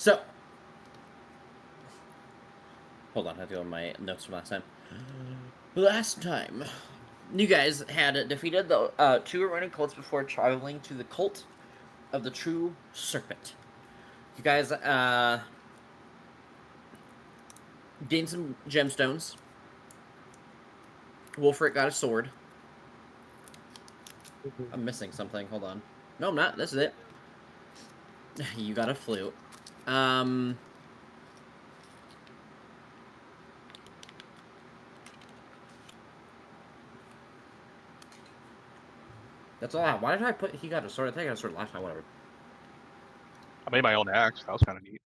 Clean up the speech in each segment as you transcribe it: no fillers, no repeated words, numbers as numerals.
So, hold on, I have to go on my notes from last time. Last time, you guys had defeated the 2 remaining cults before traveling to the cult of the True Serpent. You guys gained some gemstones. Wolfric got a sword. I'm missing something. Hold on. No, I'm not. This is it. You got a flute. That's all I have. Why did I put he got a sword? I think I got a sword last time, whatever. I made my own axe. That was kind of neat.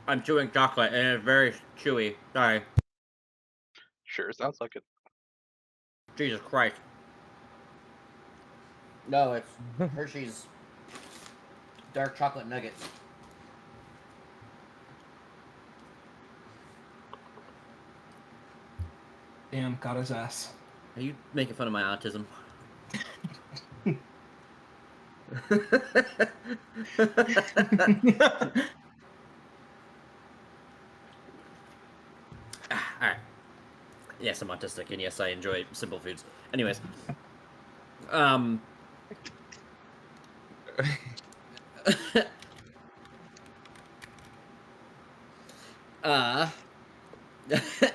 I'm chewing chocolate and it's very chewy. Sorry. Sure, sounds like it. Jesus Christ. No, it's Hershey's dark chocolate nuggets. Damn, got his ass. Are you making fun of my autism? Alright. Yes, I'm autistic, and yes, I enjoy simple foods. Anyways.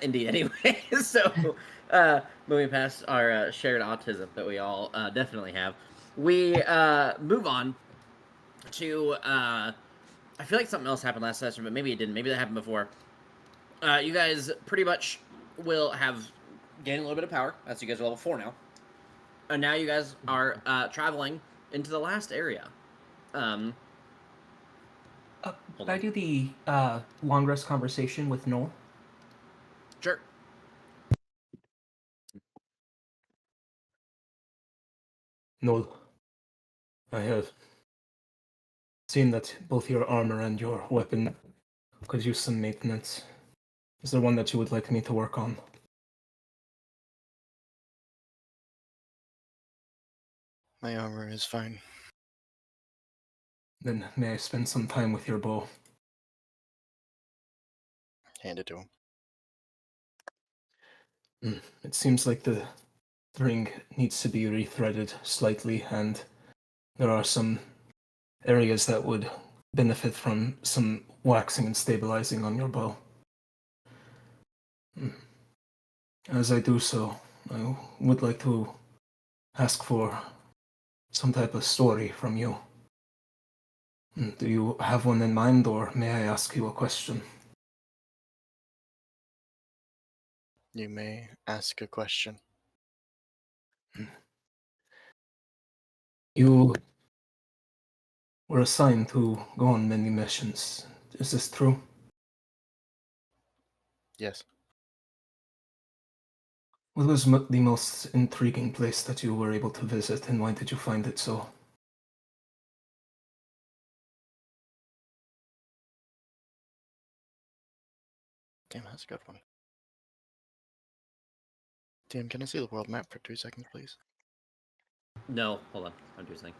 Indeed, anyway. So, moving past our shared autism that we all definitely have, we move on to, I feel like something else happened last session, but maybe it didn't. Maybe that happened before. You guys pretty much will have gained a little bit of power. That's you guys are level 4 now. And now you guys are traveling into the last area. Did I do the long rest conversation with Noel? Sure. Noel, I have seen that both your armor and your weapon could use some maintenance. Is there one that you would like me to work on? My armor is fine. Then may I spend some time with your bow? Hand it to him. It seems like the string needs to be rethreaded slightly, and there are some areas that would benefit from some waxing and stabilizing on your bow. As I do so, I would like to ask for some type of story from you. Do you have one in mind, or may I ask you a question? You may ask a question. You were assigned to go on many missions. Is this true? Yes. What was the most intriguing place that you were able to visit, and why did you find it so? Damn, that's a good one. Damn, can I see the world map for 2 seconds, please? No, hold on. I'm doing something.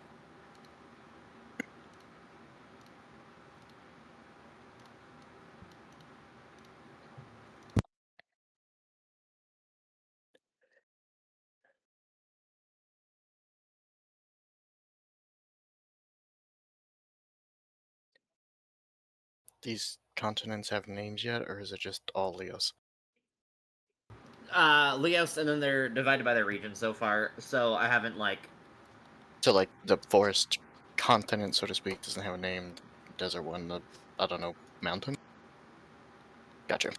These continents have names yet, or is it just all Ljos? Ljos, and then they're divided by their region so far, so I haven't, like... So, like, the forest continent, so to speak, doesn't have a name. Desert one, the, I don't know, mountain? Gotcha.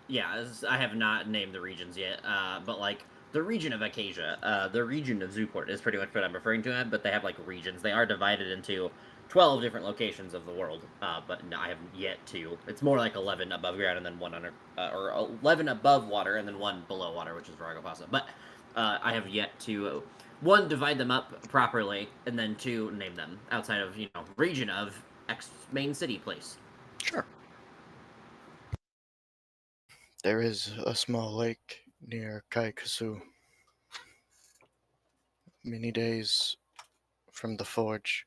Yeah, I have not named the regions yet, but, like, the region of Acacia, the region of Zuport is pretty much what I'm referring to, but they have, like, regions. They are divided into 12 different locations of the world, but no, I haven't yet to. It's more like 11 above ground and then 1 under, or 11 above water and then 1 below water, which is Varagopasa. But I have yet to, 1, divide them up properly, and then 2, name them outside of, you know, region of X main city place. Sure. There is a small lake near Kaikasu. Many days from the forge.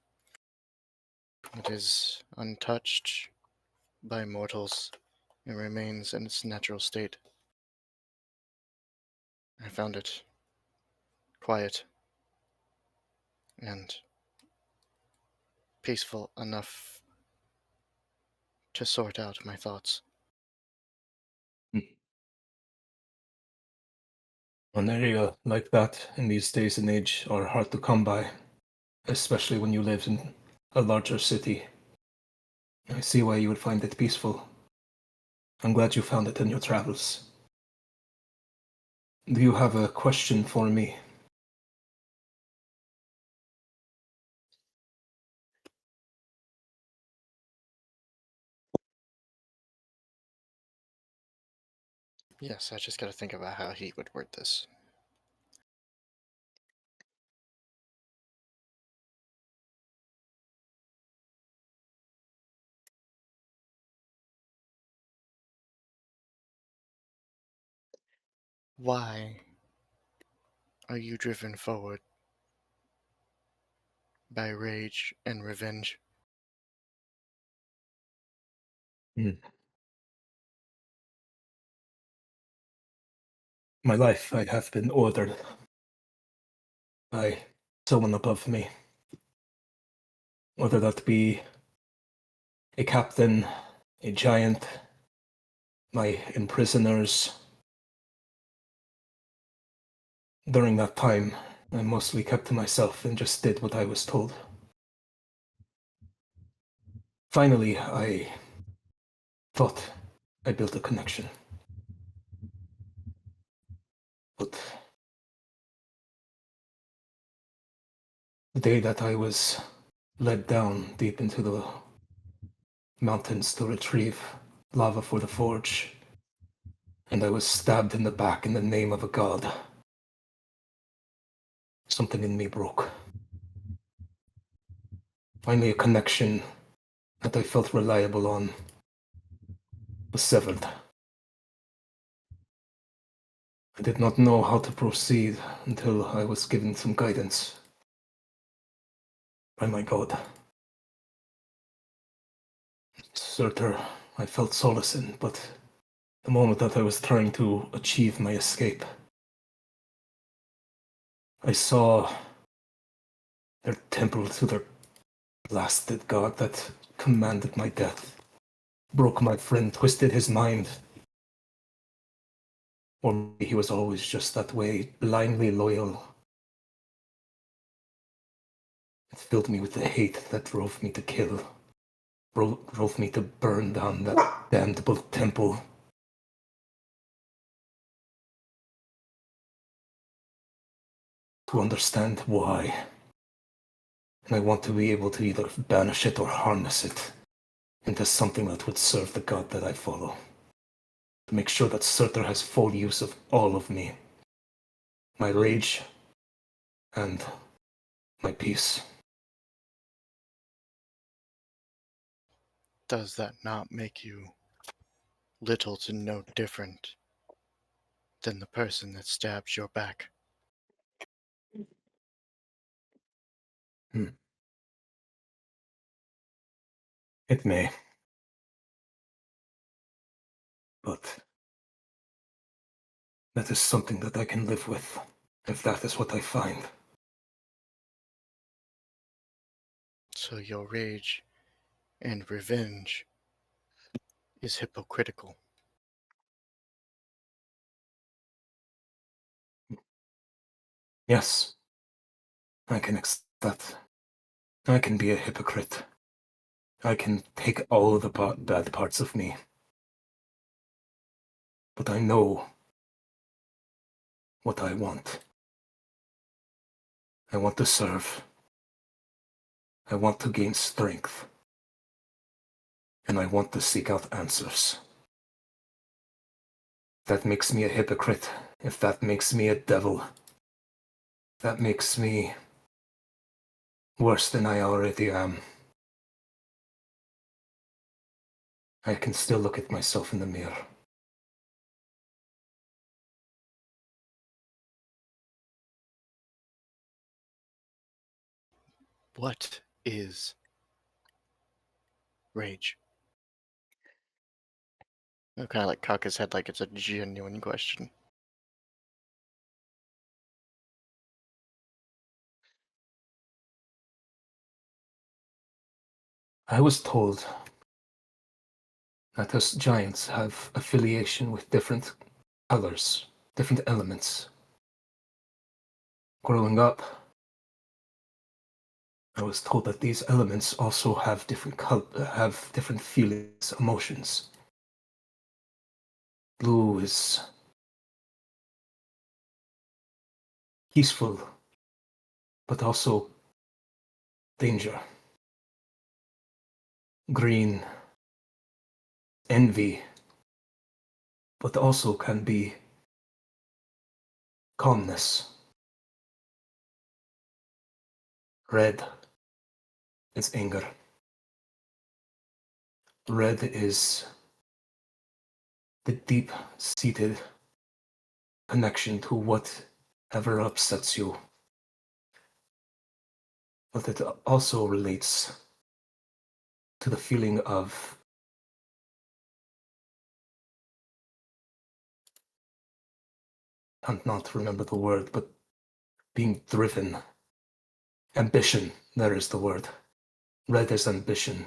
It is untouched by mortals. It remains in its natural state. I found it quiet and peaceful enough to sort out my thoughts. An area like that in these days and age are hard to come by, especially when you live in a larger city. I see why you would find it peaceful. I'm glad you found it in your travels. Do you have a question for me? Yes, I just gotta think about how he would word this. Why are you driven forward by rage and revenge? My life, I have been ordered by someone above me. Whether that be a captain, a giant, my imprisoners. During that time, I mostly kept to myself and just did what I was told. Finally, I thought I built a connection. But the day that I was led down deep into the mountains to retrieve lava for the forge, and I was stabbed in the back in the name of a god, something in me broke. Finally, a connection that I felt reliable on was severed. I did not know how to proceed until I was given some guidance by my god. Surtur, I felt solace in, but the moment that I was trying to achieve my escape, I saw their temple to their blasted god that commanded my death, broke my friend, twisted his mind. Or maybe he was always just that way, blindly loyal. It filled me with the hate that drove me to kill, drove me to burn down that damnable temple. To understand why. And I want to be able to either banish it or harness it into something that would serve the god that I follow. To make sure that Surtur has full use of all of me. My rage and my peace. Does that not make you little to no different than the person that stabbed your back? It may. But that is something that I can live with, if that is what I find. So your rage and revenge is hypocritical. Yes, I can accept that. I can be a hypocrite. I can take all the bad parts of me. But I know what I want. I want to serve. I want to gain strength. And I want to seek out answers. That makes me a hypocrite. If that makes me a devil. That makes me worse than I already am. I can still look at myself in the mirror. What is rage? I kind of like cock his head like it's a genuine question. I was told that us giants have affiliation with different colors, different elements. Growing up, I was told that these elements also have different feelings, emotions. Blue is peaceful, but also danger. Green, envy, but also can be calmness. Red is anger. Red is the deep-seated connection to whatever upsets you. But it also relates to the feeling of I can't not remember the word, but being driven. Ambition, there is the word. Red is ambition.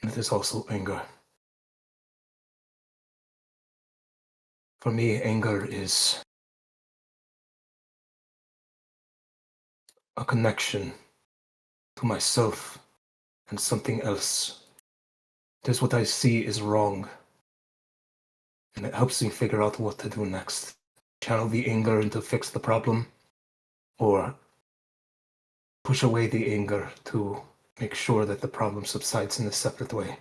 And it is also anger. For me, anger is a connection to myself and something else. It is what I see is wrong, and it helps me figure out what to do next. Channel the anger into fix the problem, or push away the anger to make sure that the problem subsides in a separate way.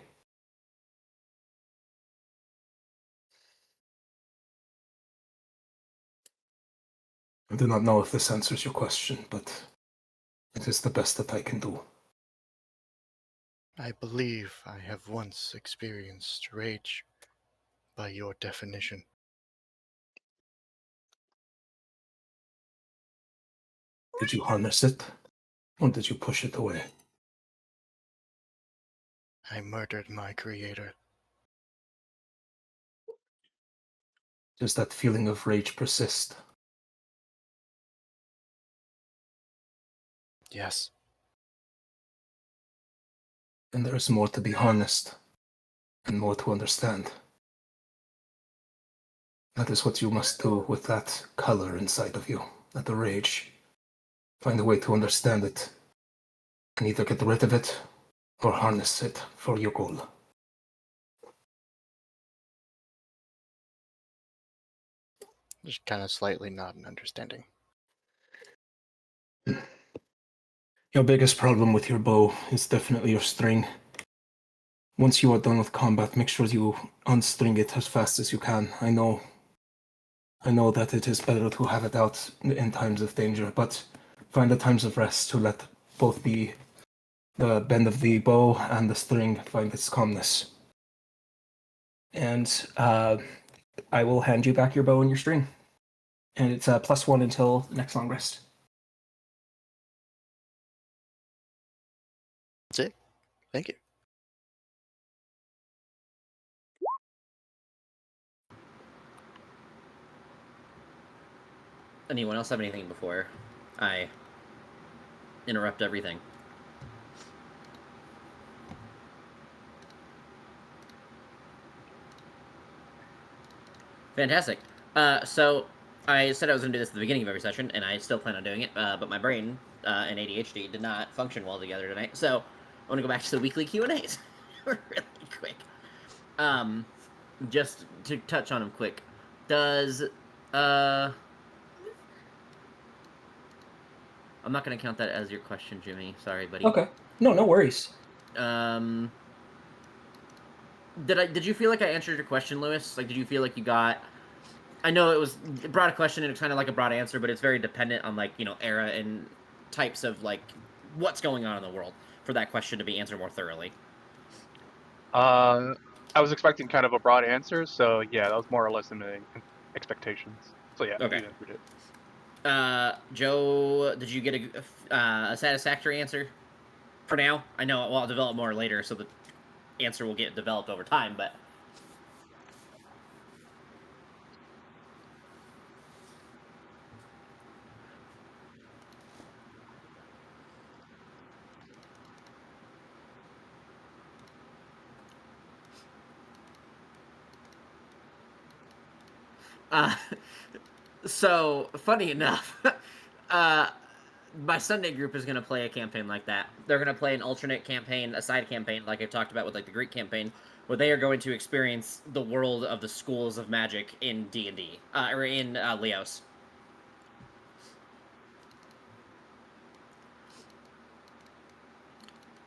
I do not know if this answers your question, but it is the best that I can do. I believe I have once experienced rage by your definition. Did you harness it, or did you push it away? I murdered my creator. Does that feeling of rage persist? Yes. And there is more to be harnessed, and more to understand. That is what you must do with that color inside of you, that rage. Find a way to understand it, and either get rid of it, or harness it for your goal. Just kind of slightly nod in understanding. Your biggest problem with your bow is definitely your string. Once you are done with combat, make sure you unstring it as fast as you can. I know that it is better to have it out in times of danger, but find the times of rest to let both the bend of the bow and the string find its calmness. And I will hand you back your bow and your string. And it's +1 until the next long rest. Sick. Thank you. Anyone else have anything before I interrupt everything? Fantastic. So I said I was going to do this at the beginning of every session, and I still plan on doing it, but my brain and ADHD did not function well together tonight, so I want to go back to the weekly Q&As really quick. Just to touch on them quick. Does, I'm not going to count that as your question, Jimmy. Sorry, buddy. Okay. No worries. Did you feel like I answered your question, Lewis? Like, did you feel like you got... I know it brought a question and it's kind of like a broad answer, but it's very dependent on, like, era and types of, like, what's going on in the world for that question to be answered more thoroughly. I was expecting kind of a broad answer, so yeah, that was more or less in my expectations. So yeah, Okay. you answered it. Joe, did you get a satisfactory answer for now? I know I'll develop more later, so the answer will get developed over time, but... So, funny enough, my Sunday group is going to play a campaign like that. They're going to play an alternate campaign, a side campaign, like I talked about with like the Greek campaign, where they are going to experience the world of the schools of magic in D&D, or in Ljos.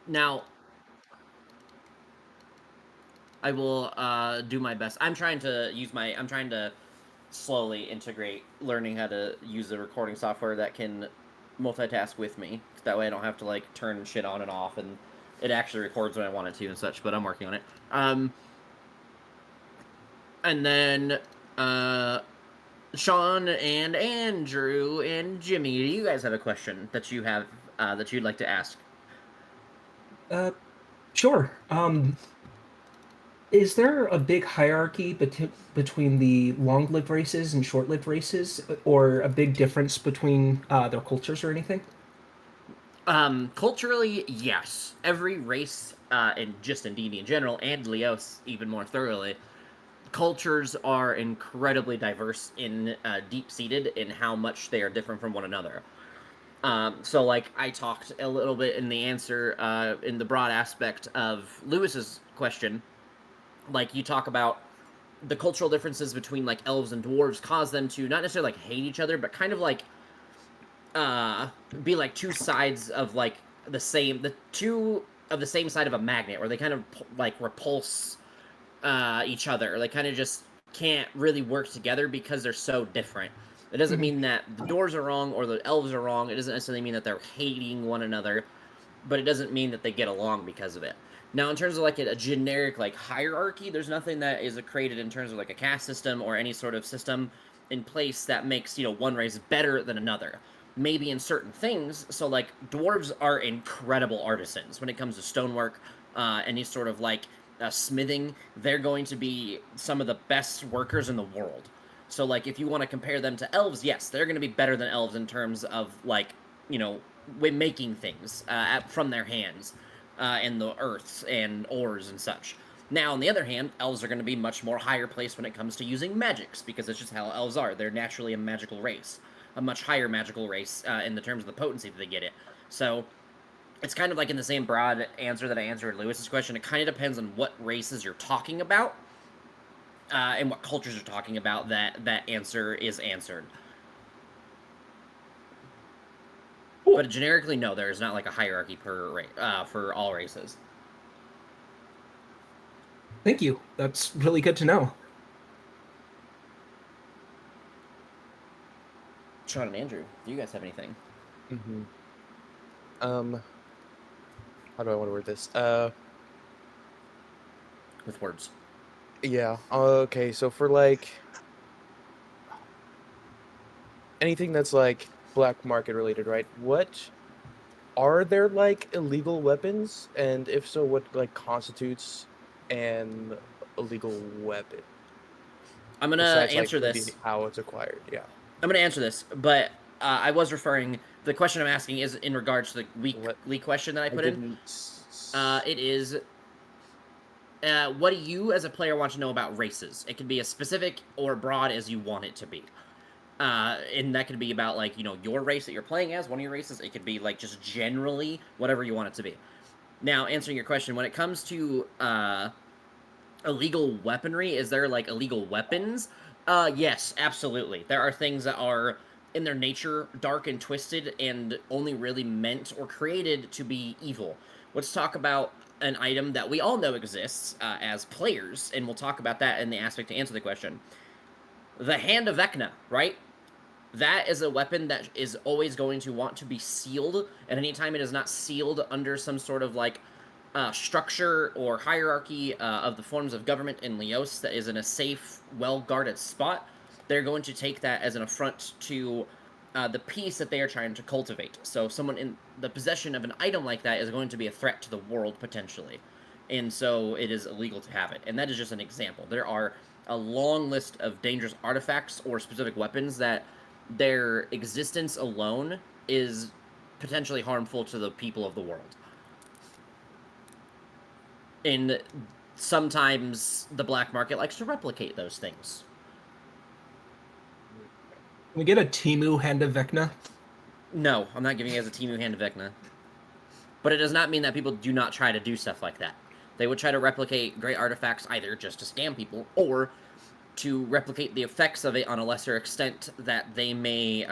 Now, I will do my best. I'm trying to slowly integrate learning how to use the recording software that can multitask with me. That way I don't have to like turn shit on and off, and it actually records when I want it to and such, but I'm working on it. And then Sean and Andrew and Jimmy, do you guys have a question that you have that you'd like to ask? Sure. Is there a big hierarchy between the long-lived races and short-lived races, or a big difference between their cultures or anything? Culturally, yes. Every race, and just in D&D in general, and Ljos even more thoroughly, cultures are incredibly diverse and deep-seated in how much they are different from one another. So, like, I talked a little bit in the answer, in the broad aspect of Lewis's question. Like, you talk about the cultural differences between, like, elves and dwarves cause them to not necessarily, like, hate each other, but kind of, like, be, like, two sides of, like, the same side of a magnet, where they kind of, like, repulse each other. They kind of just can't really work together because they're so different. It doesn't mean that the dwarves are wrong or the elves are wrong. It doesn't necessarily mean that they're hating one another, but it doesn't mean that they get along because of it. Now, in terms of like a generic like hierarchy, there's nothing that is created in terms of like a caste system or any sort of system in place that makes, you know, one race better than another. Maybe in certain things, so like dwarves are incredible artisans when it comes to stonework, any sort of like smithing. They're going to be some of the best workers in the world. So like if you want to compare them to elves, yes, they're going to be better than elves in terms of like, you know, making things from their hands. And the earths and ores and such. Now, on the other hand, elves are going to be much more higher placed when it comes to using magics, because that's just how elves are. They're naturally a magical race, a much higher magical race in the terms of the potency that they get it. So, it's kind of like in the same broad answer that I answered Lewis's question. It kind of depends on what races you're talking about and what cultures you're talking about that answer is answered. But generically, no, there is not like a hierarchy per race for all races. Thank you. That's really good to know. Sean and Andrew, do you guys have anything? Mm-hmm. How do I want to word this? With words. Yeah. Okay. So for like anything that's like black market related, right? What are there like illegal weapons? And if so, what like constitutes an illegal weapon? I'm gonna Besides, answer like, maybe this. how it's acquired. Yeah. I'm gonna answer this, but I was referring. The question I'm asking is in regards to the weekly question that I put in. It is. What do you, as a player, want to know about races? It can be as specific or broad as you want it to be. And that could be about, like, you know, your race that you're playing as, one of your races. It could be, like, just generally whatever you want it to be. Now, answering your question, when it comes to illegal weaponry, is there, like, illegal weapons? Yes, absolutely. There are things that are, in their nature, dark and twisted and only really meant or created to be evil. Let's talk about an item that we all know exists as players, and we'll talk about that in the aspect to answer the question. The Hand of Vecna, right? That is a weapon that is always going to want to be sealed, and anytime it is not sealed under some sort of, like, structure or hierarchy of the forms of government in Ljos that is in a safe, well-guarded spot, they're going to take that as an affront to the peace that they are trying to cultivate. So someone in the possession of an item like that is going to be a threat to the world potentially, and so it is illegal to have it. And that is just an example. There are a long list of dangerous artifacts or specific weapons that their existence alone is potentially harmful to the people of the world. And sometimes the black market likes to replicate those things. Can we get a Timu Hand of Vecna? No, I'm not giving you as a Timu Hand of Vecna. But it does not mean that people do not try to do stuff like that. They would try to replicate great artifacts either just to scam people, or to replicate the effects of it on a lesser extent that they may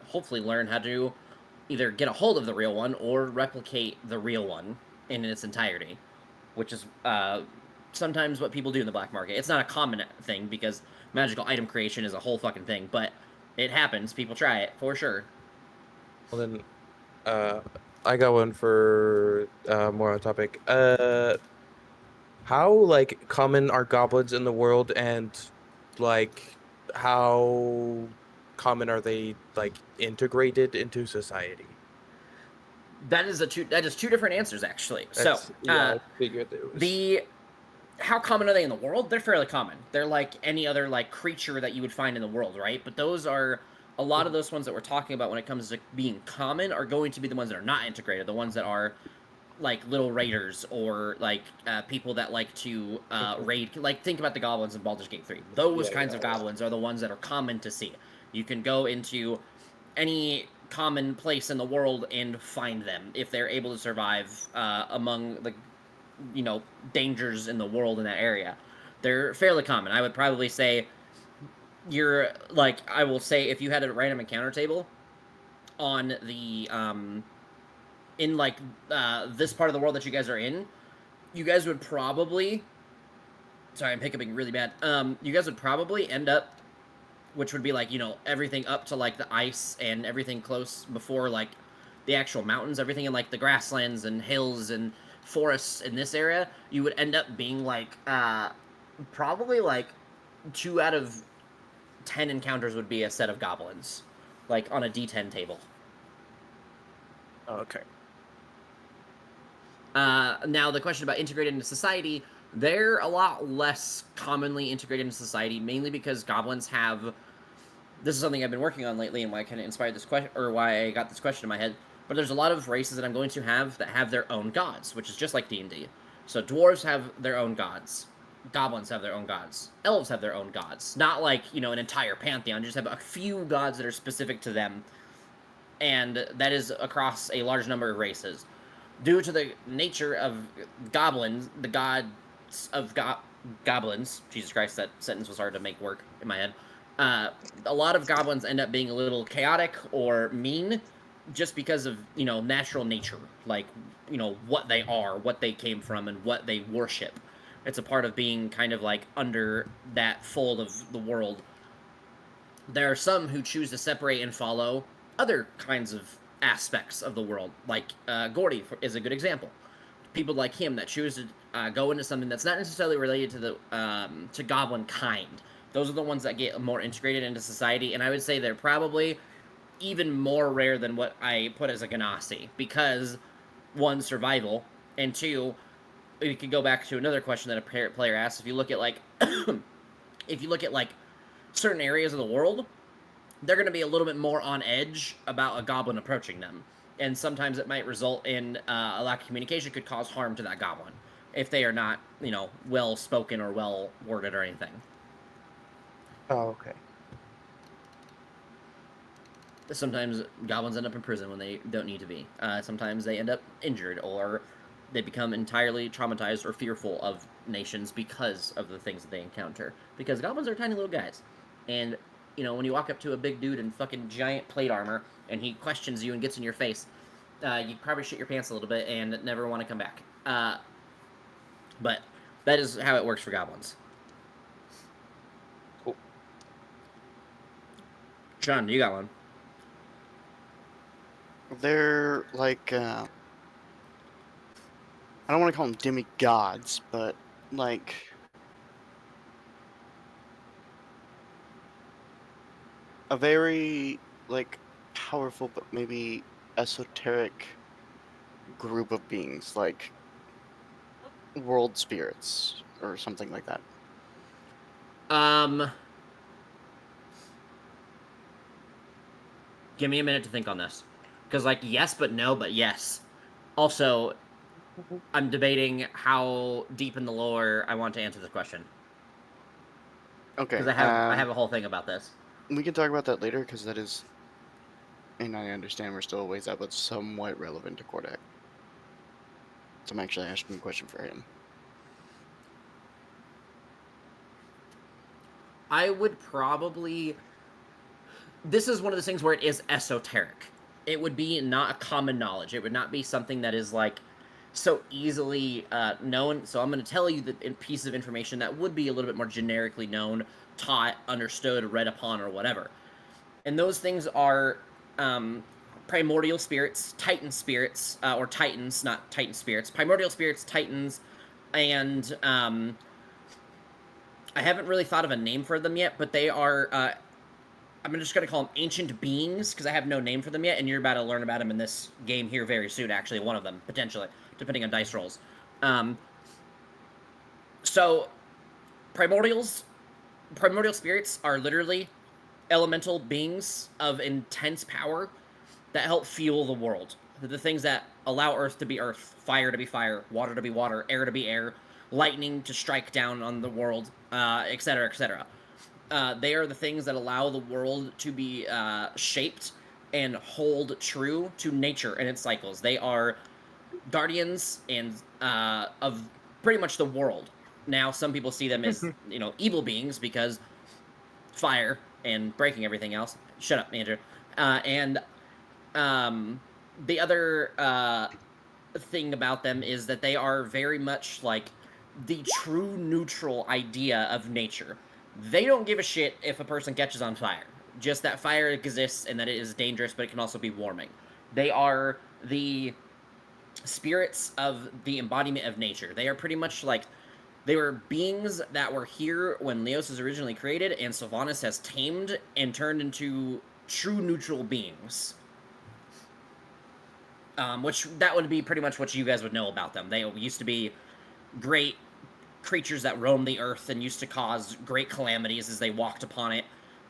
hopefully learn how to either get a hold of the real one or replicate the real one in its entirety, which is sometimes what people do in the black market. It's not a common thing because magical item creation is a whole fucking thing, but it happens. People try it for sure. Well then, I got one for more on topic. How like common are goblins in the world, and like how common are they like integrated into society? That is two different answers actually. I figured it was. How common are they in the world? They're fairly common. They're like any other like creature that you would find in the world, right? But those are a lot of those ones that we're talking about when it comes to being common are going to be the ones that are not integrated, the ones that are like little raiders or like people that like to raid. Like think about the goblins in Baldur's Gate 3. Those kinds of goblins are the ones that are common to see. You can go into any common place in the world and find them if they're able to survive among the dangers in the world in that area. They're fairly common. I would probably say I will say if you had a random encounter table on the in like this part of the world that you guys are in, you guys would probably, sorry, I'm hiccuping really bad. You guys would probably end up, which would be like, everything up to like the ice and everything close before like the actual mountains, everything in like the grasslands and hills and forests in this area, you would end up being like probably like 2 out of 10 encounters would be a set of goblins, like on a D10 table. Oh, okay. Now the question about integrated into society, they're a lot less commonly integrated into society, mainly because goblins have. This is something I've been working on lately, and why I kind of inspired this question, or why I got this question in my head. But there's a lot of races that I'm going to have that have their own gods, which is just like D&D. So dwarves have their own gods. Goblins have their own gods. Elves have their own gods. Not like, an entire pantheon. Just have a few gods that are specific to them. And that is across a large number of races. Due to the nature of goblins, the gods of goblins, Jesus Christ, that sentence was hard to make work in my head. A lot of goblins end up being a little chaotic or mean just because of, natural nature. Like, what they are, what they came from, and what they worship. It's a part of being kind of like under that fold of the world. There are some who choose to separate and follow other kinds of aspects of the world. Like Gordy is a good example. People like him that choose to go into something that's not necessarily related to to goblin kind. Those are the ones that get more integrated into society, and I would say they're probably even more rare than what I put as a Ganassi, because 1, survival, and 2, we could go back to another question that a player asked. If you look at like certain areas of the world, they're going to be a little bit more on edge about a goblin approaching them, and sometimes it might result in a lack of communication, could cause harm to that goblin if they are not, well spoken or well worded or anything. Oh, okay. Sometimes goblins end up in prison when they don't need to be. Sometimes they end up injured, or they become entirely traumatized or fearful of nations because of the things that they encounter. Because goblins are tiny little guys. And, when you walk up to a big dude in fucking giant plate armor, and he questions you and gets in your face, you probably shit your pants a little bit and never want to come back. But that is how it works for goblins. Cool. John, you got one. They're like, I don't want to call them demigods, but like a very like powerful but maybe esoteric group of beings, like world spirits or something like that. Give me a minute to think on this. Because, like, yes, but no, but yes. Also, I'm debating how deep in the lore I want to answer this question. Okay. Because I have a whole thing about this. We can talk about that later, because that is, and I understand we're still a ways out, but somewhat relevant to Kordak. So I'm actually asking a question for him. I would probably... This is one of those things where it is esoteric. It would be not a common knowledge. It would not be something that is, like, so easily known. So I'm going to tell you the piece of information that would be a little bit more generically known, taught, understood, read upon, or whatever. And those things are primordial spirits, titan spirits, or titans, not titan spirits. Primordial spirits, titans, and I haven't really thought of a name for them yet, but they are... I'm just going to call them ancient beings, because I have no name for them yet, and you're about to learn about them in this game here very soon, actually, one of them, potentially, depending on dice rolls. So, primordial spirits are literally elemental beings of intense power that help fuel the world. They're the things that allow Earth to be Earth, fire to be fire, water to be water, air to be air, lightning to strike down on the world, etc., etc. They are the things that allow the world to be shaped and hold true to nature and its cycles. They are guardians and of pretty much the world. Now, some people see them as evil beings because fire and breaking everything else. Shut up, Andrew. And the other thing about them is that they are very much like the true neutral idea of nature. They don't give a shit if a person catches on fire. Just that fire exists and that it is dangerous, but it can also be warming. They are the spirits of the embodiment of nature. They are pretty much like... They were beings that were here when Ljos was originally created, and Sylvanas has tamed and turned into true neutral beings. Which, that would be pretty much what you guys would know about them. They used to be great creatures that roamed the earth and used to cause great calamities as they walked upon it.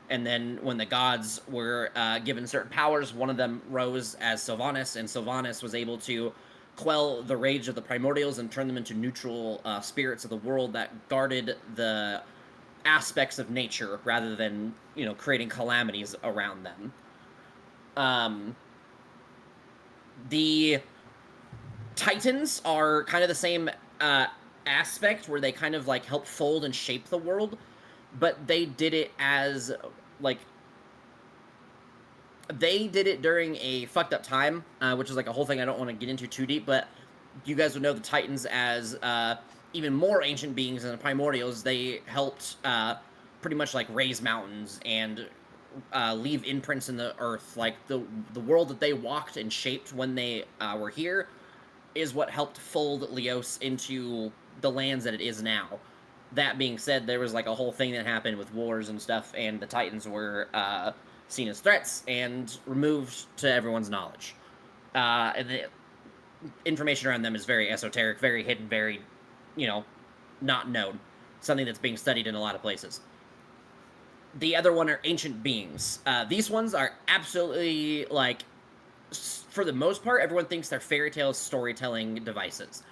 And then when the gods were given certain powers, one of them rose as Sylvanas, and Sylvanas was able to quell the rage of the primordials and turn them into neutral spirits of the world that guarded the aspects of nature rather than, creating calamities around them. The Titans are kind of the same aspect, where they kind of like help fold and shape the world, but they did it as they did it during a fucked up time, which is like a whole thing I don't want to get into too deep, but you guys would know the Titans as even more ancient beings than the Primordials. They helped pretty much like raise mountains and leave imprints in the earth. Like the world that they walked and shaped when they were here is what helped fold Ljos into the lands that it is now. That being said, there was like a whole thing that happened with wars and stuff, and the Titans were seen as threats and removed to everyone's knowledge. And the information around them is very esoteric, very hidden, very, not known. Something that's being studied in a lot of places. The other one are ancient beings. These ones are absolutely, like, for the most part, everyone thinks they're fairy tale storytelling devices.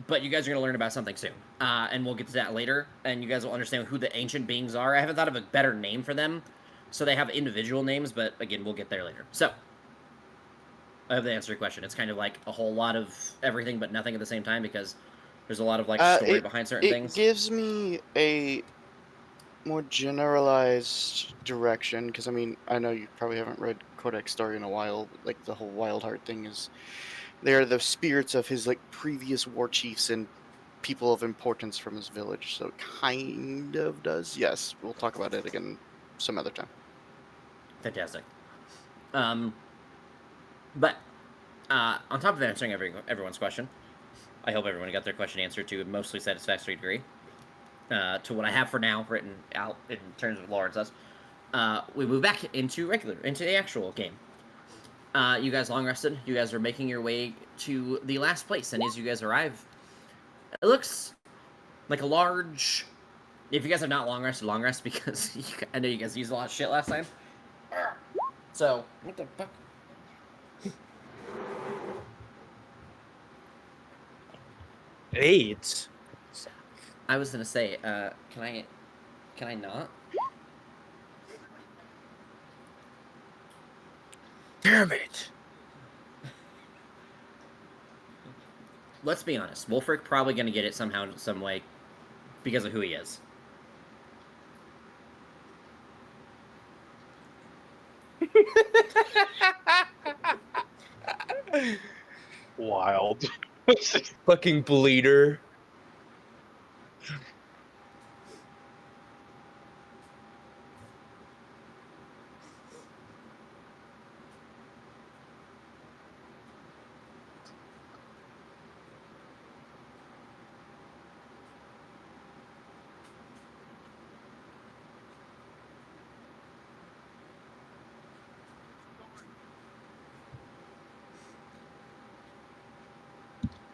But you guys are going to learn about something soon. And we'll get to that later, and you guys will understand who the ancient beings are. I haven't thought of a better name for them. So they have individual names, but again, we'll get there later. So, I hope that answered your question. It's kind of like a whole lot of everything but nothing at the same time, because there's a lot of like story behind certain things. It gives me a more generalized direction, because I mean, I know you probably haven't read Kordak's story in a while, but like the whole Wild Heart thing is, they're the spirits of his like previous war chiefs and people of importance from his village, so it kind of does. Yes, we'll talk about it again some other time. Fantastic. But on top of answering everyone's question, I hope everyone got their question answered to a mostly satisfactory degree. To what I have for now written out in terms of lore and such. we move back into the actual game. You guys long rested. You guys are making your way to the last place, and as you guys arrive, it looks like a large. If you guys have not long rest because I know you guys used a lot of shit last time. So what the fuck? AIDS. I was gonna say, can I not? Damn it. Let's be honest. Wolfric probably gonna get it somehow, some way, because of who he is. Wild. Fucking bleeder.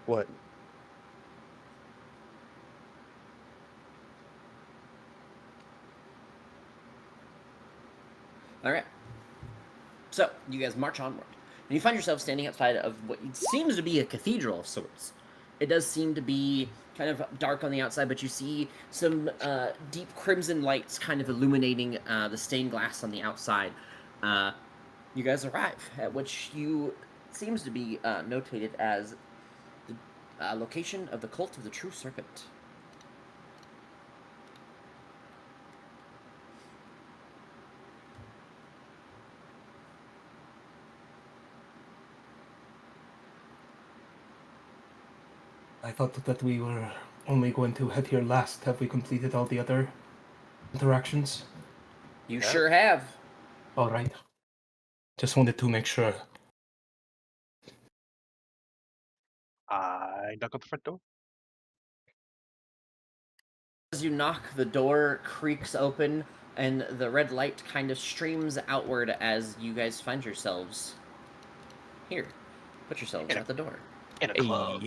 What? All right. So you guys march onward, and you find yourself standing outside of what seems to be a cathedral of sorts. It does seem to be kind of dark on the outside, but you see some deep crimson lights kind of illuminating the stained glass on the outside. You guys arrive at which you seems to be notated as the location of the cult of the True Serpent. I thought that we were only going to head here last. Have we completed all the other interactions? You Yeah. sure have. All right. Just wanted to make sure. I knock on the front door. As you knock, the door creaks open, and the red light kind of streams outward as you guys find yourselves here. Put yourselves In a- at the door. In a Hey. club.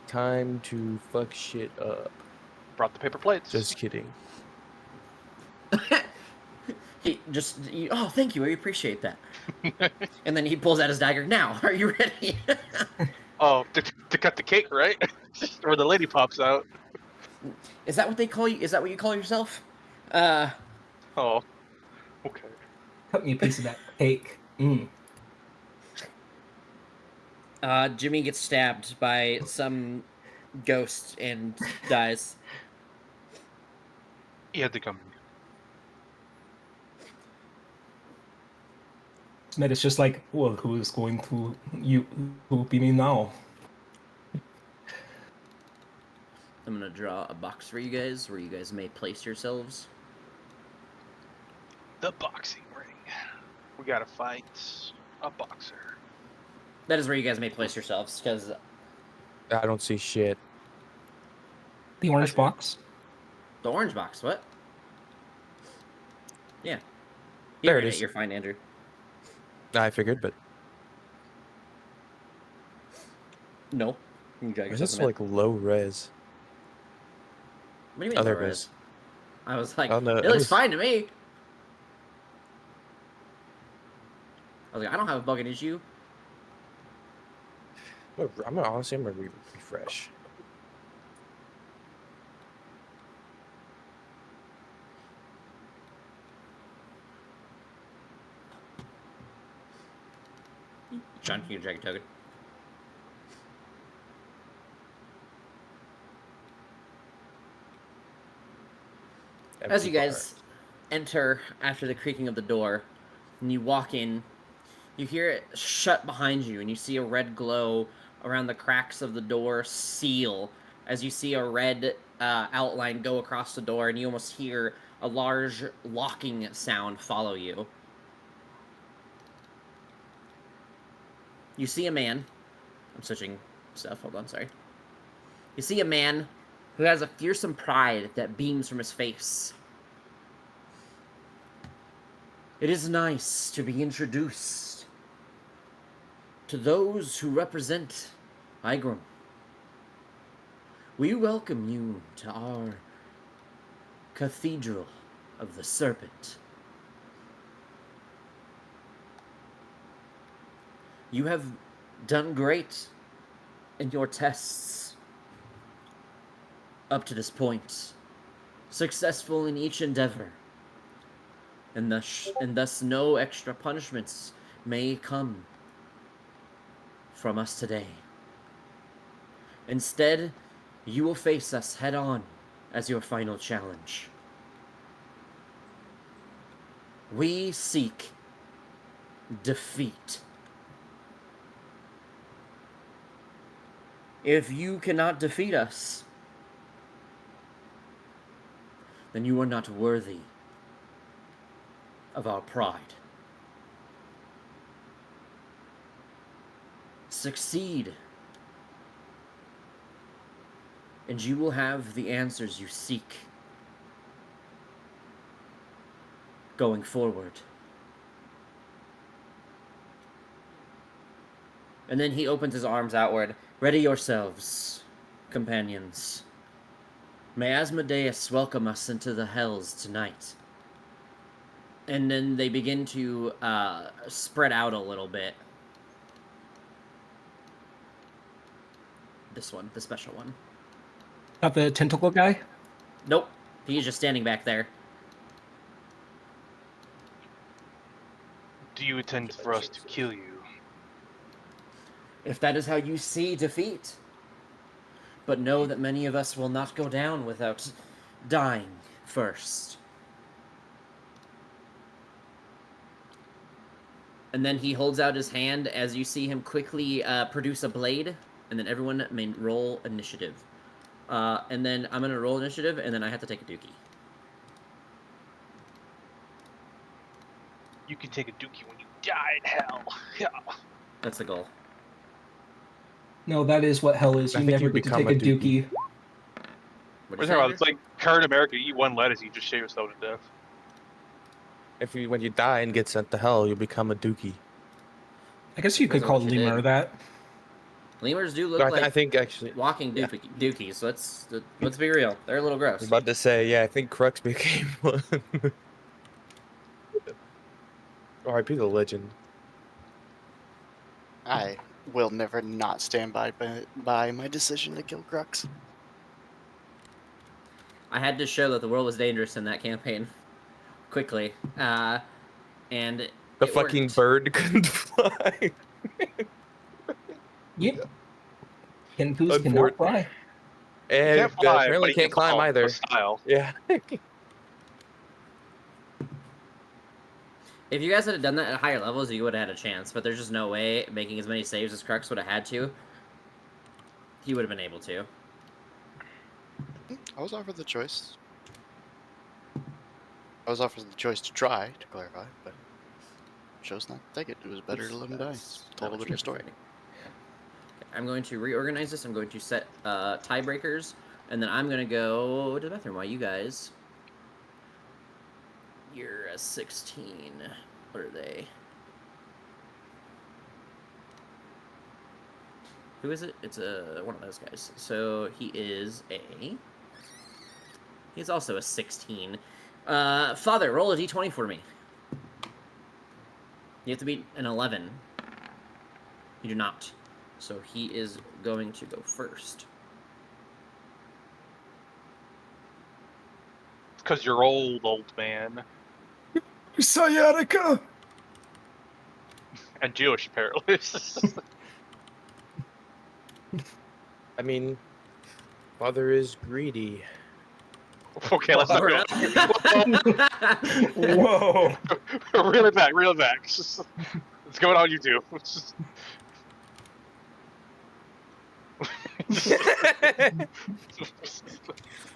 Time to fuck shit up. Brought the paper plates. Just kidding. Oh, thank you, I appreciate that. And then he pulls out his dagger. Now, are you ready? Oh, to cut the cake, right? Where the lady pops out. Is that what they call you? Is that what you call yourself? Oh. Okay. Cut me a piece of that cake. Jimmy gets stabbed by some ghost and dies. He had to come. Smith is just like, well, who is going to who be me now? I'm gonna draw a box for you guys where you guys may place yourselves. The boxing ring. We gotta fight a boxer. That is where you guys may place yourselves, because I don't see shit. The orange box. the orange box. What? Yeah. There You're it is. You're fine, Andrew. I figured, but No. You drag is yourself this in it. like low res? What do you mean? Oh, there low it res? is. I was like, Oh, no, it it looks was- fine to me. I was like, I don't have a bug issue. I'm gonna honestly, I'm gonna refresh. John, can you drag a token? As Empty you guys enter after the creaking of the door, and you walk in, you hear it shut behind you, and you see a red glow around the cracks of the door seal as you see a red outline go across the door, and you almost hear a large locking sound follow you. You see a man. I'm switching stuff. Hold on, sorry. You see a man who has a fearsome pride that beams from his face. It is nice to be introduced to those who represent Igram. We welcome you to our Cathedral of the Serpent. You have done great in your tests up to this point, successful in each endeavor, and thus no extra punishments may come from us today. Instead, you will face us head on as your final challenge. We seek defeat. If you cannot defeat us, then you are not worthy of our pride. Succeed, and you will have the answers you seek going forward. And then he opens his arms outward. Ready yourselves, companions. May Asmodeus welcome us into the hells tonight. And then they begin to spread out a little bit. This one, the special one. Not the tentacle guy? Nope, he's just standing back there. Do you intend for us to kill you? If that is how you see defeat. But know that many of us will not go down without dying first. And then he holds out his hand as you see him quickly produce a blade, and then everyone may roll initiative. And then I'm going to roll initiative, and then I have to take a dookie. You can take a dookie when you die in hell. Yeah. That's the goal. No, that is what hell is. I You think never you get to become take a a dookie. dookie. What We're is talking about, it's like current America, you eat one lettuce, you just shave yourself to death. If you when you die and get sent to hell, you become a dookie. I guess you could That's call what you Lemur did. that. Lemurs do look So like I think actually, walking yeah. dookies, so let's be real. They're a little I gross. was about to say, yeah, I think Crux became one. R.I.P. the legend. I will never not stand by my decision to kill Crux. I had to show that the world was dangerous in that campaign quickly. And The it fucking worked. bird couldn't fly. Yep. Kenkus cannot Unfortunate. fly. And Can't fly, apparently but he can't can climb fall either. with style. Yeah. If you guys had done that at higher levels, you would have had a chance, but there's just no way making as many saves as Crux would have had to. He would have been able to. I was offered the choice. I was offered the choice to try, to clarify, but chose not to take it. It was better to let him die. It's a total different story. I'm going to reorganize this. I'm going to set tiebreakers, and then I'm going to go to the bathroom while you guys... You're a 16. What are they? Who is it? It's one of those guys. So he is a... He's also a 16. Father, roll a d20 for me. You have to beat an 11. You do not. So he is going to go first. It's because you're old man. Sciatica! And Jewish, apparently. I mean, father is greedy. Okay, let's not go. Whoa! Reel it back, reel it back. Let's go on YouTube.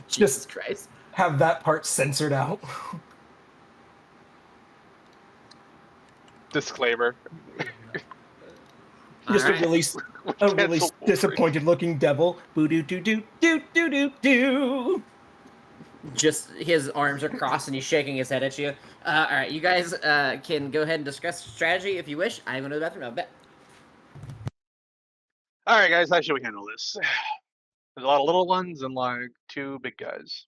Jesus Christ. Have that part censored out. Disclaimer. Just Alright. a really Cancel disappointed looking devil. Boo doo doo doo doo doo doo doo. just his arms are crossed and he's shaking his head at you. All right, you guys can go ahead and discuss strategy if you wish. I'm going to the bathroom. I bet. All right, guys, how should we handle this? There's a lot of little ones and like 2 big guys.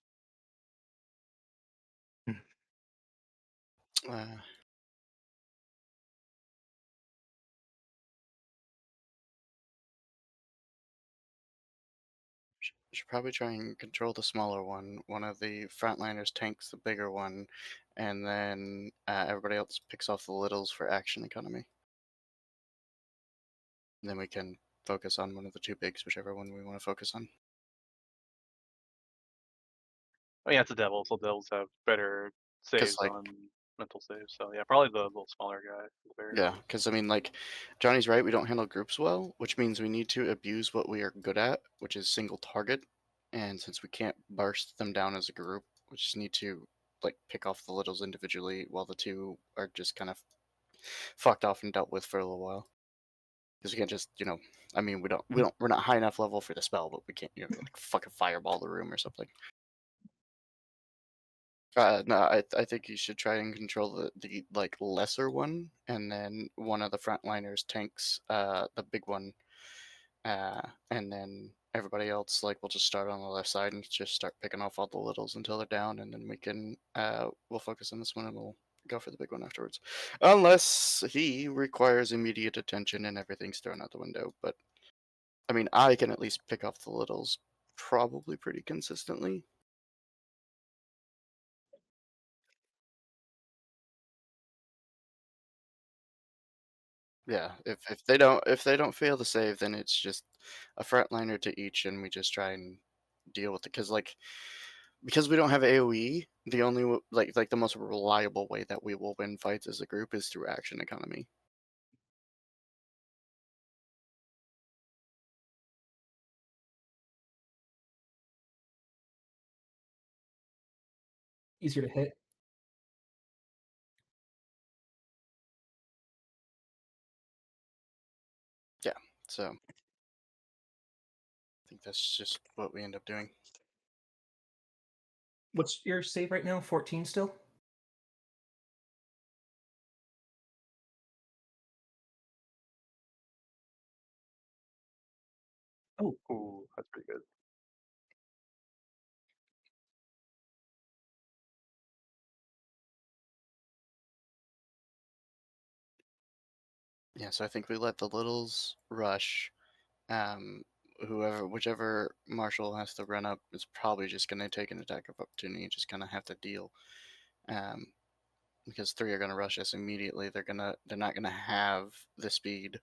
Uh, should probably try and control the smaller one. One of the frontliners tanks the bigger one, and then everybody else picks off the littles for action economy. And then we can focus on one of the 2 bigs, whichever one we want to focus on. Oh yeah, it's a devil, so devils have better saves like- on mental saves. So yeah, probably the little smaller guy. The bear. Yeah, because I mean, like, Johnny's right. We don't handle groups well, which means we need to abuse what we are good at, which is single target. And since we can't burst them down as a group, we just need to like pick off the littles individually, while the 2 are just kind of fucked off and dealt with for a little while. Because we can't just, I mean, we're not high enough level for the spell, but we can't, like fucking fireball the room or something. No, I think you should try and control the like lesser one, and then one of the frontliners tanks the big one, and then everybody else like will just start on the left side and just start picking off all the littles until they're down, and then we can we'll focus on this one and we'll go for the big one afterwards, unless he requires immediate attention and everything's thrown out the window. But I mean, I can at least pick off the littles probably pretty consistently. Yeah, if they don't fail the save, then it's just a frontliner to each, and we just try and deal with it. Because we don't have AOE, the only like the most reliable way that we will win fights as a group is through action economy. Easier to hit. Yeah, so I think that's just what we end up doing. What's your save right now? 14 still? Oh, Ooh, that's pretty good. Yeah, so I think we let the littles rush. Whichever marshal has to run up is probably just going to take an attack of opportunity and just kind of have to deal. Because 3 are going to rush us immediately. They're not going to have the speed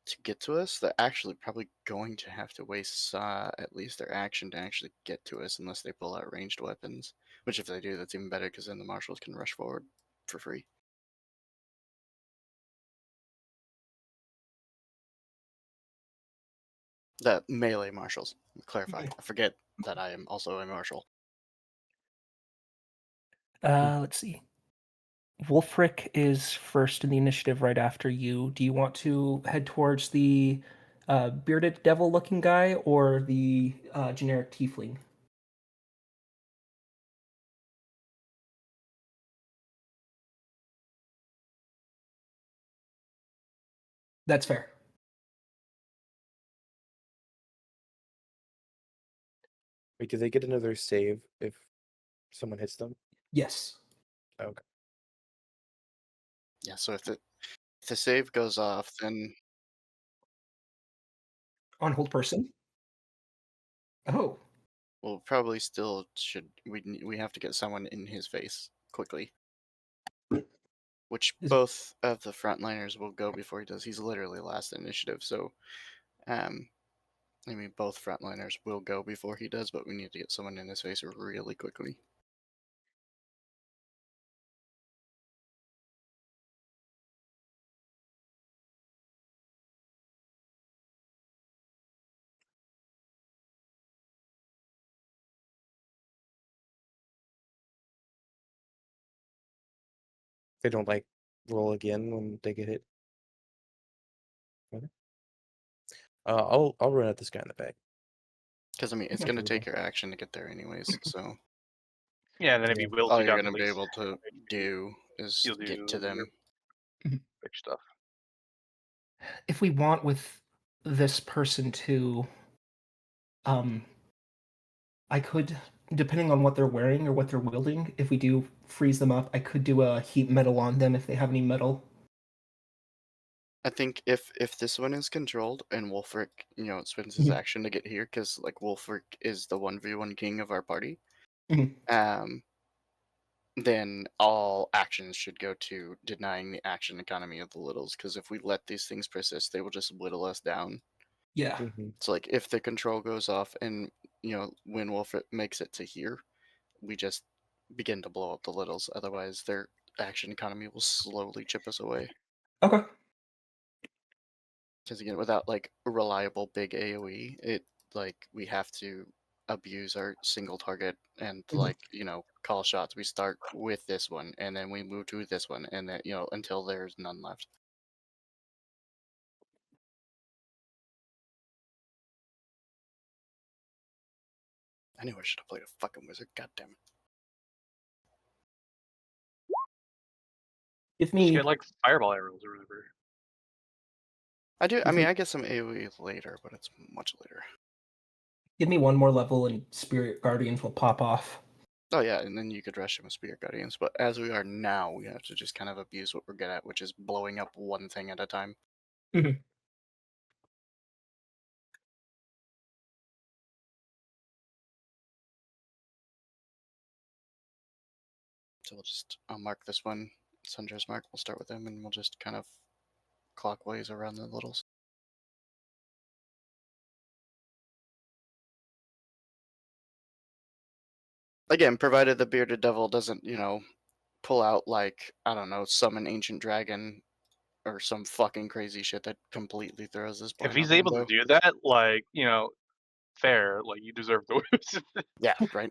to get to us. They're actually probably going to have to waste at least their action to actually get to us, unless they pull out ranged weapons. Which, if they do, that's even better, because then the marshals can rush forward for free. The melee marshals. Clarify. I forget that I am also a marshal. let's see. Wolfric is first in the initiative right after you. Do you want to head towards the bearded devil looking guy or the generic tiefling? That's fair. Wait, do they get another save if someone hits them? Yes. Okay. Yeah, so if the save goes off, then On hold person? Oh. we'll probably still we have to get someone in his face quickly. Which both of the frontliners will go before he does. He's literally last initiative, so I mean, both frontliners will go before he does, but we need to get someone in his face really quickly. They don't like roll again when they get hit. Okay. I'll run at this guy in the back. Because I mean, it's Okay. going to take your action to get there anyways, so Yeah, and then if Yeah. he wills All you you're down gonna the be least, able to do is you'll get to do them. big stuff. If we want with this person to, I could, depending on what they're wearing or what they're wielding, if we do freeze them up, I could do a heat metal on them if they have any metal. I think if this one is controlled and Wolfric, spends his Mhm. action to get here, because like Wolfric is the 1v1 king of our party, Mhm. then all actions should go to denying the action economy of the littles. Because if we let these things persist, they will just whittle us down. Yeah. Mhm. So like if the control goes off and when Wolfric makes it to here, we just begin to blow up the littles. Otherwise, their action economy will slowly chip us away. Okay. Because again, without like a reliable big AoE, we have to abuse our single target and Mhm. call shots. We start with this one and then we move to this one and then until there's none left. I knew I should have played a fucking wizard. God damn it. Give Just me get like fireball arrows or whatever. I do. I If mean, we- I get some AoE later, but it's much later. give me one more level and Spirit Guardians will pop off. Oh yeah, and then you could rush him with Spirit Guardians. But as we are now, we have to just kind of abuse what we're good at, which is blowing up one thing at a time. Mhm. So I'll mark this one, Sundra's mark. We'll start with him, and we'll just kind of clockwise around the littles. Again, provided the bearded devil doesn't, pull out like, I don't know, summon ancient dragon or some fucking crazy shit that completely throws this point If he's out the able to window. do that, like, fair, like you deserve to lose. Yeah, right.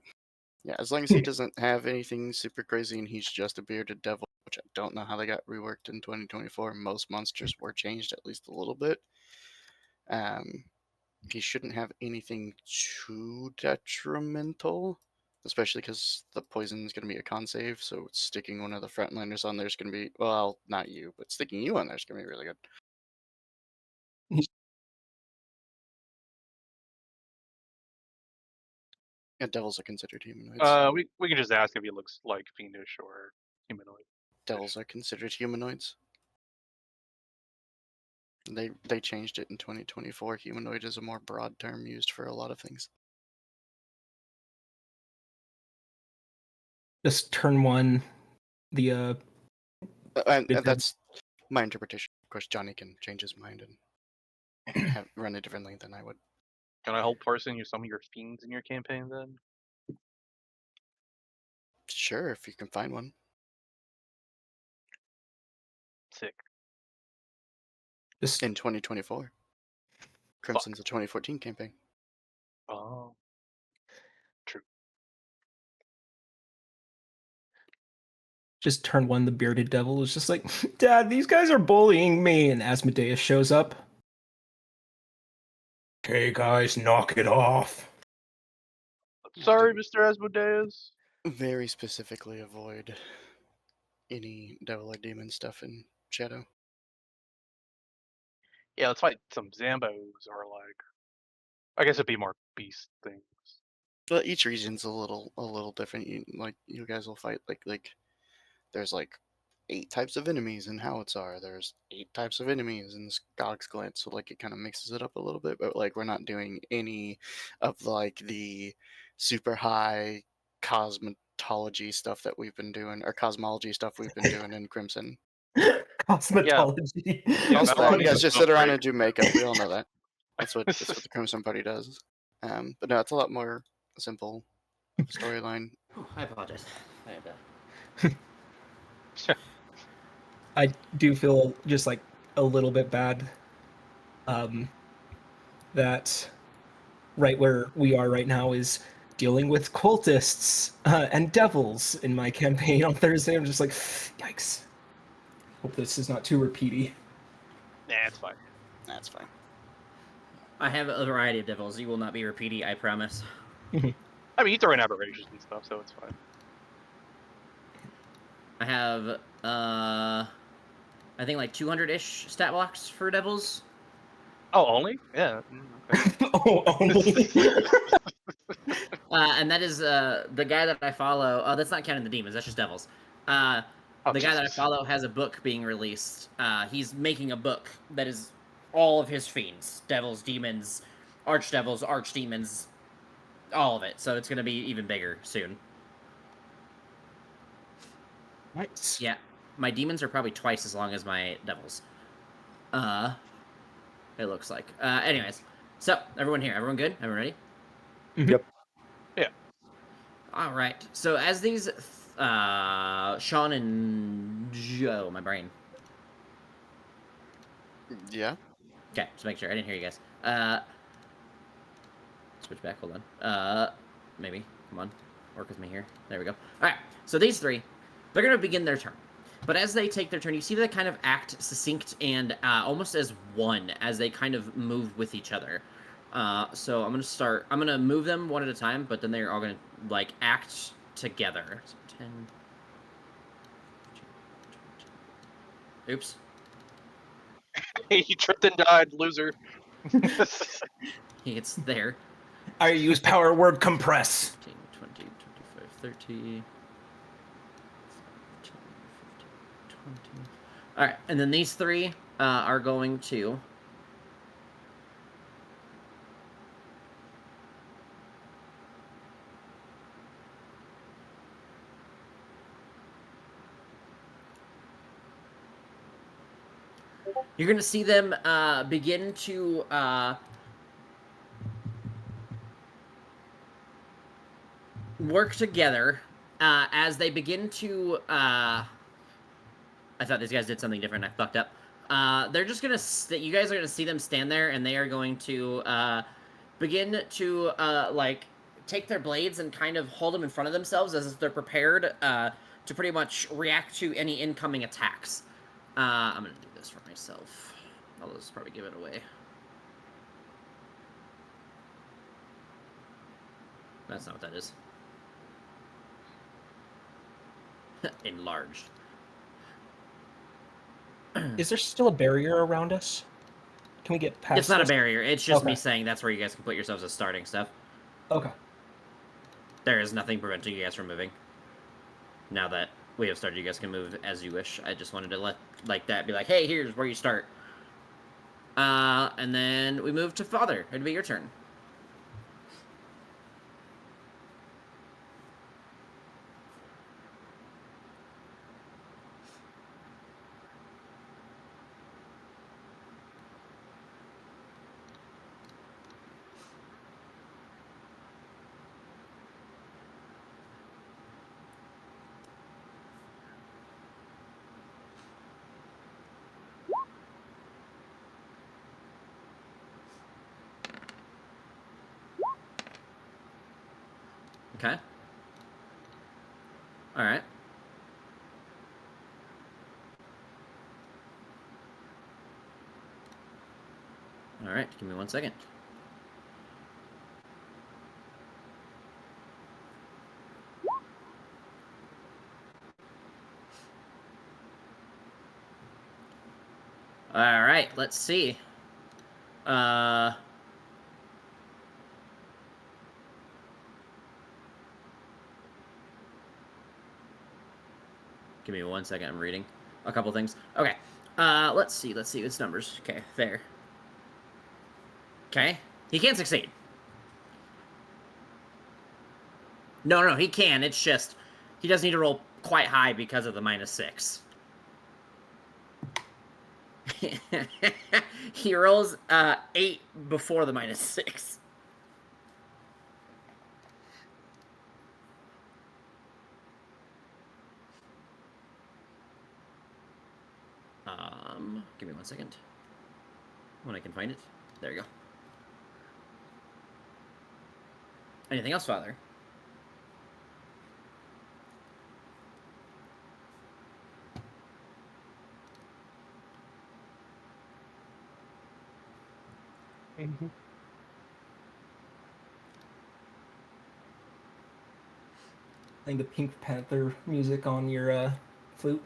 Yeah, as long as he doesn't have anything super crazy and he's just a bearded devil, which I don't know how they got reworked in 2024. Most monsters were changed at least a little bit. He shouldn't have anything too detrimental, especially because the poison is going to be a con save. So sticking one of the frontliners on there is going to be, well, not you, but sticking you on there is going to be really good. Yeah, devils are considered humanoids. We can just ask if he looks like fiendish or humanoid. Devils are considered humanoids. They changed it in 2024. Humanoid is a more broad term used for a lot of things. Just turn one. The And Good that's my interpretation. Of course, Johnny can change his mind and run it differently than I would. Can I help parson you some of your fiends in your campaign then? Sure, if you can find one. Sick. just In 2024. Crimson's a 2014 campaign. Oh. True. just turn one. The bearded devil is just like, Dad, these guys are bullying me, and Asmodeus shows up. Okay, guys, knock it off. Sorry, Mr. Asmodeus. Very specifically avoid any devil or demon stuff in Shadow. Yeah, let's fight some Zambos or like I guess it'd be more beast things. But each region's a little different. You guys will fight like there's like 8 types of enemies in Howitzer. There's 8 types of enemies in Skog's Glance, so like it kind of mixes it up a little bit. But like we're not doing any of like the super high cosmetology stuff that we've been doing, or cosmology stuff we've been doing in Crimson. Cosmetology. Yeah, Most of that, you guys Battle just Royale sit is around great. and do makeup. We all know that. That's what the Crimson Party does. But no, it's a lot more simple of a storyline. Oh, I apologize. I had to... I do feel just like a little bit bad that right where we are right now is dealing with cultists and devils in my campaign on Thursday. I'm just like, yikes. Hope this is not too repeaty. Nah, it's fine. That's fine. I have a variety of devils. You will not be repeating, I promise. I mean, you throw in aberrations and stuff, so it's fine. I have I think like 200-ish stat blocks for devils. Oh, only? Yeah. Okay. Oh, only. And that is the guy that I follow. Oh, that's not counting the demons. That's just devils. Oh, The guy that I Jesus. follow has a book being released. He's making a book that is all of his fiends: devils, demons, archdevils, archdemons, all of it. So it's gonna be even bigger soon. Nice. Yeah, my demons are probably twice as long as my devils. It looks like. Anyways, so everyone here, everyone good? Everyone ready? Yep. Yeah. All right. So as these, Sean and Joe, my brain. Yeah. Okay, just make sure I didn't hear you guys. Switch back. Hold on. Maybe. Come on, work with me here. There we go. All right. So these three, they're gonna begin their turn. But as they take their turn, you see they kind of act succinct and almost as one as they kind of move with each other. So I'm gonna start. I'm gonna move them one at a time, but then they're all gonna like act together. So 10. Oops. He tripped and died, loser. It's there. I use power word compress. 15, 20, 25, 30. 20. All right, and then these three are going to. You're going to see them begin to work together as they begin to. I thought these guys did something different. I fucked up. They're just gonna. You guys are gonna see them stand there, and they are going to begin to like take their blades and kind of hold them in front of themselves as if they're prepared to pretty much react to any incoming attacks. I'm gonna do this for myself. I'll just probably give it away. That's not what that is. Enlarged. Is there still a barrier around us? Can we get past It's not a this? barrier. It's just me Okay. saying that's where you guys can put yourselves as starting stuff. Okay. There is nothing preventing you guys from moving. Now that we have started, you guys can move as you wish. I just wanted to let like that be like, hey, here's where you start. And then we move to Father. It'd be your turn. Okay. All right. All right. Give me 1 second. All right. Let's see. Give me 1 second. I'm reading a couple things. Okay. Let's see. Let's see. It's numbers. Okay. There. Okay. He can't succeed. No, he can. It's just he does need to roll quite high because of the -6. He rolls 8 before the -6. Give me 1 second. When I can find it. There you go. Anything else, Father? Mm-hmm. I think the Pink Panther music on your flute.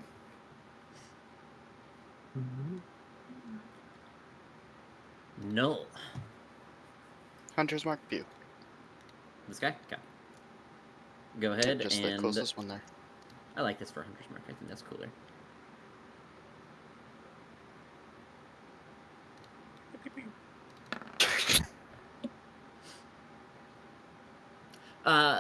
No. Hunter's Mark view. This guy? Okay. Go Yep, ahead just the and... closest one there. I like this for Hunter's Mark. I think that's cooler.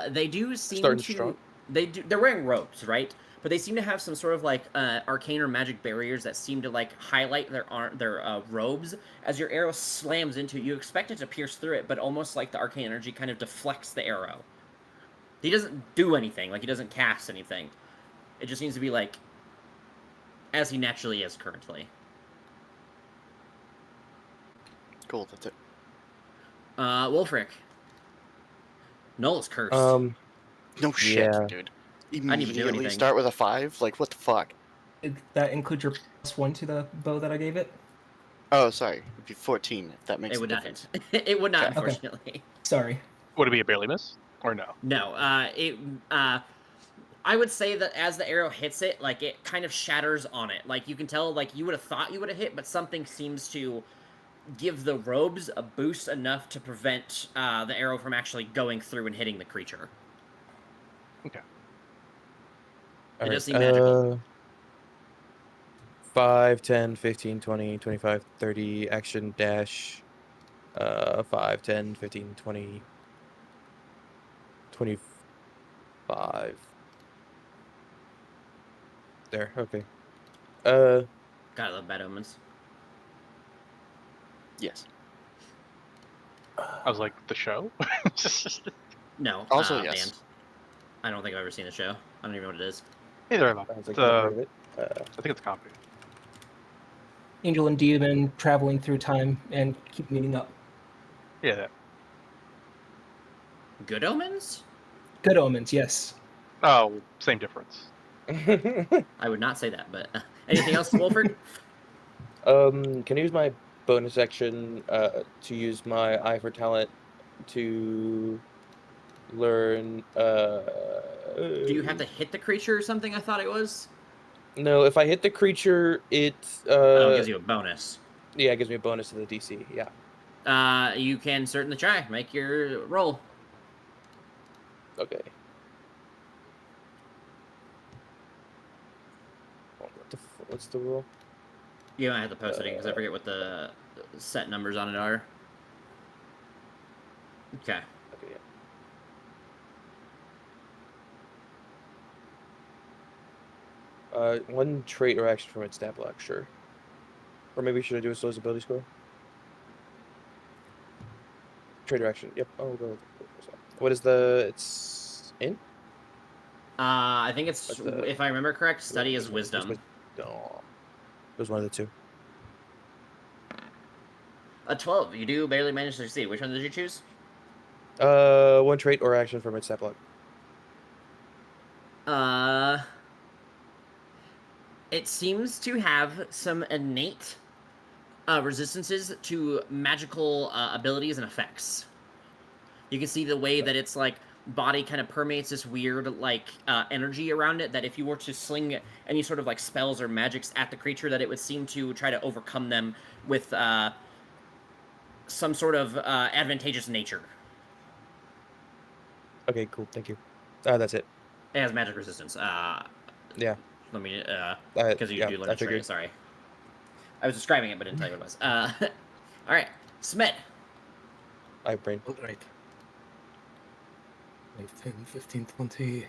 They do seem Starting to... strong. They're wearing robes, right? But they seem to have some sort of like arcane or magic barriers that seem to like highlight their robes. As your arrow slams into it, you expect it to pierce through it, but almost like the arcane energy kind of deflects the arrow. He doesn't do anything, like he doesn't cast anything. It just seems to be like as he naturally is currently. Cool, that's it. Wolfric. Null's cursed. No shit, Yeah. dude. didn't even do Immediately anything. start with a 5? Like, what the fuck? Did that include your +1 to the bow that I gave it? Oh, sorry. It'd be 14, if that makes It a would not difference. hit. It would not, Okay. unfortunately. Sorry. Would it be a barely miss or no? No. I would say that as the arrow hits it, like, it kind of shatters on it. Like, you can tell, like, you would have thought you would have hit, but something seems to give the robes a boost enough to prevent the arrow from actually going through and hitting the creature. Okay. It does seem magical. 5, 10, 15, 20, 25, 30, action, dash. 5, 10, 15, 20, 25. There, okay. God, I love bad omens. Yes. I was like, the show? No. Also, yes. Band. I don't think I've ever seen the show. I don't even know what it is. Neither have I. Sounds like It's, you've heard of it. I think it's a copy. Angel and demon traveling through time and keep meeting up. Yeah, that. Good omens? Good omens, yes. Oh, same difference. I would not say that, but anything else, Wolford? Can I use my bonus action to use my eye for talent to learn? Do you have to hit the creature or something? I thought it was. No, if I hit the creature, it Oh, it gives you a bonus. yeah, it gives me a bonus to the DC. Yeah. You can certainly try. Make your roll. Okay. What's the rule? You might have to post it because I forget what the set numbers on it are. Okay. Okay. Yeah. One trait or action from its stat block, sure. Or maybe should I do a slowest ability score? Trait or action. Yep. Oh, go. What is it's in? I think it's, What's the- if I remember correct, study is wisdom. No. It was one of the two. A 12. You do barely manage to succeed. Which one did you choose? One trait or action from its stat block. It seems to have some innate resistances to magical abilities and effects. You can see the way that its like body kind of permeates this weird like energy around it, that if you were to sling any sort of like spells or magics at the creature, that it would seem to try to overcome them with some sort of advantageous nature. Okay, cool. Thank you. That's it. It has magic resistance. Yeah. Let me, Because because you do learn a trait, sorry. I was describing it, but didn't tell you what it was. Alright, Smed. I have brain. Alright. 10, 15, 20,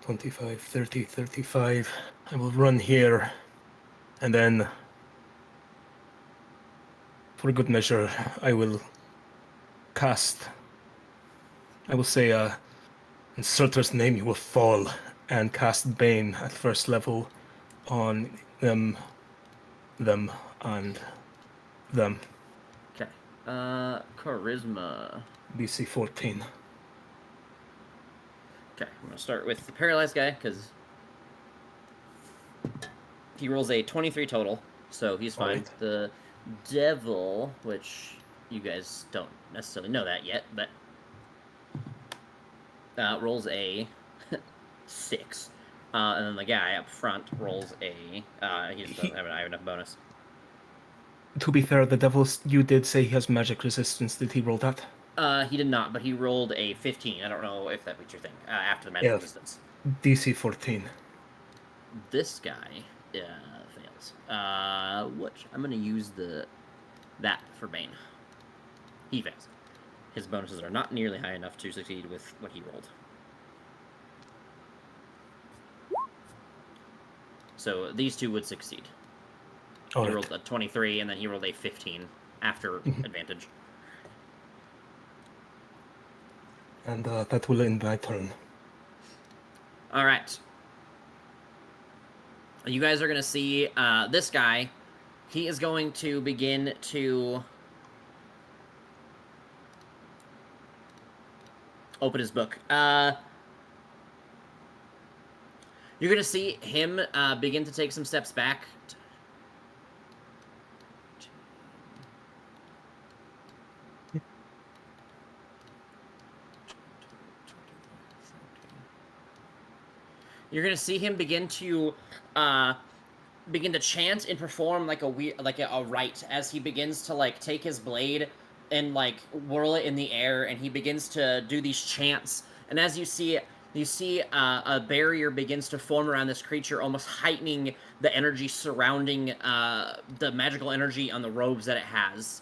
25, 30, 35. I will run here. And then, for good measure, I will cast. I will say, in Surtur's name you will fall, and cast Bane at first level on them, and them. Okay. Charisma. DC 14. Okay, I'm gonna start with the paralyzed guy, because he rolls a 23 total, so he's fine. Alright. The devil, which you guys don't necessarily know that yet, but rolls a 6. And then the guy up front rolls a. He just doesn't have an enough bonus. To be fair, the devils, you did say he has magic resistance. Did he roll that? He did not, but he rolled a 15. I don't know if that was your thing. After the magic Yeah. resistance. DC 14. This guy fails. Which I'm gonna use that for Bane. He fails. His bonuses are not nearly high enough to succeed with what he rolled. So these two would succeed. All He right. rolled a 23, and then he rolled a 15 after advantage. And that will end my turn. All right. You guys are going to see this guy. He is going to begin to open his book. You're going to see him begin to take some steps back. You're going to see him begin to chant and perform like a rite as he begins to like take his blade and like whirl it in the air, and he begins to do these chants. And as you see a barrier begins to form around this creature, almost heightening the energy surrounding the magical energy on the robes that it has.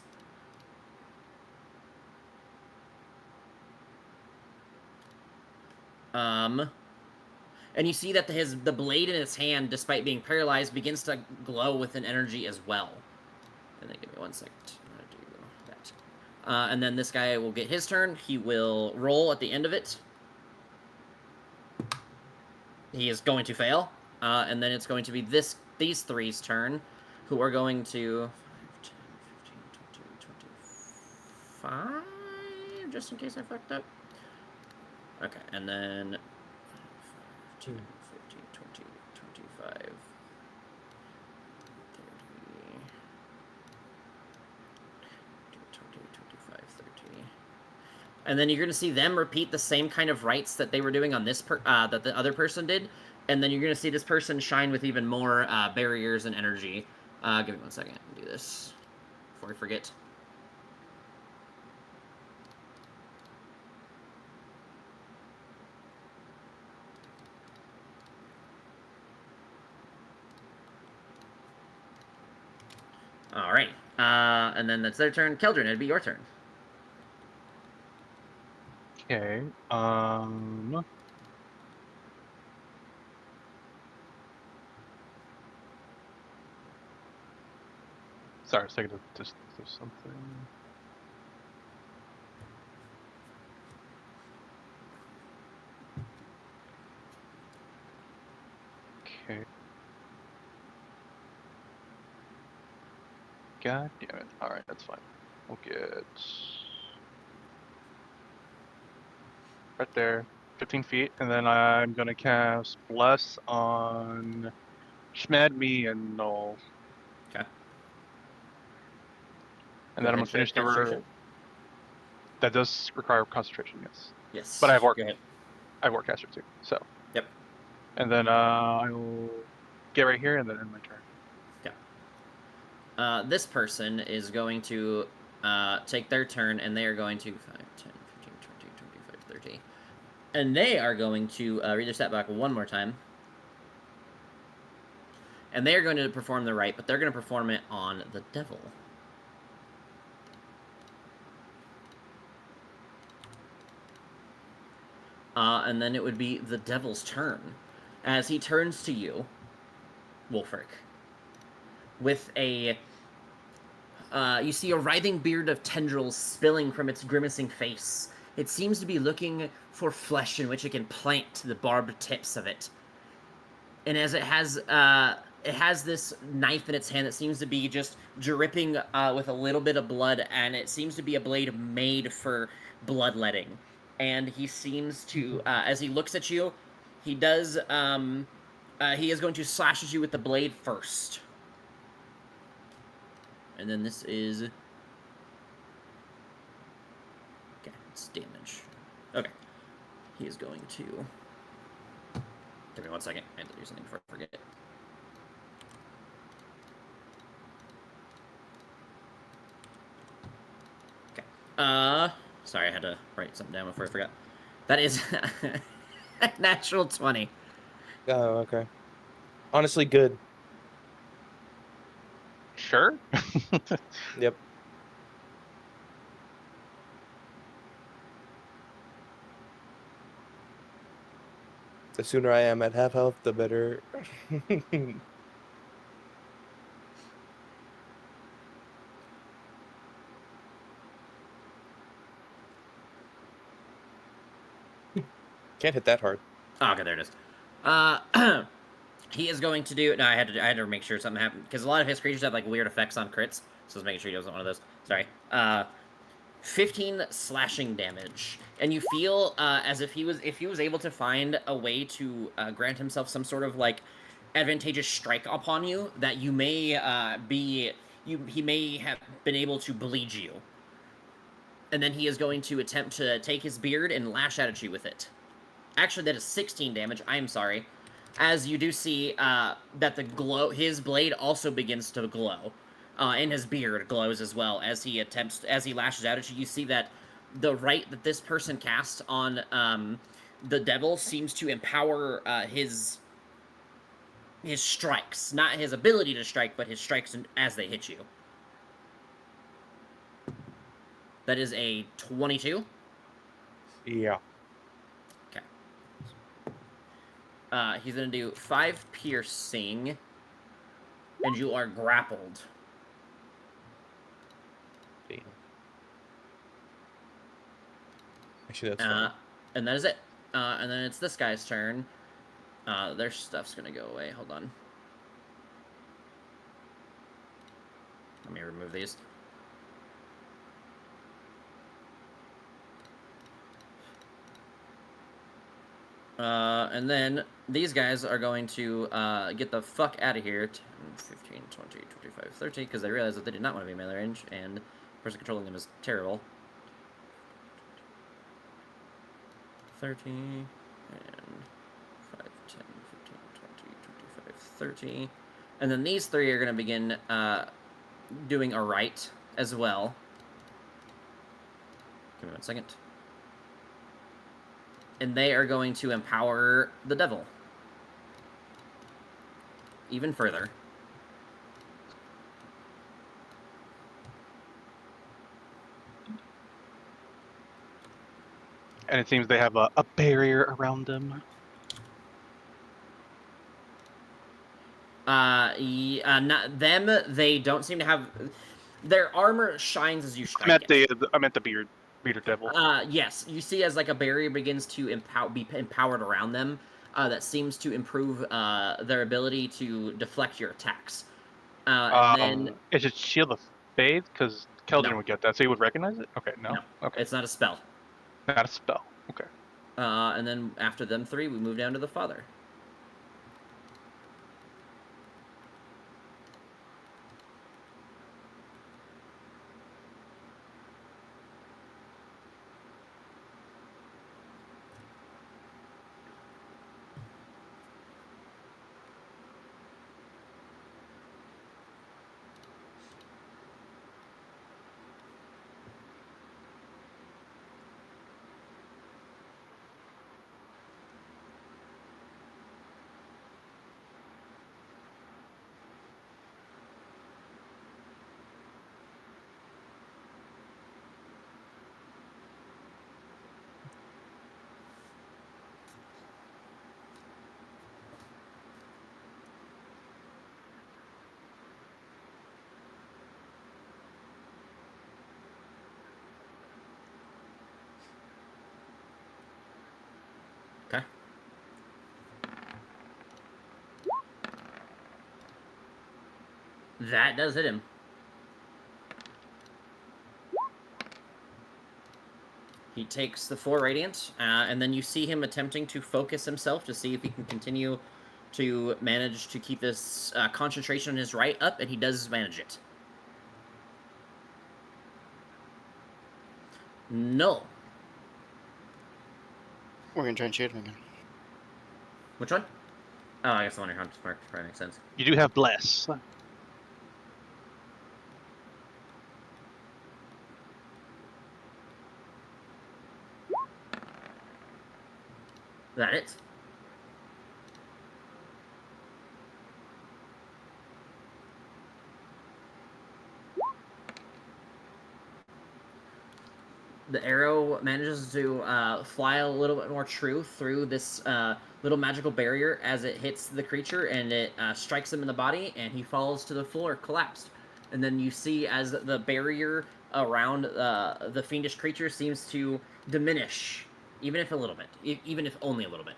And you see that the blade in his hand, despite being paralyzed, begins to glow with an energy as well. And then give me 1 second. I'm gonna do that. And then this guy will get his turn. He will roll at the end of it. He is going to fail. And then it's going to be these three's turn, who are going to 5, 10, 15, 20, 25, just in case I fucked up. Okay, and then 10, 15, 20, 25, 30, and then you're going to see them repeat the same kind of rites that they were doing on this that the other person did, and then you're going to see this person shine with even more barriers and energy. Give me 1 second. I'll do this before I forget. Alright. And then that's their turn. Keldrin, it'd be your turn. Okay. Sorry, a second to just do something. Okay. God damn it. Alright, that's fine. We'll get right there, 15 feet, and then I'm gonna cast Bless on Schmadme and Null. Okay. And then I'm gonna finish the concentration. That does require concentration, yes. Yes. But I have Go Orc. ahead. I have Warcaster too, so. Yep. And then I'll get right here and then end my turn. This person is going to take their turn, and they are going to 5, 10, 15, 20, 25, 30. And they are going to read their stat back one more time. And they are going to perform the rite, but they're going to perform it on the devil. And then it would be the devil's turn. As he turns to you, Wolfric, with a... you see a writhing beard of tendrils spilling from its grimacing face. It seems to be looking for flesh in which it can plant the barbed tips of it. And as it has this knife in its hand that seems to be just dripping with a little bit of blood, and it seems to be a blade made for bloodletting. And he seems to, as he looks at you, he does, he is going to slash at you with the blade first. And then this is... Okay, it's damage. Okay. He is going to Give me 1 second. I have to do something before I forget. Okay. Sorry, I had to write something down before I forgot. That is natural 20. Oh, okay. Honestly, good. Sure. Yep. The sooner I am at half health, the better. Can't hit that hard. Oh, okay, there it is. He is going to do. No, I had to make sure something happened because a lot of his creatures have like weird effects on crits. So I was making sure he wasn't one of those. Sorry. 15 slashing damage, and you feel as if he was able to find a way to grant himself some sort of like advantageous strike upon you that you may he may have been able to bleed you, and then he is going to attempt to take his beard and lash out at you with it. Actually, that is 16 damage. I am sorry. As you do see that his blade also begins to glow, and his beard glows as well as he lashes out at you. You see that the rite that this person casts on the devil seems to empower his strikes, not his ability to strike, but his strikes as they hit you. That is a 22. Yeah. He's going to do 5 piercing, and you are grappled. Damn. Actually, that's fine. And that is it. And then it's this guy's turn. Their stuff's going to go away. Hold on. Let me remove these. And then these guys are going to get the fuck out of here. 10, 15, 20, 25, 30, because they realize that they did not want to be melee range, and the person controlling them is terrible. 30, and 5, 10, 15, 20, 25, 30. And then these 3 are going to begin doing a rite as well. Give me 1 second. And they are going to empower the devil even further. And it seems they have a barrier around them. Not them. They don't seem to have. Their armor shines as you strike I meant the bearded devil. Yes, you see as like a barrier begins to be empowered around them. That seems to improve their ability to deflect your attacks. And then Is it Shield of Faith? Because Keldrin No. would get that, so he would recognize it. Okay, no. Okay, it's not a spell. not a spell. Okay. And then after them 3, we move down to the father. Okay. That does hit him. He takes the 4 radiant, and then you see him attempting to focus himself to see if he can continue to manage to keep this concentration on his right up, and he does manage it. No. We're gonna try and shoot him again. Which one? Oh, I guess the one your hunt's marked probably makes sense. You do have bless. Is that it? The arrow manages to fly a little bit more true through this little magical barrier as it hits the creature, and it strikes him in the body, and he falls to the floor, collapsed. And then you see as the barrier around the fiendish creature seems to diminish, even if a little bit, even if only a little bit.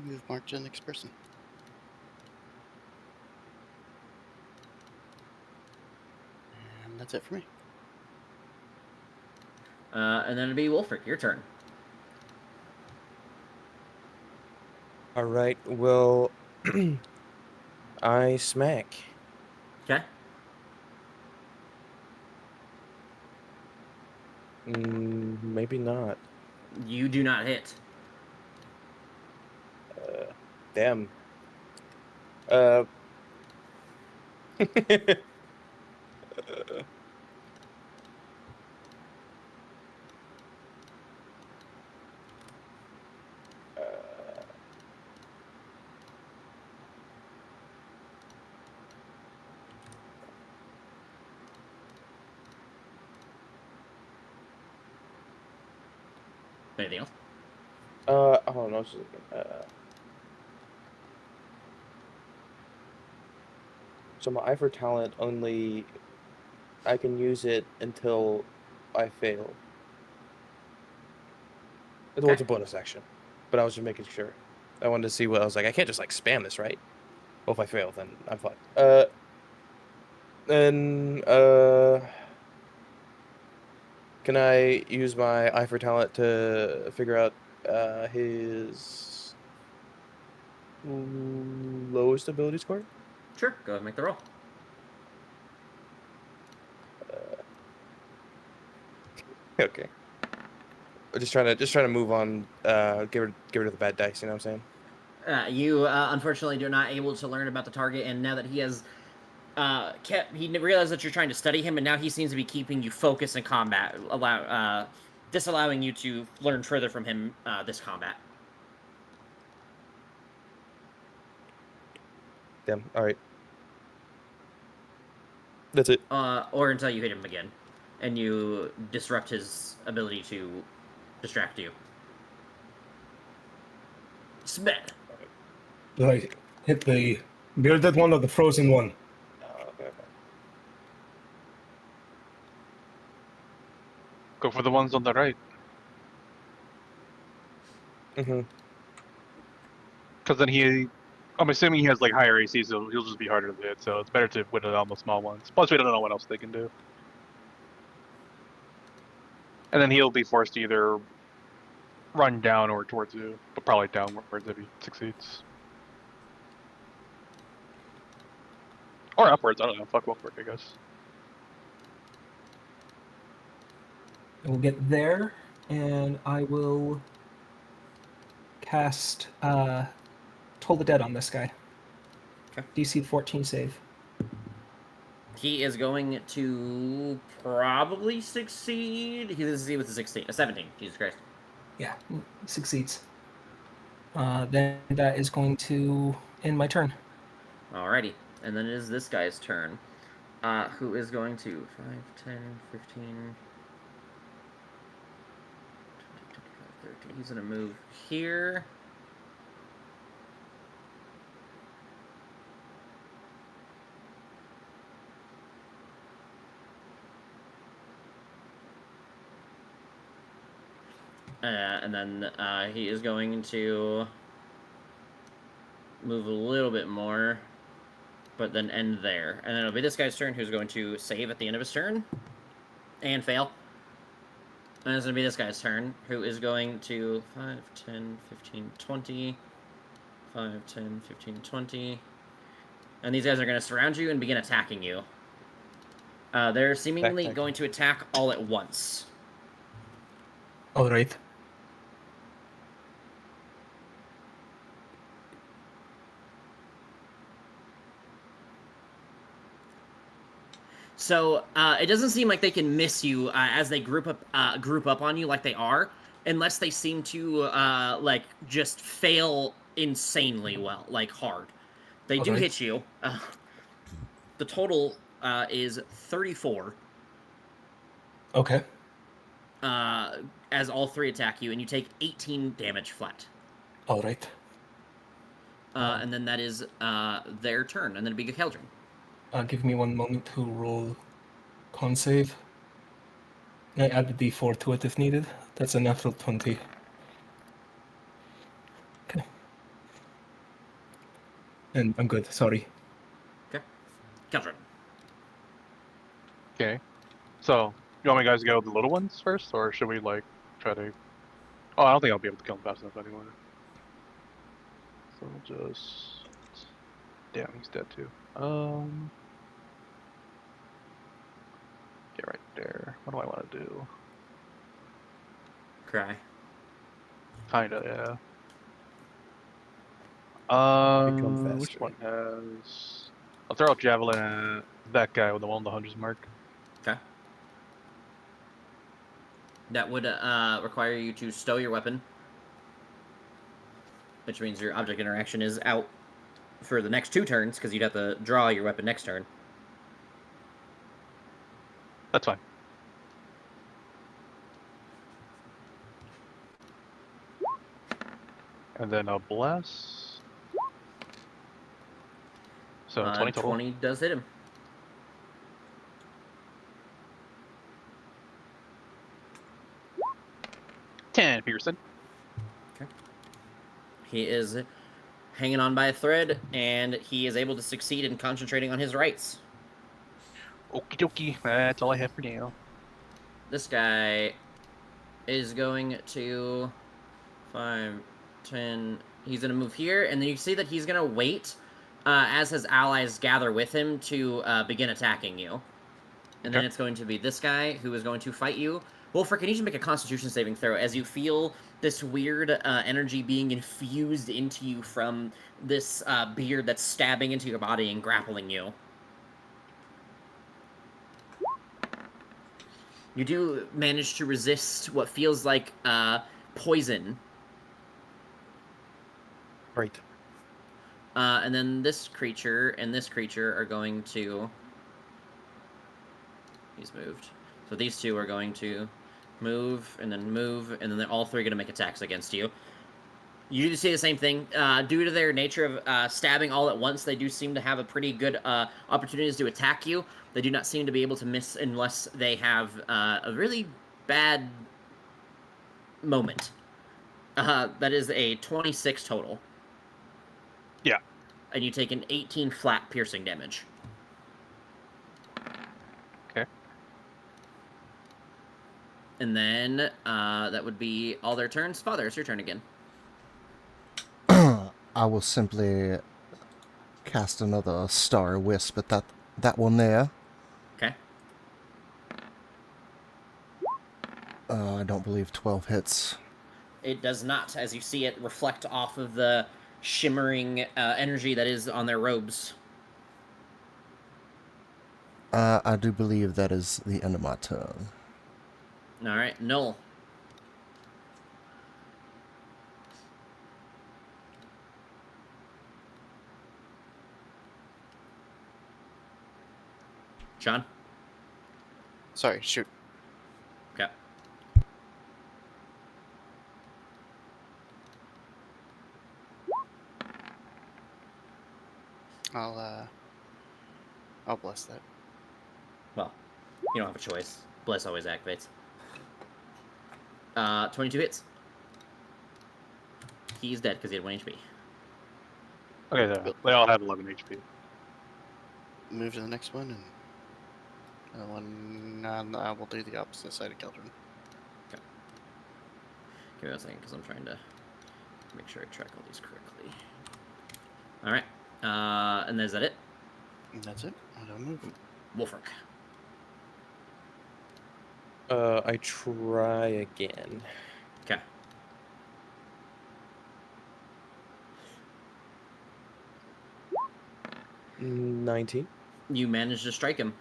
You've marked the next person. And that's it for me. And then it'd be Wolfric, your turn. All right. Well, I smack. Okay. Maybe not. You do not hit. Damn. Anything else? Oh no. So my eye for talent only, I can use it until I fail. It's Okay. a bonus action, but I was just making sure. I wanted to see what I was like. I can't just like spam this, right? Well, if I fail, then I'm fine. Then can I use my eye for talent to figure out his lowest ability score? Sure, go ahead and make the roll. Okay. We're just trying to move on. Get rid of the bad dice. You know what I'm saying? You unfortunately are not able to learn about the target, and now that he has he realized that you're trying to study him, and now he seems to be keeping you focused in combat, disallowing you to learn further from him this combat. Damn. All right. That's it. Or until you hit him again, and you disrupt his ability to distract you. Smet. Do I hit the bearded one or the frozen one? Okay. Go for the ones on the right. Mm-hmm. Because then I'm assuming he has like higher AC, so he'll just be harder to hit. So it's better to win it on the small ones. Plus, we don't know what else they can do. And then he'll be forced to either run down or towards you, but probably downwards if he succeeds. Or upwards, I don't know. Fuck Wolfric, I guess. I will get there, and I will cast Toll the Dead on this guy. Okay. DC 14 save. He is going to probably succeed. He doesn't see with a 17. Jesus Christ. Yeah, succeeds. Then that is going to end my turn. Alrighty. And then it is this guy's turn. Who is going to 5, 10, 15, 25, 30. He's going to move here. And then he is going to move a little bit more, but then end there. And then it'll be this guy's turn, who's going to save at the end of his turn and fail. And it's going to be this guy's turn, who is going to 5, 10, 15, 20. 5, 10, 15, 20. And these guys are going to surround you and begin attacking you. They're seemingly going to attack all at once. All right. So it doesn't seem like they can miss you as they group up on you like they are, unless they seem to like just fail insanely well, like hard. They do Alright. hit you. The total is 34 Okay. as all three attack you, and you take 18 damage flat. Alright. And then that is their turn, and then it'll be Keldrin. Give me one moment to roll con save. I add the d4 to it if needed. That's a natural 20. Okay. And I'm good, sorry. Okay. Keldrin. Okay. So, you want me guys to go with the little ones first, or should we like try to? Oh, I don't think I'll be able to kill them fast enough anyway. So we'll just. Damn, he's dead too. Get right there. What do I want to do? Cry. Kinda, yeah. Become Which faster. one has? I'll throw a javelin at that guy with the one on the 100s mark. Okay. That would require you to stow your weapon, which means your object interaction is out for the next 2 turns, because you'd have to draw your weapon next turn. That's fine. And then I'll bless. So 20 total. 20 does hit him. Pearson. He is hanging on by a thread, and he is able to succeed in concentrating on his rights. Okie dokie. That's all I have for now. This guy is going to 5, 10. He's going to move here, and then you see that he's going to wait as his allies gather with him to begin attacking you. And then Okay. it's going to be this guy who is going to fight you. Wolfric, can you just make a Constitution saving throw as you feel this weird energy being infused into you from this beard that's stabbing into your body and grappling you? You do manage to resist what feels like poison. Right. And then this creature and this creature are going to... He's moved. So these two are going to move, and then they're all 3 going to make attacks against you. You do see the same thing. Due to their nature of stabbing all at once, they do seem to have a pretty good opportunities to attack you. They do not seem to be able to miss unless they have a really bad moment. That is a 26 total. Yeah. And you take an 18 flat piercing damage. Okay. And then that would be all their turns. Father, it's your turn again. I will simply cast another Star Wisp at that one there. Okay. I don't believe 12 hits. It does not, as you see it reflect off of the shimmering energy that is on their robes. I do believe that is the end of my turn. All right, Null. John? Sorry, shoot. Okay. I'll bless that. Well, you don't have a choice. Bless always activates. 22 hits. He's dead because he had 1 HP. Okay, they all had 11 HP. Move to the next one, and the one I will do the opposite side of Keldrin. Give me a second, because I'm trying to make sure I track all these correctly. Alright. And is that it? And that's it. I don't move. Wolfric. I try again. Okay. Mm, 19. You managed to strike him.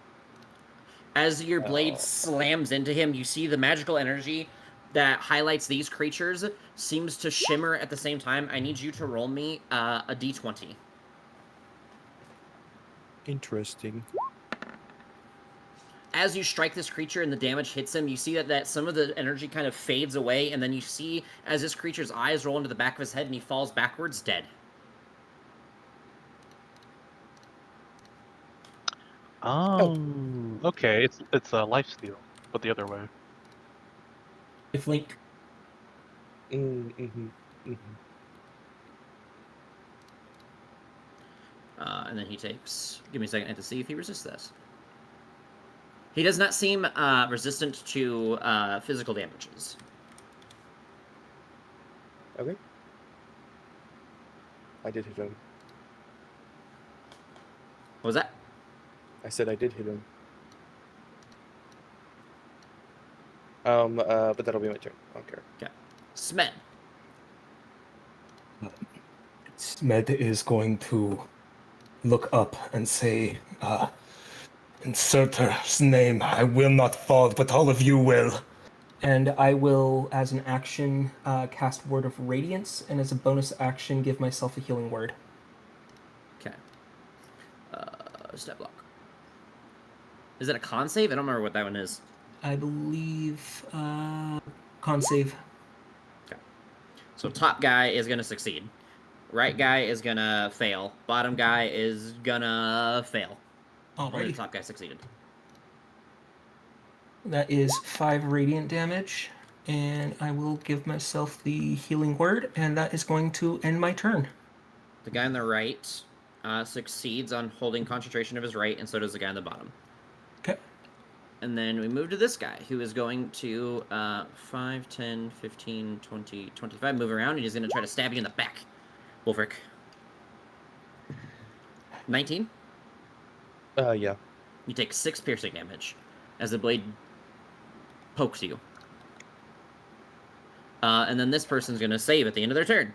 As your blade Oh. slams into him, you see the magical energy that highlights these creatures seems to shimmer at the same time. I need you to roll me a d20. Interesting. As you strike this creature and the damage hits him, you see that some of the energy kind of fades away, and then you see as this creature's eyes roll into the back of his head and he falls backwards, dead. Oh, okay. It's a life steal, but the other way. If Link. Mm-hmm. And then he takes... Give me a second, I have to see if he resists this. He does not seem resistant to physical damages. Okay. I did hit him. What was that? I said I did hit him. But that'll be my turn. I don't care. Okay. Smed. Smed is going to look up and say, in Surtur's name, I will not fall, but all of you will. And I will, as an action, cast Word of Radiance, and as a bonus action, give myself a healing word. Okay. Step block. Is it a con save? I don't remember what that one is. I believe, con save. Okay. So top guy is going to succeed. Right guy is going to fail. Bottom guy is going to fail. Only the Alrighty. top guy succeeded. That is 5 radiant damage, and I will give myself the healing word, and that is going to end my turn. The guy on the right succeeds on holding concentration of his right, and so does the guy on the bottom. Okay. And then we move to this guy, who is going to 5, 10, 15, 20, 25, move around, and he's going to try to stab you in the back. Wolfric. 19? Yeah. You take 6 piercing damage as the blade pokes you. And then this person's going to save at the end of their turn.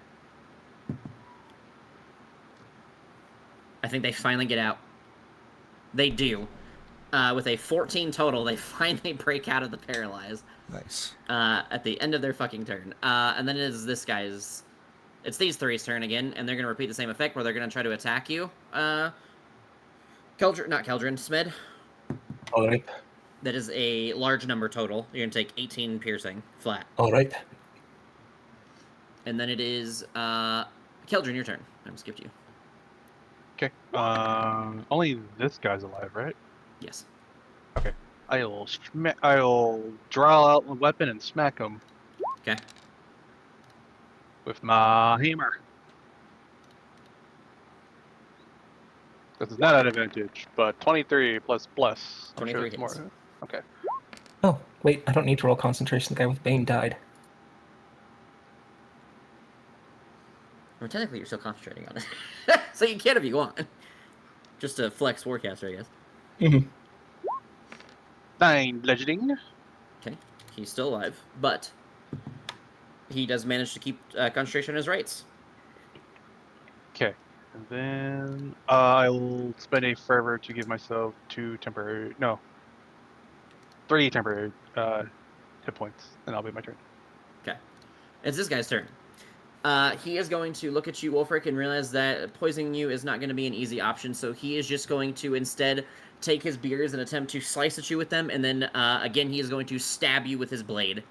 I think they finally get out. They do. With a 14 total, they finally break out of the paralyze. Nice. At the end of their fucking turn. And then it is this guy's... It's these three's turn again, and they're going to repeat the same effect where they're going to try to attack you. Not Keldrin, Smed. Alright. That is a large number total. You're going to take 18 piercing, flat. Alright. And then it is, Keldrin, your turn. I skipped you. Okay. Only this guy's alive, right? Yes. I'll draw out the weapon and smack him Okay. with my hammer. This is not an advantage, but 23 plus plus. I'm 23 sure it's more. hits. Okay. Oh, wait, I don't need to roll concentration. The guy with Bane died. Well, technically, you're still concentrating on it. So you can if you want. Just to flex forecaster, I guess. Mm-hmm. 9 bludgeoning. Okay. He's still alive, but he does manage to keep concentration on his rights. Okay. And then I'll spend a fervor to give myself 3 temporary hit points, and that'll be my turn. Okay. It's this guy's turn. He is going to look at you, Wolfric, and realize that poisoning you is not going to be an easy option, so he is just going to instead take his beers and attempt to slice at you with them, and then, again, he is going to stab you with his blade.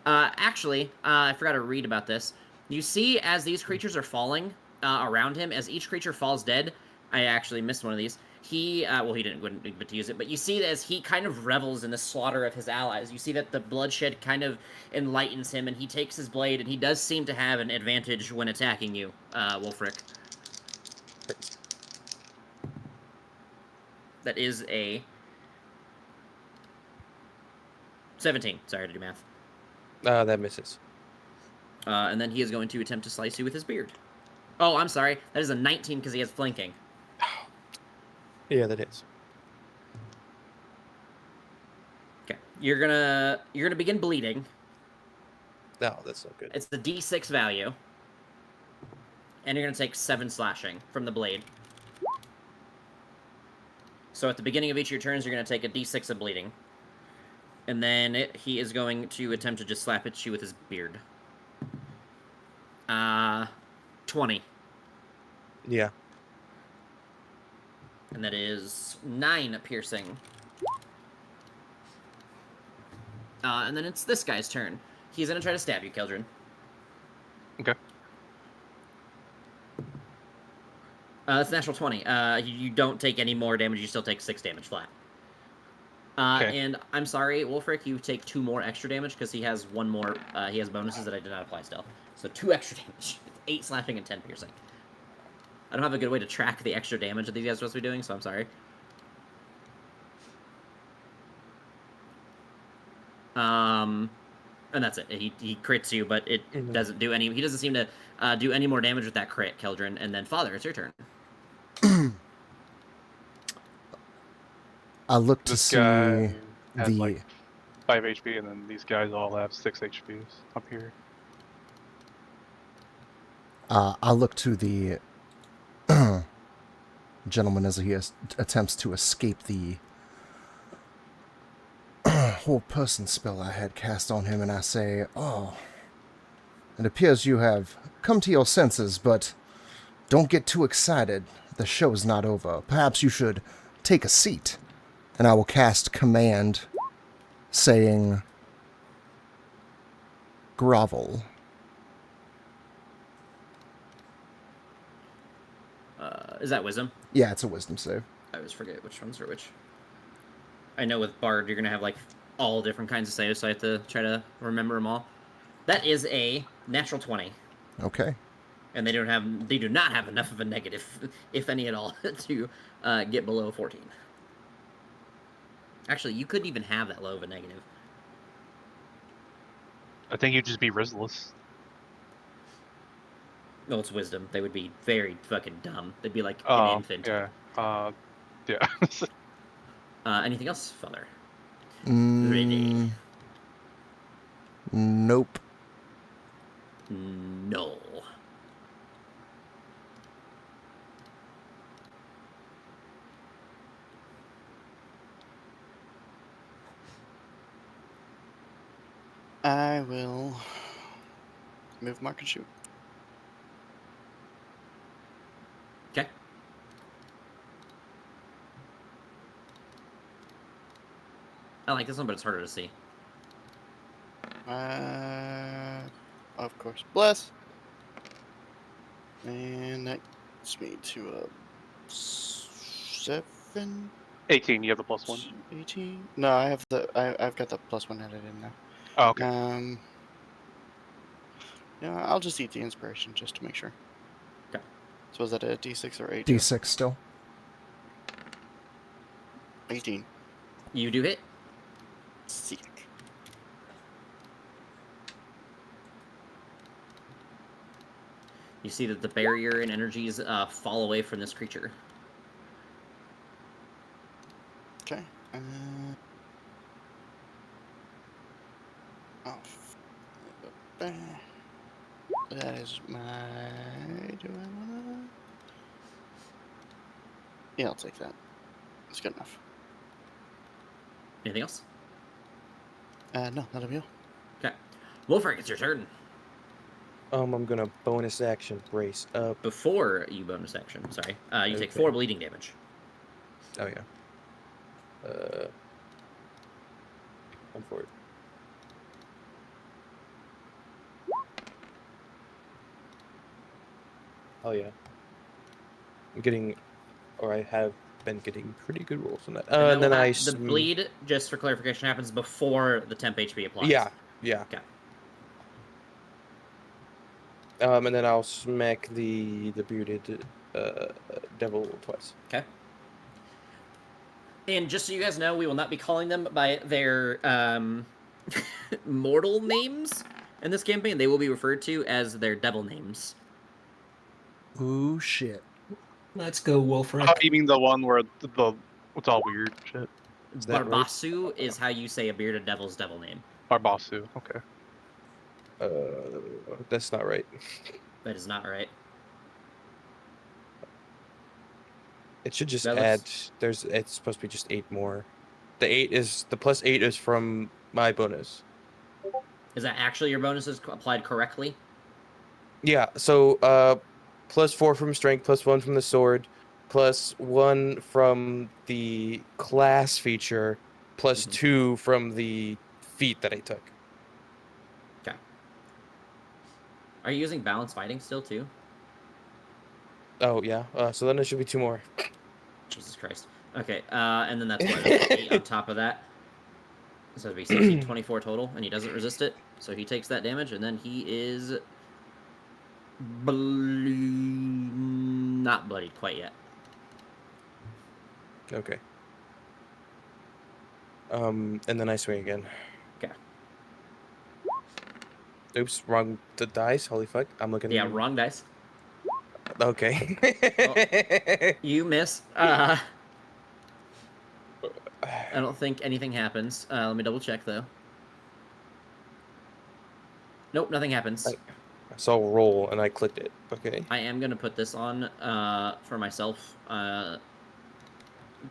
Actually, I forgot to read about this. You see, as these creatures are falling around him, as each creature falls dead, I actually missed one of these. He, well, he wouldn't get to use it, but you see that as he kind of revels in the slaughter of his allies, you see that the bloodshed kind of enlightens him, and he takes his blade, and he does seem to have an advantage when attacking you, Wolfric. That is a 17. Sorry to do math. That misses. And then he is going to attempt to slice you with his beard. Oh, I'm sorry. That is a 19 because he has flanking. Yeah, that hits. Okay. You're gonna begin bleeding. No, that's not good. It's the D6 value. and you're going to take 7 slashing from the blade. So at the beginning of each of your turns, you're going to take a d6 of bleeding. And then he is going to attempt to just slap at you with his beard. 20. Yeah. And that is 9 piercing. And then it's this guy's turn. He's going to try to stab you, Keldrin. Okay. It's natural 20. You don't take any more damage. You still take 6 damage flat. Okay. And I'm sorry, Wolfric, you take 2 more extra damage because he has 1 more. He has bonuses that I did not apply still. So 2 extra damage. 8 slashing and 10 piercing. I don't have a good way to track the extra damage that these guys are supposed to be doing, so I'm sorry. And that's it. He crits you, but it doesn't do any. He doesn't seem to do any more damage with that crit, Keldrin. And then Father, it's your turn. I look to This see guy has the. like 5 HP, and then these guys all have 6 HPs up here. I look to the gentleman as he attempts to escape the whole person spell I had cast on him, and I say, "Oh, it appears you have come to your senses, but don't get too excited. The show's not over. Perhaps you should take a seat." And I will cast command, saying, "Grovel." Is that wisdom? Yeah, it's a wisdom save. I always forget which ones are which. I know with Bard, you're going to have, like, all different kinds of saves, so I have to try to remember them all. That is a natural 20. Okay. And they do not have enough of a negative, if any at all, to get below 14. Actually, you couldn't even have that low of a negative. I think you'd just be Rizless. No, it's wisdom. They would be very fucking dumb. They'd be like an infant. Yeah. Yeah. Anything else, Father? Mm, nope. No. I will move, mark, and shoot. Okay. I like this one, but it's harder to see. Of course, bless. And that gets me to a 7. 18. You have the +1. 18? No, I have I've got the +1 added in now. Oh, okay. Yeah, I'll just eat the inspiration just to make sure. Okay. So is that a D6 or 8? D6 still. 18. You do hit. Sick. You see that the barrier and energies fall away from this creature. Okay. That is my. Do I wanna? Yeah, I'll take that. It's good enough. Anything else? No, that'll be all. Okay. Wolfric, it's your turn. I'm gonna bonus action brace up. Before you bonus action, sorry, you take Okay. 4 bleeding damage. Oh yeah. One for it. Oh yeah. I'm getting, or I have been getting pretty good rolls on that. And then the bleed, just for clarification, happens before the temp HP applies. Yeah, yeah. Okay. And then I'll smack the bearded devil twice. Okay. And just so you guys know, we will not be calling them by their mortal names in this campaign. They will be referred to as their devil names. Ooh, shit. Let's go, Wolfric. Oh, you mean the one where it's all weird shit? Is that right? Barbasu is how you say a bearded devil's devil name. Barbasu. Okay. That's not right. That is not right. It should just That add. looks- It's supposed to be just 8 more. The +8 is from my bonus. Is that actually your bonuses applied correctly? Yeah. So +4 from strength, +1 from the sword, +1 from the class feature, +2 from the feat that I took. Okay. Are you using balanced fighting still too? Oh yeah. So then it should be 2 more. Jesus Christ. Okay, and then that's what, 8 on top of that. So it'd be 16, 24 total, and he doesn't resist it. So he takes that damage, and then he is not bloodied quite yet. Okay. And then I swing again. Okay. Oops, wrong dice. Holy fuck. I'm looking. Yeah, wrong dice. Okay. You miss. I don't think anything happens. Let me double check though. Nope, nothing happens. I saw roll and I clicked it. Okay. I am gonna put this on for myself.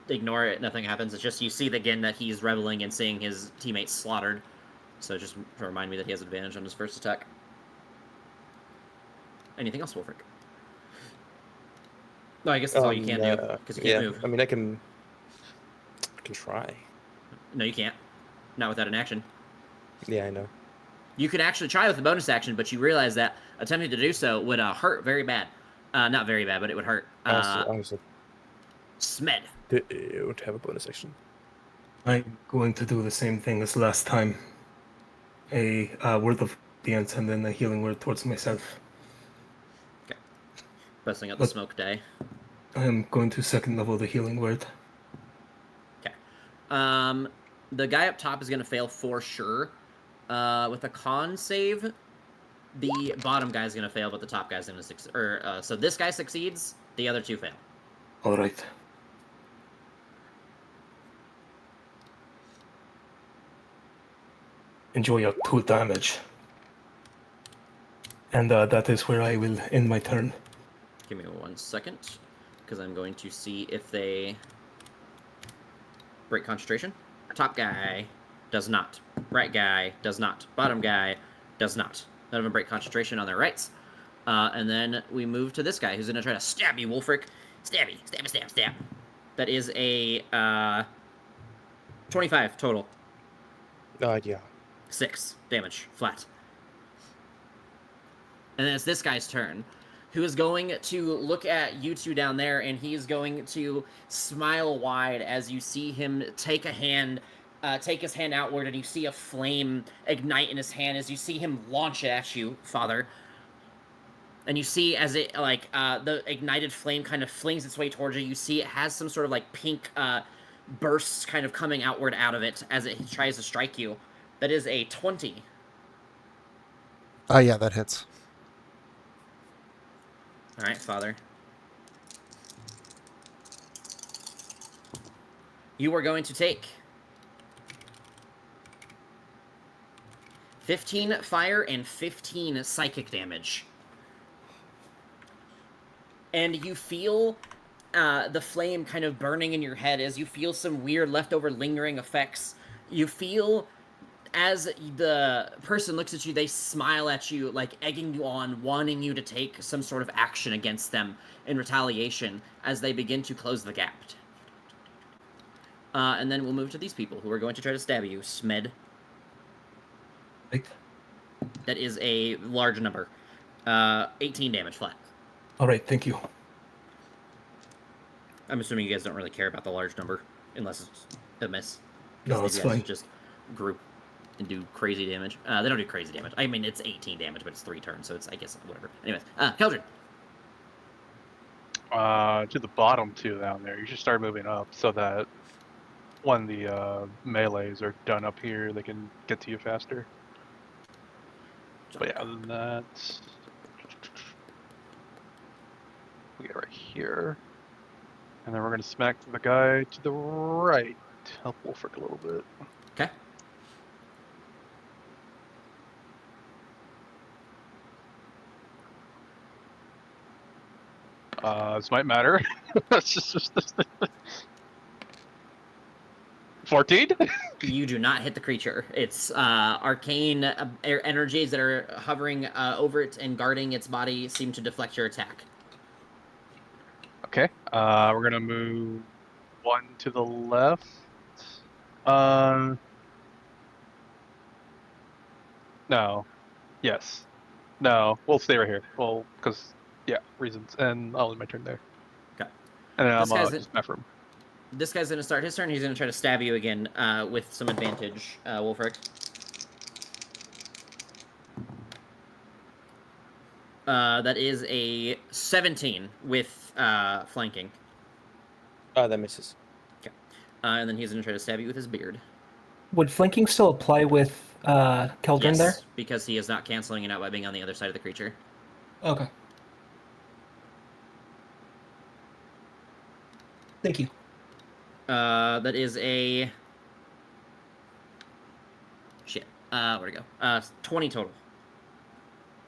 Ignore it. Nothing happens. It's just you see again that he's reveling and seeing his teammates slaughtered. So just to remind me that he has advantage on his first attack. Anything else, Wolfric? No, I guess that's all you can do because you can't move. I mean, I can try. No, you can't. Not without an action. Yeah, I know. You could actually try with a bonus action, but you realize that attempting to do so would hurt very bad. Not very bad, but it would hurt. I also Smed. don't have a bonus action. I'm going to do the same thing as last time. A word of obedience and then a healing word towards myself. Okay. Busting out the smoke die. I am going to second level the healing word. Okay. The guy up top is going to fail for sure. With a con save, the bottom guy is going to fail, but the top guy's going to succeed. So this guy succeeds, the other two fail. All right. Enjoy your 2 damage. And that is where I will end my turn. Give me 1 second, because I'm going to see if they break concentration. Top guy does not. Right guy does not. Bottom guy does not. None of them break concentration on their rights. And then we move to this guy who's going to try to stab you, Wolfric. Stabby. Stab, stab, stab. That is a 25 total. Yeah. 6 damage, flat. And then it's this guy's turn, who is going to look at you two down there, and he's going to smile wide as you see him take his hand outward, and you see a flame ignite in his hand as you see him launch it at you, Father. And you see as it, the ignited flame kind of flings its way towards you. You see it has some sort of, pink bursts kind of coming outward out of it as it tries to strike you. That is a 20. Yeah, that hits. All right, Father. You are going to take 15 fire and 15 psychic damage. And you feel the flame kind of burning in your head as you feel some weird leftover lingering effects. You feel as the person looks at you, they smile at you, like egging you on, wanting you to take some sort of action against them in retaliation as they begin to close the gap. And then we'll move to these people who are going to try to stab you. Smed. Right. That is a large number. 18 damage flat. All right, thank you. I'm assuming you guys don't really care about the large number, unless it's a miss. No, it's These guys fine. just group and do crazy damage. They don't do crazy damage. I mean, it's 18 damage, but it's 3 turns, so it's, I guess, whatever. Anyways, Keldrin. To the bottom 2 down there. You should start moving up so that when the melees are done up here, they can get to you faster. But yeah, other than that, we get right here. And then we're going to smack the guy to the right. Help Wolfric a little bit. Okay. This might matter. 14? You do not hit the creature. It's arcane energies that are hovering over it and guarding its body seem to deflect your attack. Okay. We're gonna move 1 to the left. No. Yes. No. We'll stay right here. Well, because yeah, reasons, and I'll end my turn there. Okay. And then This guy's I'm just map room. This guy's going to start his turn. He's going to try to stab you again with some advantage, Wolfric. That is a 17 with flanking. That misses. Okay. And then he's going to try to stab you with his beard. Would flanking still apply with Keldrin Yes, there? because he is not canceling it out by being on the other side of the creature. Okay. Thank you. That is a... Shit. Where'd it go? 20 total.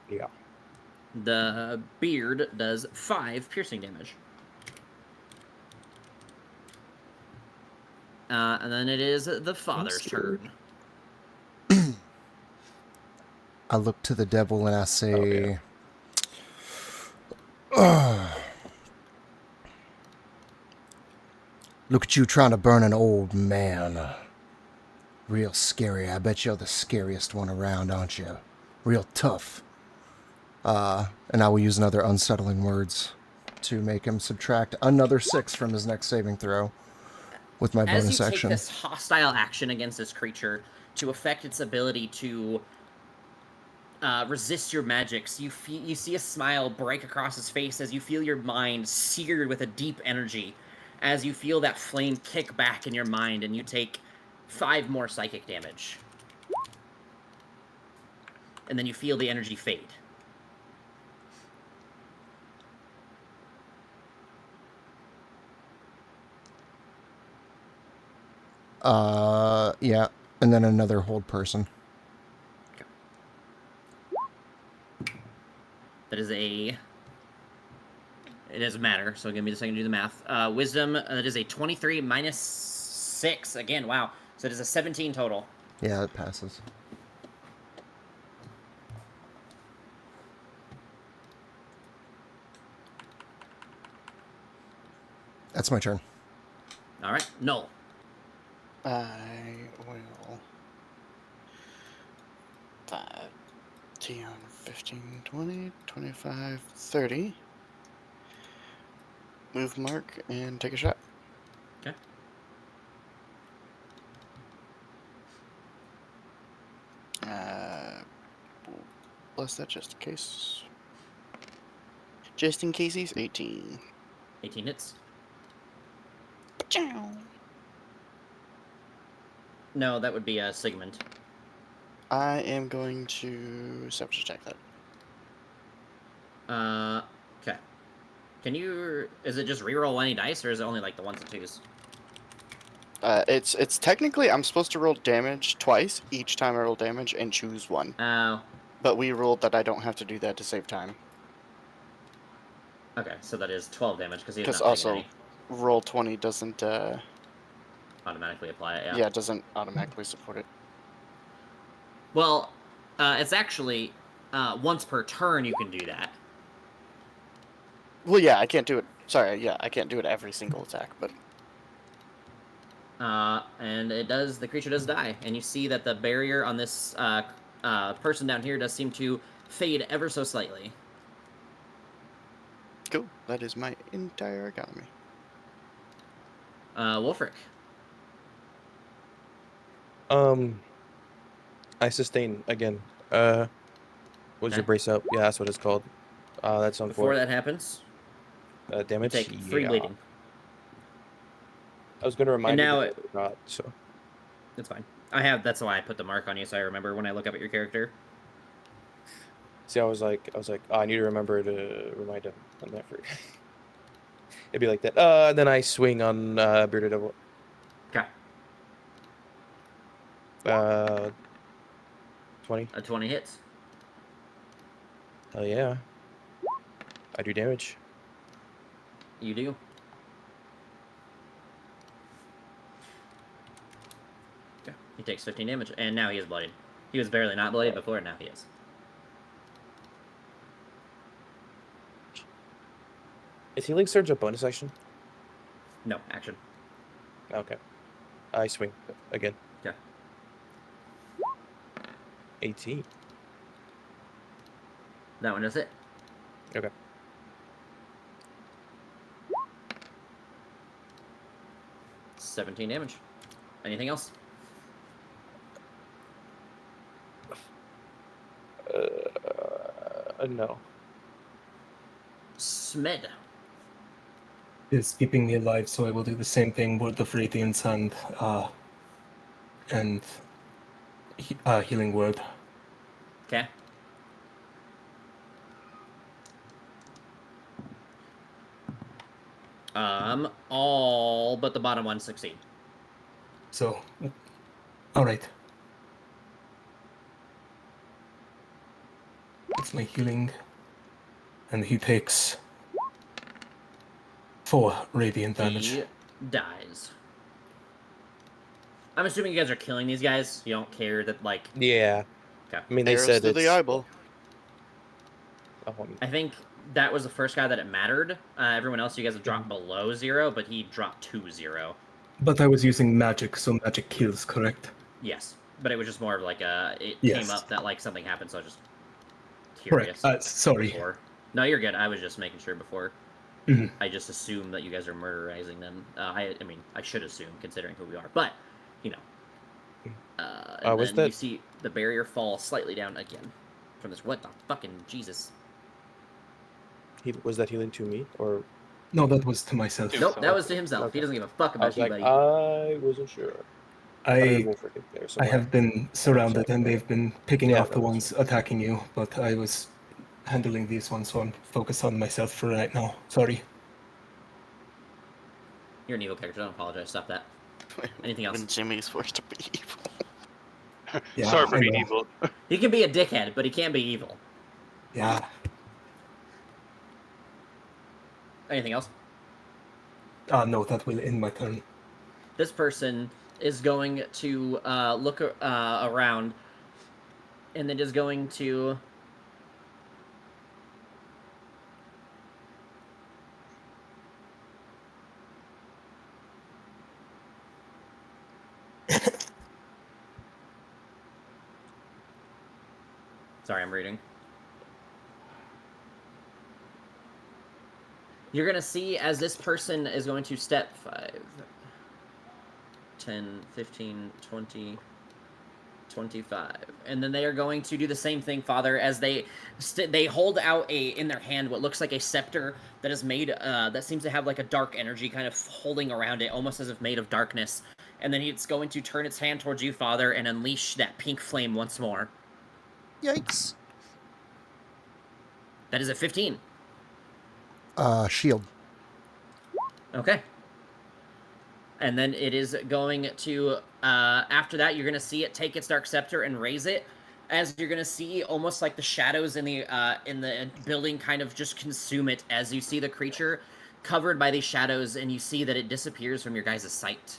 Yeah. The beard does 5 piercing damage. And then it is the father's turn. I look to the devil and I say, look at you trying to burn an old man. Real scary. I bet you're the scariest one around, aren't you? Real tough. And I will use another unsettling words to make him subtract another 6 from his next saving throw with my As bonus you action. take this hostile action against this creature to affect its ability to resist your magics, you see a smile break across his face as you feel your mind seared with a deep energy, as you feel that flame kick back in your mind, and you take 5 more psychic damage. And then you feel the energy fade. Yeah, and then another hold person. That is a... It doesn't matter, so give me a second to do the math. Wisdom, that is a 23 minus 6. Again, wow. So it is a 17 total. Yeah, it passes. That's my turn. All right, Null. I will 5, 10, 15, 20, 25, 30. Move mark and take a shot. Okay. Bless that just in case. Just in case he's 18. 18 hits. Pachow. No, that would be a Sigmund. I am going to savage attack that. Okay. Can you... Is it just reroll any dice, or is it only like the 1s and 2s? It's technically I'm supposed to roll damage twice each time I roll damage and choose one. Oh. But we ruled that I don't have to do that to save time. Okay, so that is 12 damage, because he has Because not taken also, any. roll 20 doesn't. Automatically apply it, Yeah, it doesn't automatically support it. Well, it's actually once per turn you can do that. Well, yeah, I can't do it. Sorry, yeah, I can't do it every single attack, but And it does... The creature does die, and you see that the barrier on this person down here does seem to fade ever so slightly. cool. That is my entire economy. Wolfric. I sustain again. What's Okay. your brace up? Yeah, that's what it's called. That's on Before 4. that happens, you Damage. take 3 Yeah. bleeding. I was gonna remind And now you, but I forgot, so. It's fine. That's why I put the mark on you, so I remember when I look up at your character. See, I was like, oh, I need to remember to remind him on that. It'd be like that. And then I swing on Bearded Devil. Okay. 20. A 20 hits. Hell yeah. I do damage. You do. Yeah, he takes 15 damage, and now he is bloodied. He was barely not bloodied before, and now he is. Is Healing Surge a bonus action? No, action. Okay. I swing again. Okay. 18. That one is it. Okay. $17 damage. Anything else? No. Smed. It's keeping me alive, so I will do the same thing. Word of Radiance and Healing Word. Okay. All but the bottom one succeed. So, all right. That's my healing, and he takes 4 radiant damage. He dies. I'm assuming you guys are killing these guys. You don't care that, like... Yeah. Okay. I mean, they Arrows said through it's... the eyeball. I think that was the first guy that it mattered. Everyone else, you guys have dropped below 0, but he dropped to 0. But I was using magic, so magic kills, correct? Yes. But it was just more of like it Yes. came up that like something happened, so I was just Correct. curious. Sorry. Before. No, you're good. I was just making sure before. Mhm. I just assumed that you guys are murderizing them. I mean, I should assume, considering who we are. But, you know. And was then that- you see the barrier fall slightly down again. From this, what the fucking Jesus. Was that healing to me? Or... No, that was to myself. To Nope, that was to himself. Okay. He doesn't give a fuck I about was you, like, buddy. I wasn't sure. I I Wolfric in there I somewhere. have been surrounded, and they've been picking Yeah, off the that ones attacking you, but I was handling these ones, so I'm focused on myself for right now. Sorry. You're an evil character. Don't apologize. Stop that. Anything else? When Jimmy's forced to be evil. Yeah, Sorry for I being know. evil. He can be a dickhead, but he can't be evil. Yeah. Anything else? No, that will end my turn. This person is going to look around, and then is going to... Sorry, I'm reading. You're going to see as this person is going to step 5, 10, 15, 20, 25. And then they are going to do the same thing, Father, as they hold out in their hand what looks like a scepter that is made, that seems to have like a dark energy kind of holding around it, almost as if made of darkness. And then it's going to turn its hand towards you, Father, and unleash that pink flame once more. Yikes. That is a 15. Shield. Okay. And then it is going to, after that, you're going to see it take its Dark Scepter and raise it, as you're going to see almost like the shadows in the building kind of just consume it, as you see the creature covered by these shadows, and you see that it disappears from your guys' sight.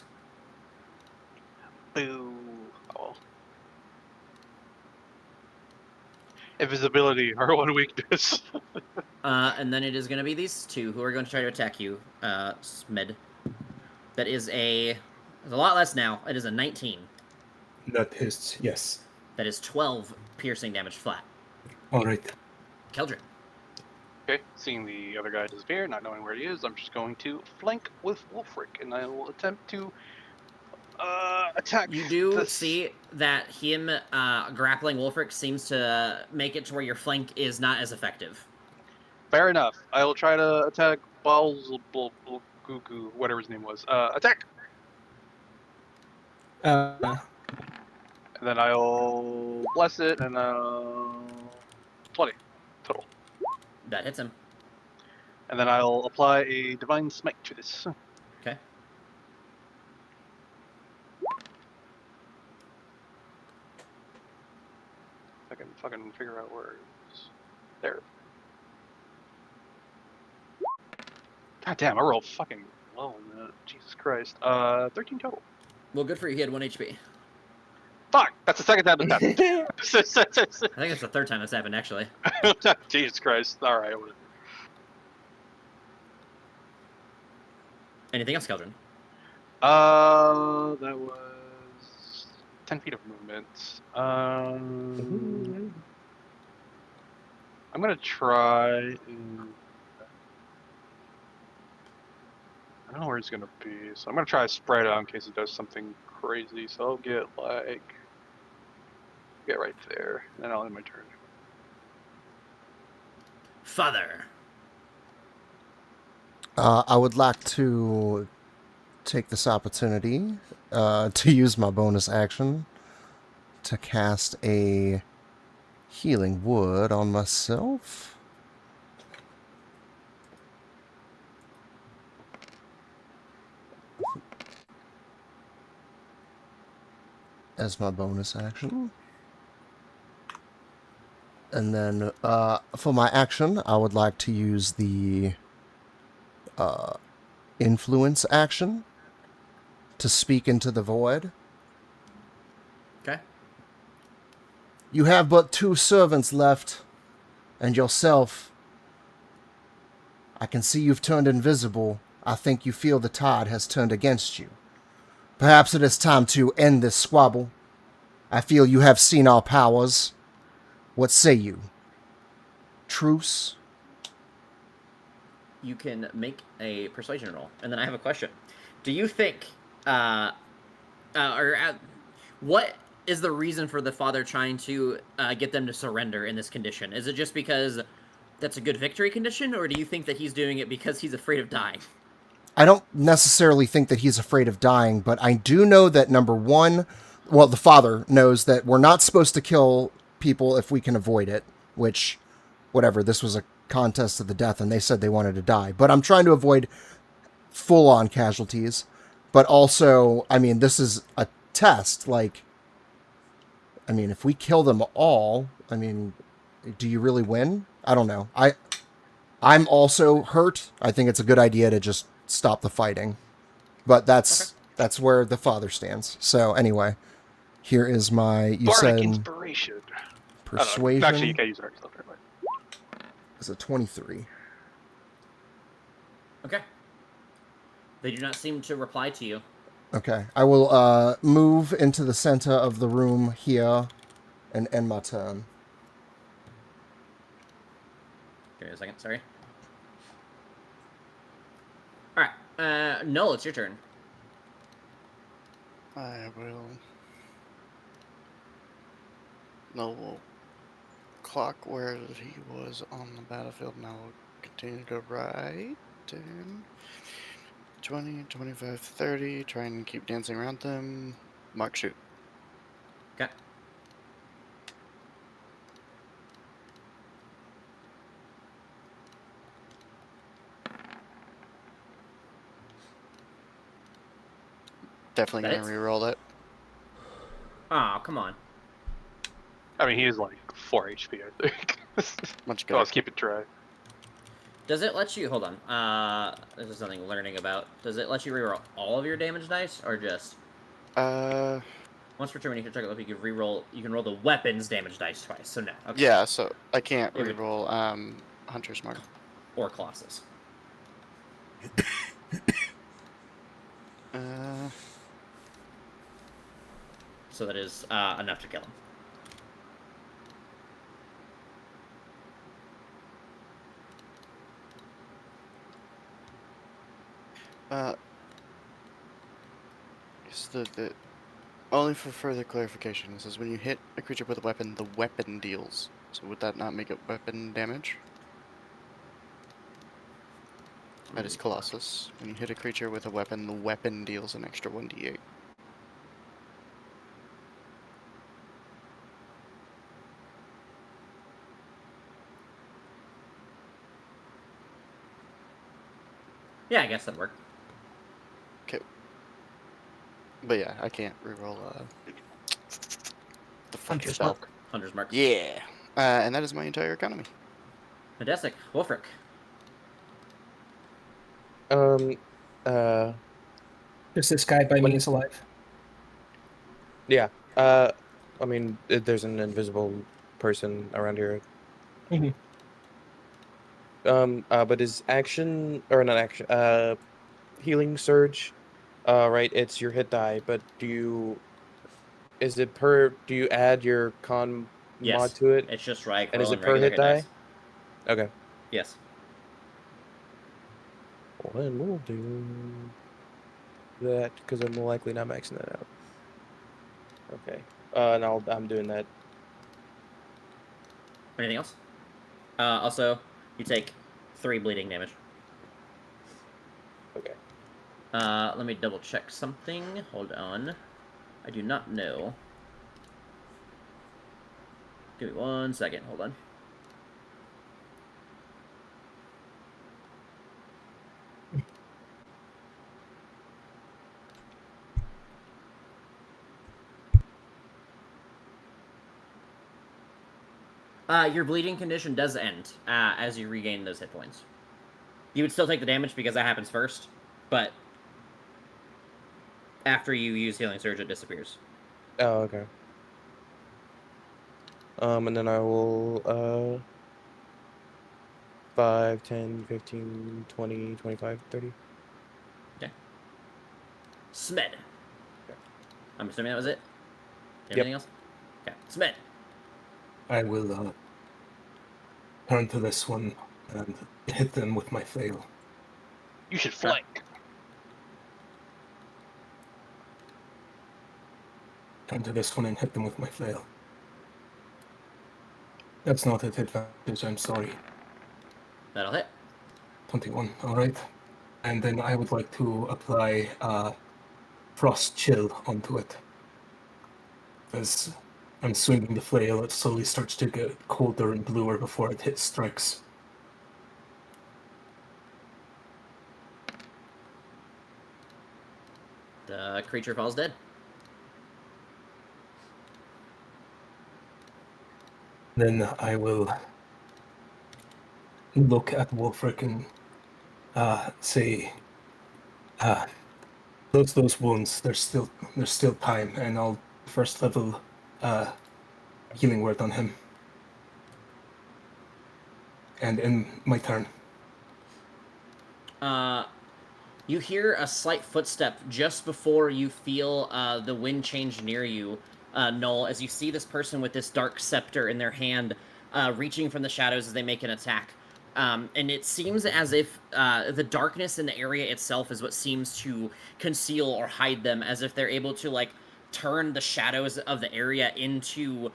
Boo. Oh. Invisibility, our one weakness. And then it is going to be these two who are going to try to attack you, Smed. That is a lot less now. It is a 19. That hits, yes. That is 12 piercing damage flat. Alright. Keldrin. Okay, seeing the other guy disappear, not knowing where he is, I'm just going to flank with Wolfric, and I will attempt to attack. You do this- see that him grappling Wolfric seems to make it to where your flank is not as effective. Fair enough. I will try to attack Balzgugu, whatever his name was. Attack! Uh, And then I'll bless it, and 20 total. That hits him. And then I'll apply a Divine Smite to this. Okay. I can fucking figure out where it is. There. God damn, I rolled fucking low on that. Jesus Christ. 13 total. Well, good for you. He had 1 HP. Fuck! That's the second time that's happened. I think it's the third time that's happened, actually. Jesus Christ. Alright, whatever. Anything else, Keldrin? That was 10 feet of movement. I'm gonna try. I don't know where he's gonna be, so I'm gonna try to spread out in case he does something crazy. So I'll get right there, and then I'll end my turn. Father. I would like to take this opportunity to use my bonus action to cast a healing word on myself. As my bonus action. And then for my action, I would like to use the influence action to speak into the void. Okay. You have but 2 servants left, and yourself. I can see you've turned invisible. I think you feel the tide has turned against you. Perhaps it is time to end this squabble. I feel you have seen our powers. What say you? Truce? You can make a persuasion roll. And then I have a question. Do you think, what is the reason for the father trying to get them to surrender in this condition? Is it just because that's a good victory condition, or do you think that he's doing it because he's afraid of dying? I don't necessarily think that he's afraid of dying, but I do know that, number one, well, the father knows that we're not supposed to kill people if we can avoid it, which, whatever, this was a contest to the death, and they said they wanted to die. But I'm trying to avoid full-on casualties. But also, I mean, this is a test. Like, I mean, if we kill them all, I mean, do you really win? I don't know. I'm also hurt. I think it's a good idea to just stop the fighting. But that's where the father stands. So anyway, here is my, you Bardic said inspiration. persuasion. Actually, you can't use it yourself. Is a 23. Okay. They do not seem to reply to you. Okay, I will move into the center of the room here and end my turn. Give me a second, sorry. Alright, Null, it's your turn. I will. No, we'll clock where he was on the battlefield. Now we'll continue to ride. 10, 20, 25, 30. Try and keep dancing around them. Mark, shoot. Okay. Definitely That gonna hits. reroll that. Aw, come on. I mean, he is like 4 HP, I think. Much So good. let's keep it dry. Does it let you... Hold on. This is something learning about. Does it let you reroll all of your damage dice, or just... Once per turn, when you hit target level, you can reroll... You can roll the weapon's damage dice twice, so no. Okay. Yeah, so I can't Yeah, but- reroll Hunter's Mark. Or Colossus. So that is enough to kill him. Is the only for further clarification, it says when you hit a creature with a weapon, the weapon deals. So would that not make it weapon damage? That is Colossus. When you hit a creature with a weapon, the weapon deals an extra 1d8. Yeah, I guess that'd work. Okay. But yeah, I can't reroll the fuck Hunter's spell. Mark. Hunter's Mark. Yeah. And that is my entire economy. Fantastic. Wolfric. Uh, Is this guy by me is alive? yeah. I mean, there's an invisible person around here. Mhm. But his action or not action, healing surge, right? It's your hit die, but is it per? Do you add your con mod Yes. to it? It's just right And is roll it and per regular hit hit die? dice. Okay. Yes. Well, then we'll do that because I'm likely not maxing that out. Okay. No, I'm doing that. Anything else? Also, you take 3 bleeding damage. Okay. Let me double check something. Hold on. I do not know. Give me 1 second. Hold on. Your bleeding condition does end as you regain those hit points. You would still take the damage because that happens first, but after you use Healing Surge, it disappears. Oh, okay. And then I will 5, 10, 15, 20, 25, 30. Okay. Smed. Okay. I'm assuming that was it? Yep. Anything else? Okay. Smed. I will turn to this one and hit them with my flail. You should flank. Turn to this one and hit them with my flail. That's not at advantage, I'm sorry. That'll hit. 21, alright. And then I would like to apply Frost Chill onto it. As I'm swinging the flail, it slowly starts to get colder and bluer before it strikes. The creature falls dead. Then I will look at Wolfric and say, close those wounds. There's still time, and I'll first level healing word on him. And in my turn. You hear a slight footstep just before you feel the wind change near you, Noel, as you see this person with this dark scepter in their hand reaching from the shadows as they make an attack. And it seems as if the darkness in the area itself is what seems to conceal or hide them, as if they're able to, like, turn the shadows of the area into,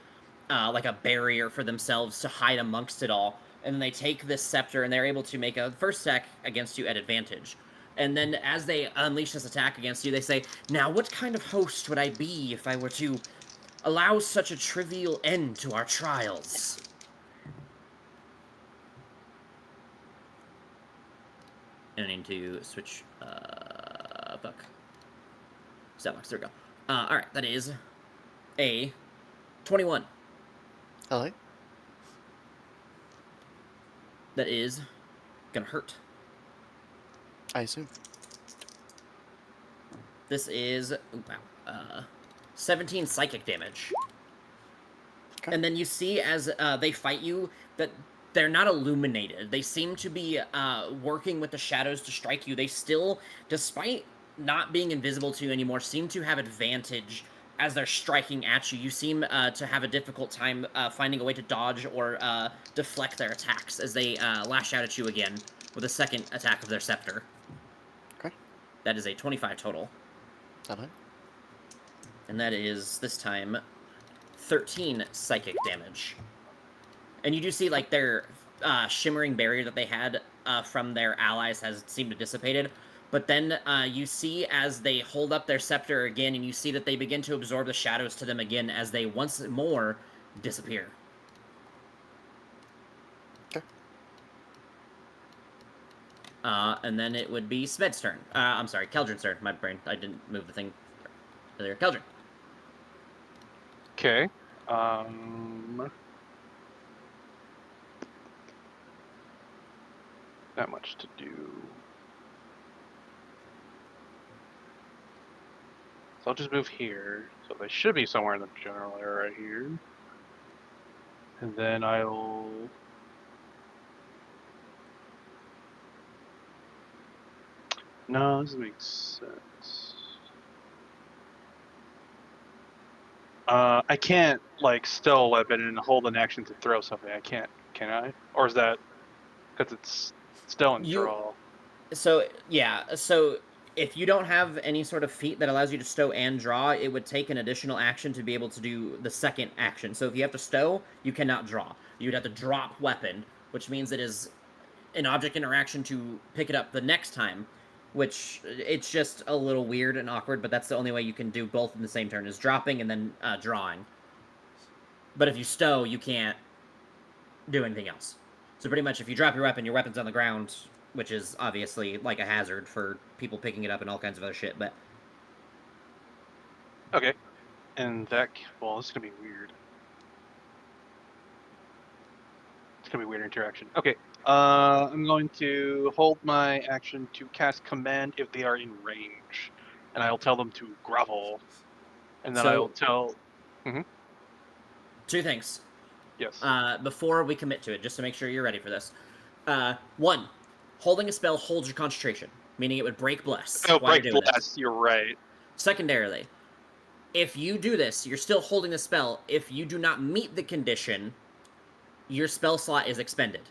like, a barrier for themselves to hide amongst it all. And then they take this scepter and they're able to make a first attack against you at advantage. And then as they unleash this attack against you, they say, "Now, what kind of host would I be if I were to allow such a trivial end to our trials?" And I need to switch, fuck. Stat there we go. Alright, that is a 21. Hello? That is gonna hurt. I assume. This is, ooh, wow, 17 psychic damage. Okay. And then you see as they fight you that they're not illuminated. They seem to be working with the shadows to strike you. They still, despite not being invisible to you anymore, seem to have advantage as they're striking at you. You seem to have a difficult time finding a way to dodge or deflect their attacks as they lash out at you again with a second attack of their scepter. Okay. That is a 25 total. Hello? And that is, this time, 13 psychic damage. And you do see, like, their shimmering barrier that they had from their allies has seemed to dissipated. But then you see as they hold up their scepter again, and you see that they begin to absorb the shadows to them again as they once more disappear. Okay. And then it would be Smed's turn. I'm sorry, Keldrin's turn. My brain, I didn't move the thing earlier. Keldrin. Okay. Not much to do. So I'll just move here. So they should be somewhere in the general area right here. And then I'll... No, this makes sense. I can't, like, stow a weapon and hold an action to throw something. I can't, can I? Or is that because it's stow and draw? So, yeah, so if you don't have any sort of feat that allows you to stow and draw, it would take an additional action to be able to do the second action. So if you have to stow, you cannot draw. You would have to drop weapon, which means it is an object interaction to pick it up the next time, which it's just a little weird and awkward, but that's the only way you can do both in the same turn, is dropping and then drawing. But if you stow, you can't do anything else. So pretty much if you drop your weapon's on the ground, which is obviously like a hazard for people picking it up and all kinds of other shit, but... Okay. And that... Well, this is going to be weird. It's going to be weird interaction. Okay. I'm going to hold my action to cast command if they are in range. And I'll tell them to grovel. And then I'll tell... Two things. Yes. Before we commit to it, just to make sure you're ready for this. One, holding a spell holds your concentration, meaning it would break bless. Oh, break bless, you're right. Secondarily, if you do this, you're still holding the spell. If you do not meet the condition, your spell slot is expended.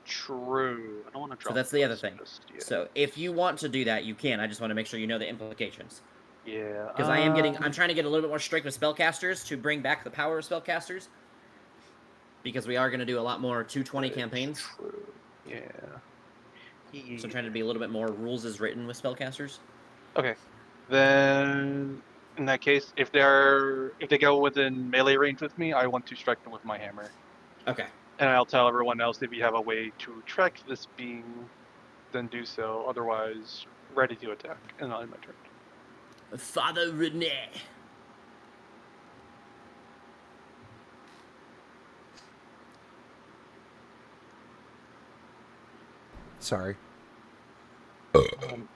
True. I don't want to drop. So that's the other thing. Yeah. So if you want to do that, you can. I just want to make sure you know the implications. Yeah. Because I'm trying to get a little bit more strict with spellcasters to bring back the power of spellcasters. Because we are going to do a lot more 220 campaigns. True. Yeah. So I'm trying to be a little bit more rules as written with spellcasters. Okay. Then, in that case, if they go within melee range with me, I want to strike them with my hammer. Okay. And I'll tell everyone else if you have a way to track this being, then do so. Otherwise, ready to attack. And I'll end my turn. Father Renee. Sorry. Don't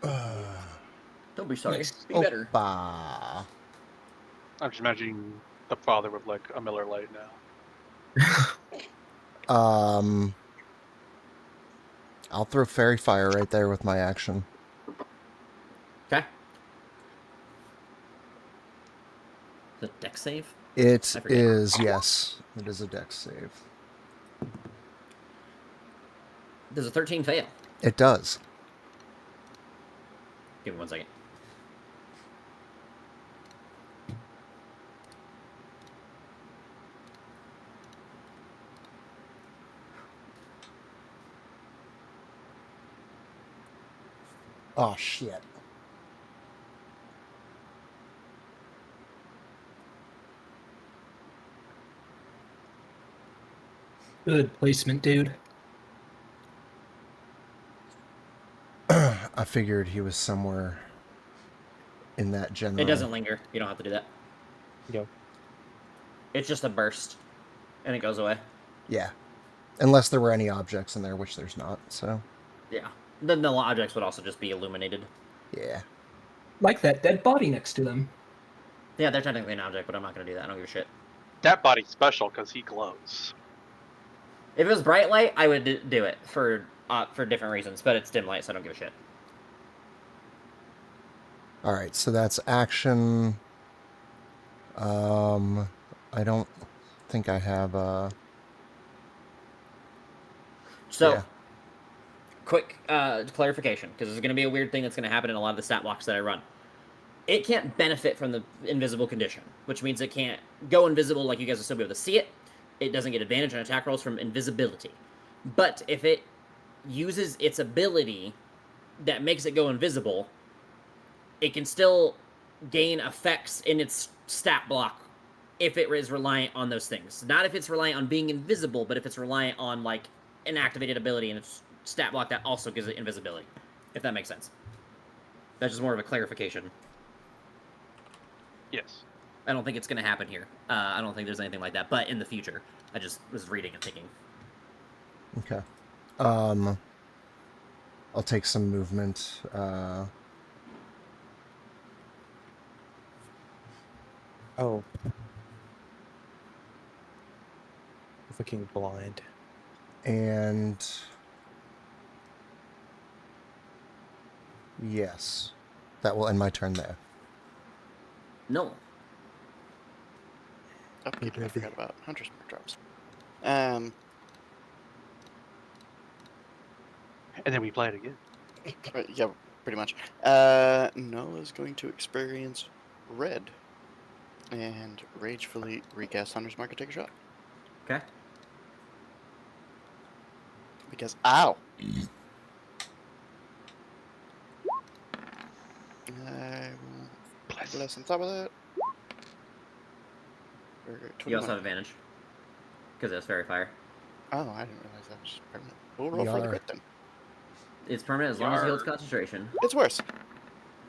be sorry. Nice. Be better. Opa. I'm just imagining the father with like a Miller Lite now. I'll throw Fairy Fire right there with my action. Okay. The deck save? It I forget. is, yes. It is a dex save. Does a 13 fail? It does. Give me 1 second. Oh, shit. Good placement, dude. I figured he was somewhere in that general. It doesn't linger. You don't have to do that. Go. It's just a burst. And it goes away. Yeah. Unless there were any objects in there, which there's not, so. Yeah. Then the objects would also just be illuminated. Yeah. Like that dead body next to them. Yeah, they're technically an object, but I'm not going to do that. I don't give a shit. That body's special because he glows. If it was bright light, I would do it for different reasons, but it's dim light, so I don't give a shit. Alright, so that's action. I don't think I have So, yeah. quick clarification, because this is going to be a weird thing that's going to happen in a lot of the stat blocks that I run. It can't benefit from the invisible condition, which means it can't go invisible like you guys will still be able to see it. It doesn't get advantage on attack rolls from invisibility. But if it uses its ability that makes it go invisible, it can still gain effects in its stat block if it is reliant on those things. Not if it's reliant on being invisible, but if it's reliant on, like, an activated ability in its stat block that also gives it invisibility. If that makes sense. That's just more of a clarification. Yes. I don't think it's going to happen here. I don't think there's anything like that. But in the future, I just was reading and thinking. Okay. I'll take some movement. Oh. Fucking blind. And yes, that will end my turn there. No. Upkeep. I Maybe. forgot about Hunter's Mark drops. And then we play it again. Yeah, pretty much. Nola's going to experience red and ragefully recast Hunter's Mark and take a shot. Okay. Because, ow! I will bless on top of that. For You 21. also have advantage. Because it's fairy fire. Oh, I didn't realize that was permanent. We'll roll for the Yar. crit then. It's permanent as long as it holds Yar. concentration. It's worse.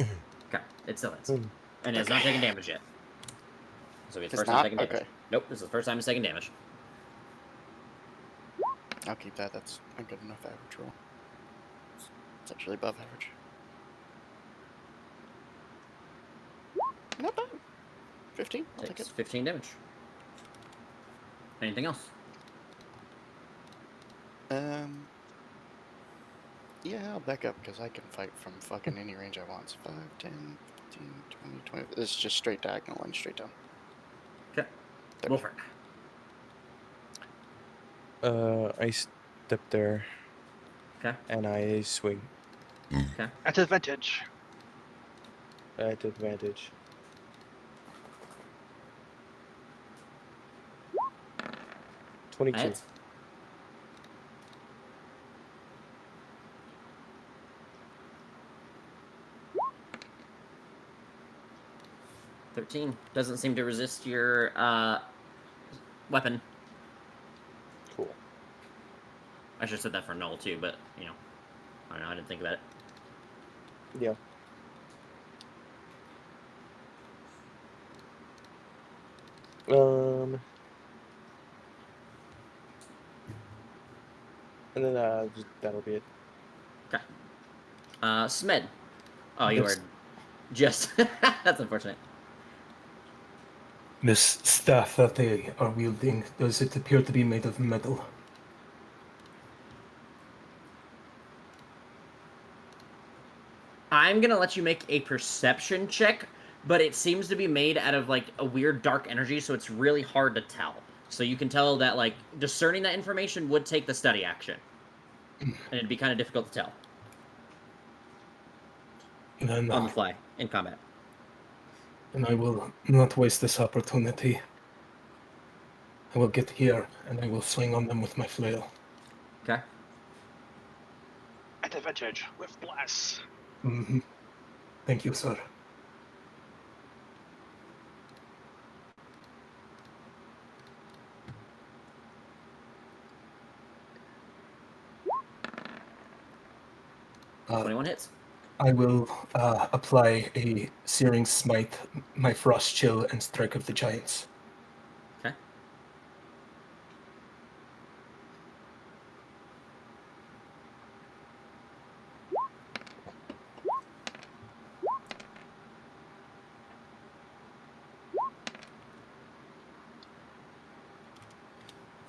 Okay. It still hits. Hmm. And it's not taking damage yet. So it's It's first time not? taking damage. Okay. Nope, this is the first time it's taking damage. I'll keep that. That's a good enough average roll. It's actually above average. Not bad. 15. I'll take Takes it. 15 damage. Anything else? Yeah, I'll back up because I can fight from fucking any range I want. So 5, 10, 15, 20, 20. This is just straight diagonal and straight down. Okay. 30. Go for it. I step there. Okay. And I swing At advantage. at advantage. That 22. hits. $13 doesn't seem to resist your weapon. Cool. I should have said that for null too, but you know, I don't know. I didn't think about it. Yeah. And then that'll be it. Okay. Smed. Oh, you Yes. are just. That's unfortunate. This staff that they are wielding, does it appear to be made of metal? I'm gonna let you make a perception check, but it seems to be made out of like a weird dark energy, so it's really hard to tell. So you can tell that like discerning that information would take the study action, and it'd be kind of difficult to tell Then, on the fly in combat. and I will not waste this opportunity. I will get here and I will swing on them with my flail. Okay. At advantage with bless. Mm-hmm. Thank you, sir. Uh, 21 hits. I will apply a Searing Smite, my Frost Chill, and Strike of the Giants. Okay.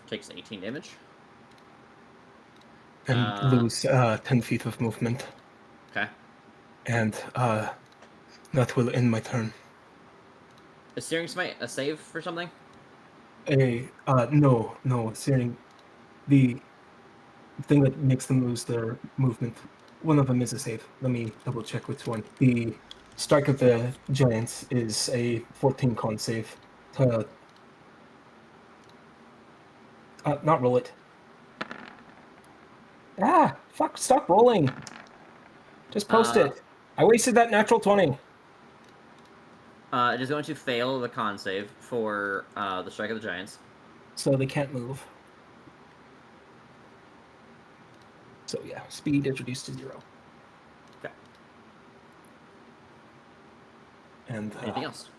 Takes 18 damage. And lose 10 feet of movement. Okay. And that will end my turn. Is Searing Smite a save for something? No, Searing, the thing that makes them lose their movement, one of them is a save. Let me double check which one. The Strike of the Giants is a 14 con save. Not roll it. Ah, fuck, stop rolling. Just post it. I wasted that natural 20. It is going to fail the con save for the Strike of the Giants. So they can't move. So yeah, speed is reduced to 0. Okay. And Anything else?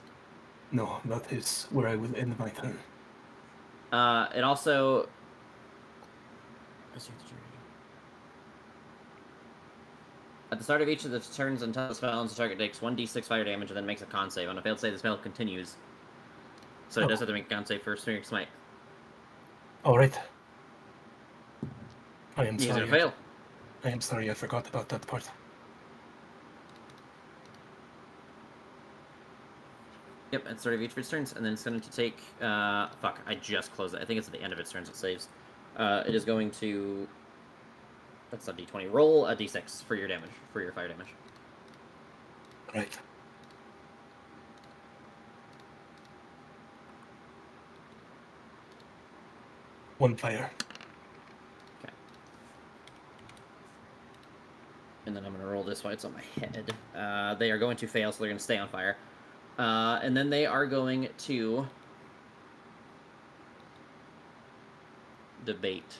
no, that is where I will end my turn. It also. At the start of each of the turns until the spell ends, the target takes 1d6 fire damage and then makes a con save. On a failed save, the spell continues. So it does have to make a con save first. Smite. Smite. All right. I am He's sorry. gonna fail. I am sorry. I forgot about that part. Yep, at the start of each of its turns, and then it's going to take. Fuck! I just closed it. I think it's at the end of its turns it saves. It is going to. That's a d20. Roll a d6 for your damage, for your fire damage. Right. One fire. Okay. And then I'm going to roll this while it's on my head. They are going to fail, so they're going to stay on fire. And then they are going to debate.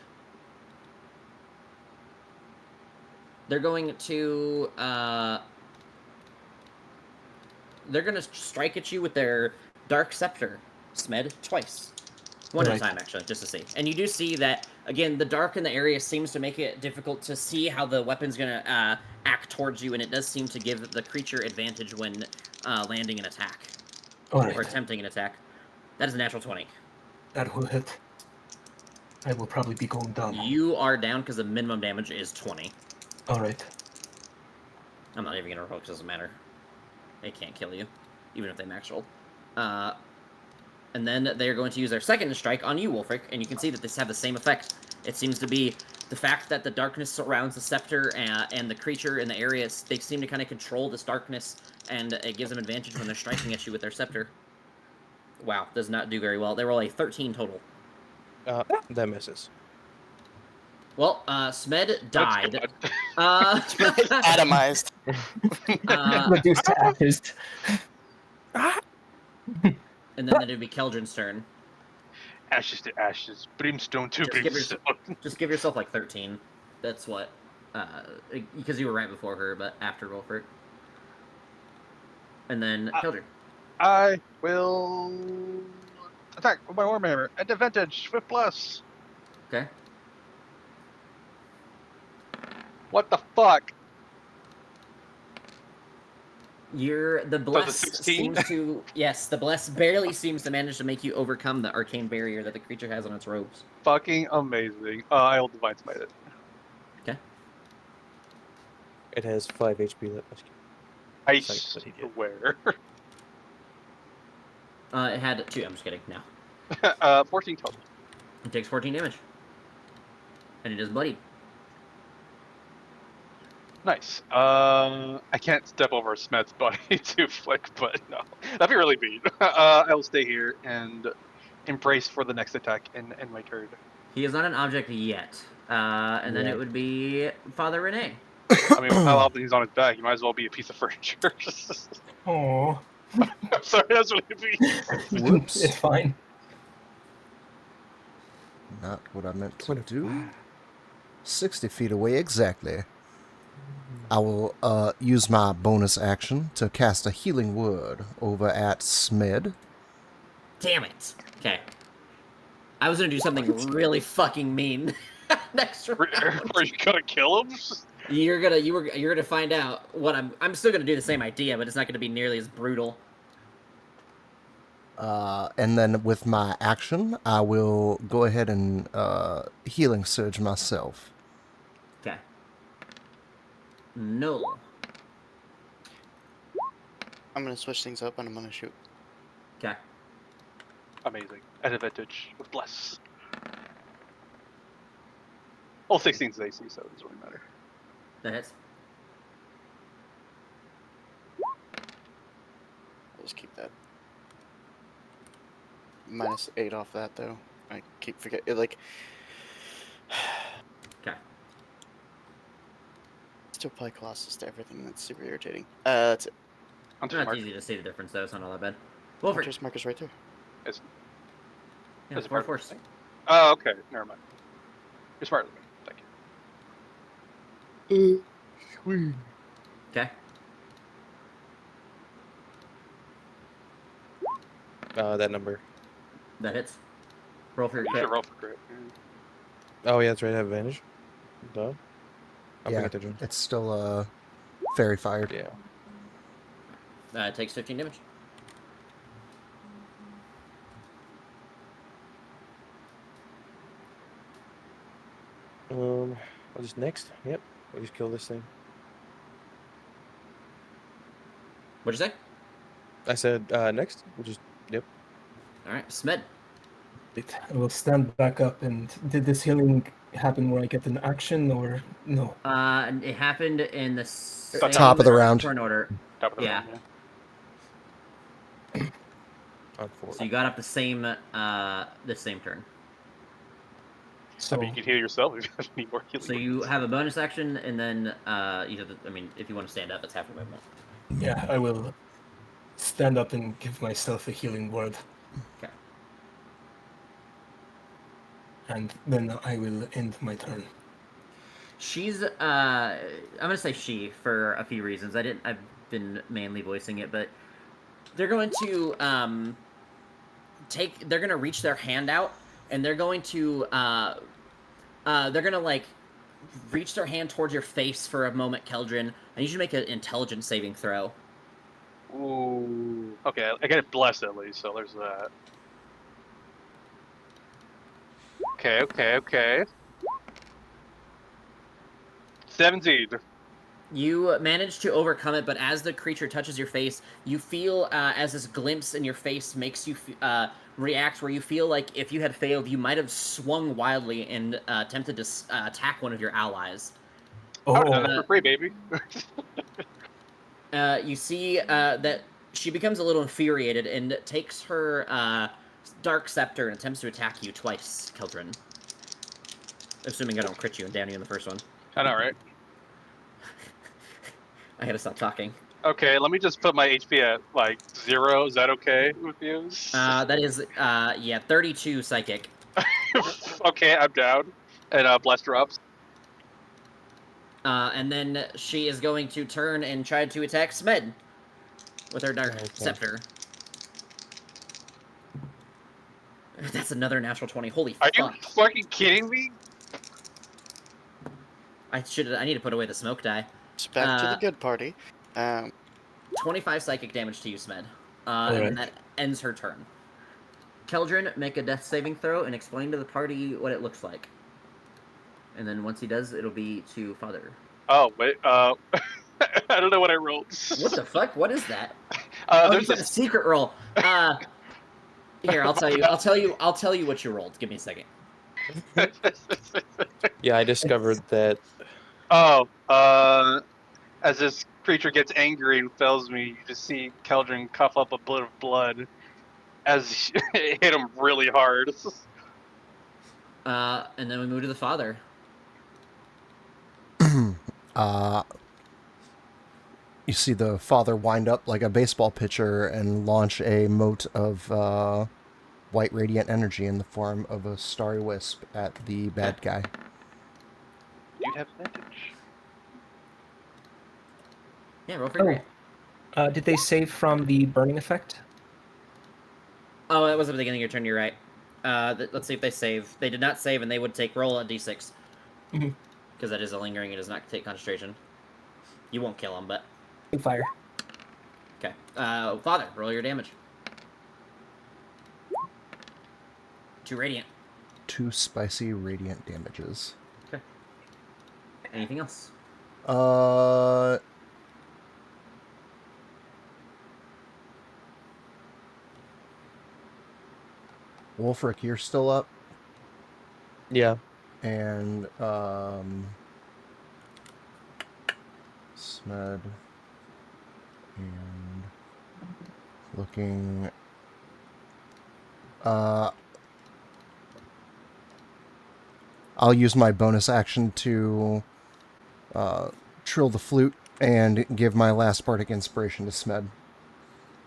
They're going to strike at you with their dark scepter, Smed, twice. One at a time, actually, just to see. And you do see that, again, the dark in the area seems to make it difficult to see how the weapon's going to act towards you, and it does seem to give the creature advantage when landing an attack. All right. Or attempting an attack. That is a natural 20. That will hit. I will probably be going down. You are down because the minimum damage is 20. All right. I'm not even going to roll because it doesn't matter. They can't kill you, even if they max roll. And then they're going to use their second strike on you, Wolfric, and you can see that this have the same effect. It seems to be the fact that the darkness surrounds the scepter and the creature in the area. They seem to kind of control this darkness, and it gives them advantage when they're striking at you with their scepter. Wow, does not do very well. They roll a 13 total. That misses. Well, Smed died. Atomized. Reduced to ashes. And then it'd be Keldrin's turn. Ashes to ashes, brimstone to Just give brimstone. Just give yourself like 13. That's what. Because you were right before her, but after Wolfric. And then Keldrin. I will attack with my Warhammer at advantage with plus. Okay. What the fuck? The bless 16? seems to the bless barely seems to manage to make you overcome the arcane barrier that the creature has on its robes. Fucking amazing. I'll divine smite it. Okay. It has 5 HP left. I That's what he did. swear. It had 2. I'm just kidding. No. 14 total. It takes 14 damage. And it is bloodied. Nice. I can't step over Smeth's body to flick, but no. That'd be really mean. I will stay here and embrace for the next attack in my turn. He is not an object yet. And then Yeah. it would be Father Rene. I mean, how often he's on his back, he might as well be a piece of furniture. Oh. I'm sorry, that's what it means. Whoops. It's fine. Not what I meant to do. 60 feet away exactly. I will use my bonus action to cast a healing word over at Smed. Damn it. Okay. I was gonna do something really fucking mean next round. Are you gonna kill him? You're gonna find out what I'm still gonna do the same idea, but it's not gonna be nearly as brutal. And then with my action, I will go ahead and healing surge myself. Okay. No. I'm gonna switch things up and I'm gonna shoot. Okay. Amazing. At advantage with bless. All 16's AC, so it doesn't really matter. That hits. I'll just keep that. -8 off that though. I keep forgetting. Like, Okay. still apply Colossus to everything. That's super irritating. That's it. Hunter's Not mark. easy to see the difference though. It's not all that bad. Wolfric. Hunter's marker's right there. Is- Yeah, is it 4 part of the force. thing? Oh, okay. Never mind. You're smarter than me. Thank you. Okay. That number. That hits. Roll for your You crit. should roll for crit. Oh yeah, that's right. I have advantage. Duh. I Yeah. forgot to join. It's still fairy fired. Yeah. It takes 15 damage. I'll just next. Yep. I'll just kill this thing. What'd you say? I said next. We'll just. Yep. All right, Smed. I will stand back up. And did this healing happen where I get an action or no? It happened in the same Top of the round. turn order. Top of the Yeah. round, On 4. So you got up the same turn. So I mean, you can heal yourself if you have any more healing. So you have a bonus action, and then if you want to stand up, it's half a movement. yeah, I will stand up and give myself a healing word. Okay. And then I will end my turn. She's I'm gonna say she for a few reasons. I've been mainly voicing it, but they're going to they're gonna reach their hand out, and they're going to like reach their hand towards your face for a moment, Keldrin. I need you to make an intelligence saving throw. Ooh. Okay, I get it blessed at least, so there's that. Okay. 17. You manage to overcome it, but as the creature touches your face, you feel as this glimpse in your face makes you react, where you feel like if you had failed, you might have swung wildly and attempted to attack one of your allies. I would have done that for free, baby. You see that she becomes a little infuriated and takes her dark scepter and attempts to attack you twice, Keldrin. Assuming I don't crit you and down you in the first one. I know, right? I gotta stop talking. Okay, let me just put my HP at, like, 0. Is that okay with you? That is, 32 psychic. Okay, I'm down. And blessed drops. And then she is going to turn and try to attack Smed with her dark scepter. That's another natural 20. Holy Are fuck. you fucking kidding me? I need to put away the smoke die. It's back to the good party. 25 psychic damage to you, Smed. Alright. And then that ends her turn. Keldrin, make a death saving throw and explain to the party what it looks like. And then once he does, it'll be to Father. Oh, wait, I don't know what I rolled. What the fuck? What is that? There's you got a secret roll. Here, I'll tell you. I'll tell you what you rolled. Give me a second. Yeah, I discovered that. Oh, as this creature gets angry and fells me, you just see Keldrin cough up a bit of blood as it hit him really hard. And then we move to the Father. You see the father wind up like a baseball pitcher and launch a mote of white radiant energy in the form of a starry wisp at the bad guy. You'd have advantage. Yeah, roll for great. Did they save from the burning effect? Oh, that was at the beginning of your turn. You're right. Let's see if they save. They did not save, and they would take roll a d6. Mhm. Because that is a lingering. It does not take concentration. You won't kill him, but Fire. okay. Father, roll your damage. 2 radiant. 2 spicy radiant damages. Okay. Anything else? Wolfric, you're still up, Yeah. and Smed, and looking. I'll use my bonus action to trill the flute and give my last bardic inspiration to Smed.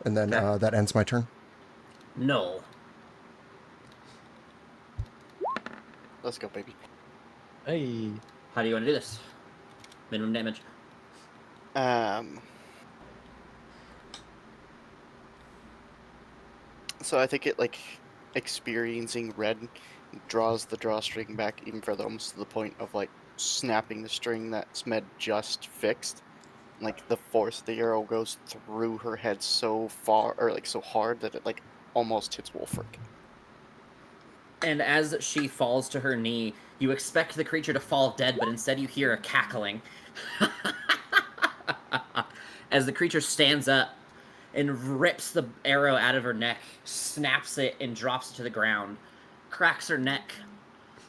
And then Okay. that ends my turn. No. Let's go, baby. Hey. How do you want to do this? Minimum damage. So I think it, like, experiencing red draws the drawstring back even further, almost to the point of, like, snapping the string that Smed just fixed. Like, the force of the arrow goes through her head so far, or, like, so hard that it, like, almost hits Wolfric. And as she falls to her knee, you expect the creature to fall dead, but instead you hear a cackling. As the creature stands up and rips the arrow out of her neck, snaps it, and drops it to the ground, cracks her neck.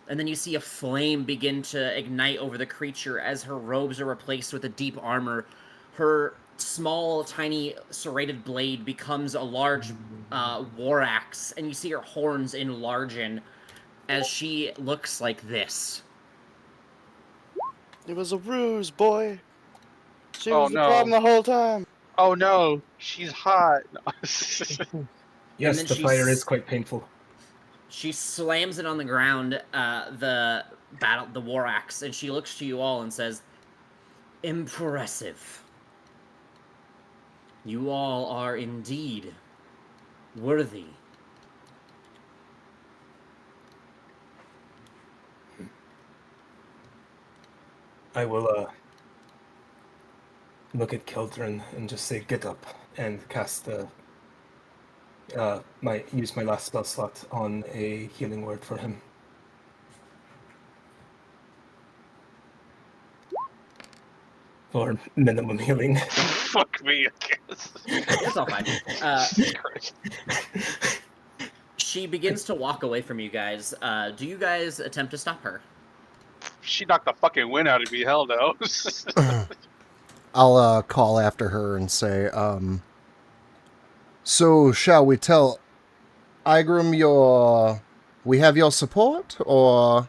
And then you see a flame begin to ignite over the creature as her robes are replaced with a deep armor. Her small, tiny, serrated blade becomes a large war axe, and you see her horns enlargen as she looks like this. It was a ruse, boy. She Oh, was the problem no. the whole time. Oh no, she's hot. Yes, then the she fire s- is quite painful. She slams it on the ground, the war axe, and she looks to you all and says, "Impressive. You all are indeed worthy." I will look at Keldrin and just say, "Get up," and cast use my last spell slot on a healing word for him. For minimum healing. Fuck me, I guess. It's all fine. Jesus Christ. She begins to walk away from you guys. Do you guys attempt to stop her? She knocked the fucking wind out of me. Hell no. I'll call after her and say, so shall we tell Igram we have your support, or?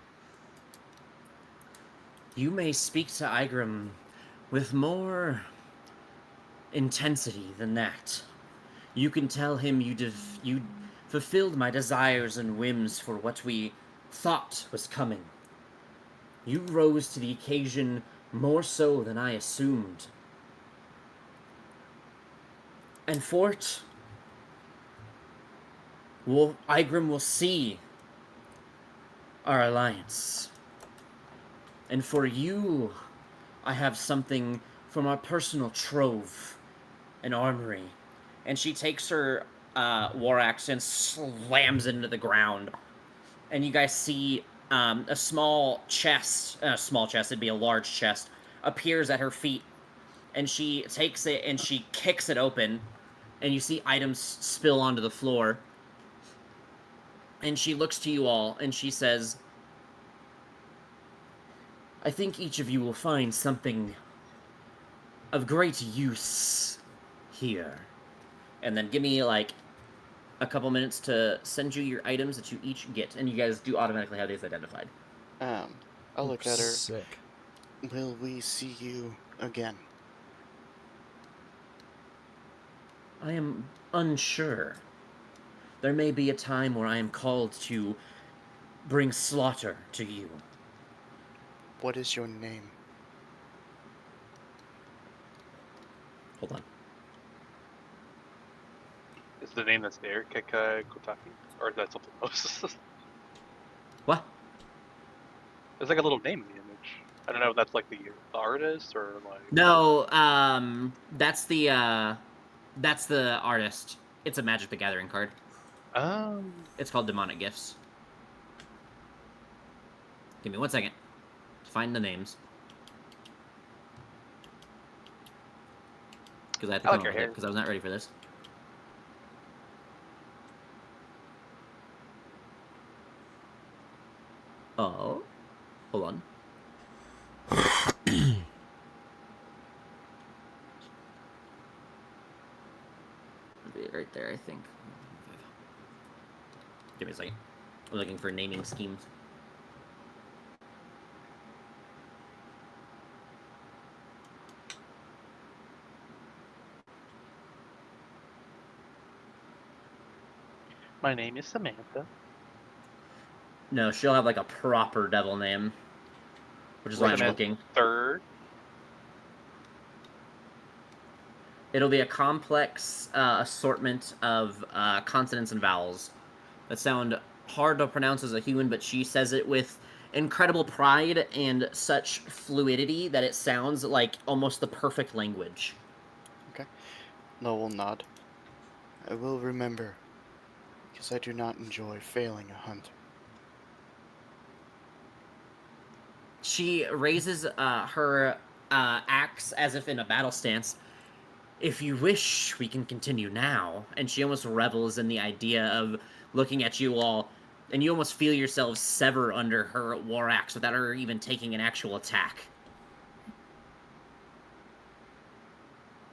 You may speak to Igram with more intensity than that. You can tell him you fulfilled my desires and whims for what we thought was coming. You rose to the occasion more so than I assumed. And for it, Igram will see our alliance. And for you, I have something from our personal trove, an armory. And she takes her war axe and slams it into the ground. And you guys see a small chest, it'd be a large chest, appears at her feet. And she takes it and she kicks it open. And you see items spill onto the floor. And she looks to you all and she says, "I think each of you will find something of great use here." And then give me like a couple minutes to send you your items that you each get, and you guys do automatically have these identified. I'll look at her. Sick. Will we see you again? I am unsure. There may be a time where I am called to bring slaughter to you. What is your name? Hold on. Is the name that's there Kekai Kotaki? Or is that something else? What? There's like a little name in the image. I don't know if that's like the artist or like. No, that's the artist. It's a Magic the Gathering card. It's called Demonic Gifts. Give me 1 second to find the names. Because I have to I come like up your with it, hair. because I was not ready for this. Oh. Hold on. It'll be right there, I think. Give me a second. I'm looking for naming schemes. My name is Samantha. No, she'll have like a proper devil name, which is why I'm Recommend looking. Third. It'll be a complex assortment of consonants and vowels that sound hard to pronounce as a human, but she says it with incredible pride and such fluidity that it sounds like almost the perfect language. No will nod. I will remember, because I do not enjoy failing a hunt. She raises her axe as if in a battle stance. If you wish, we can continue now. And she almost revels in the idea of looking at you all, and you almost feel yourselves sever under her war axe without her even taking an actual attack.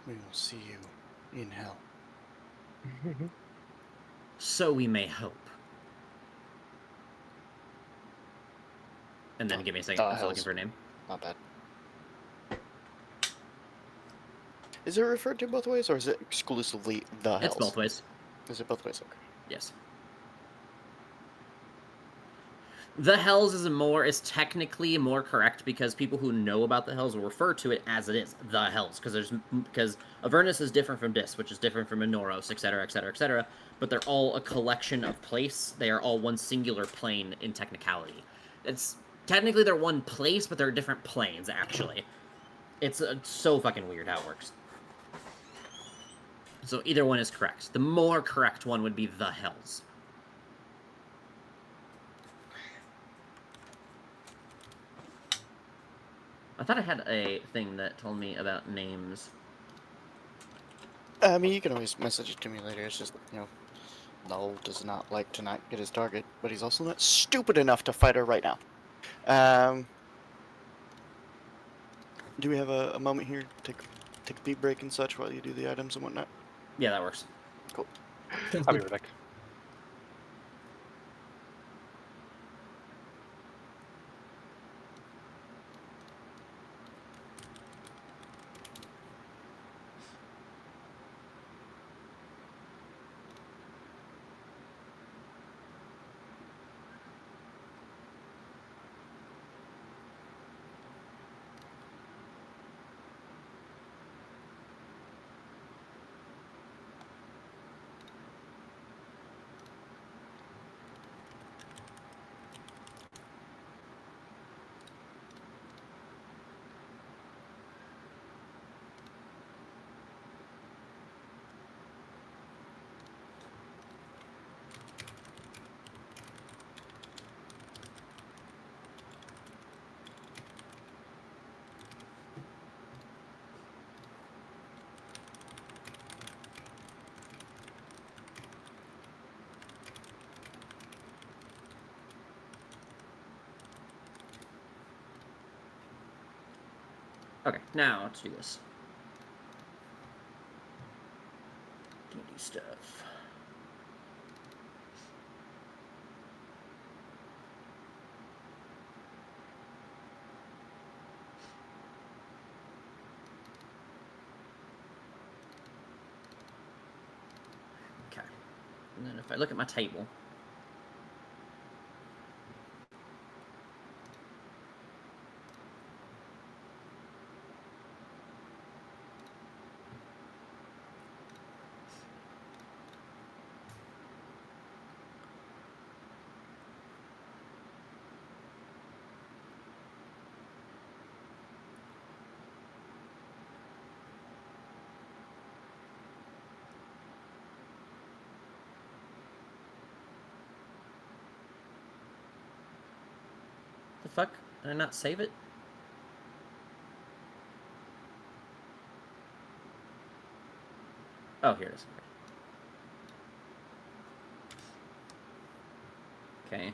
We will see you in hell. So we may hope. And then give me a second. I'm still looking Hells. for a name. Not bad. Is it referred to both ways, or is it exclusively the Hells? It's both ways. Is it both ways? Okay. Yes. The Hells is technically more correct because people who know about the Hells will refer to it as it is, the Hells, because Avernus is different from Dis, which is different from Enoros, etc., etc., etc. But they're all a collection of place. They are all one singular plane in technicality. It's technically they're one place, but they're different planes. Actually, it's so fucking weird how it works. So either one is correct. The more correct one would be the Hells. I thought I had a thing that told me about names. I mean, you can always message it to me later. It's just, Null does not like to not get his target, but he's also not stupid enough to fight her right now. Do we have a moment here? Take a pee break and such while you do the items and whatnot? Yeah, that works. Cool. I'll be right back. Okay, now let's do this. D&D stuff. Okay. And then if I look at my table, the fuck? Did I not save it? Oh, here it is. Okay.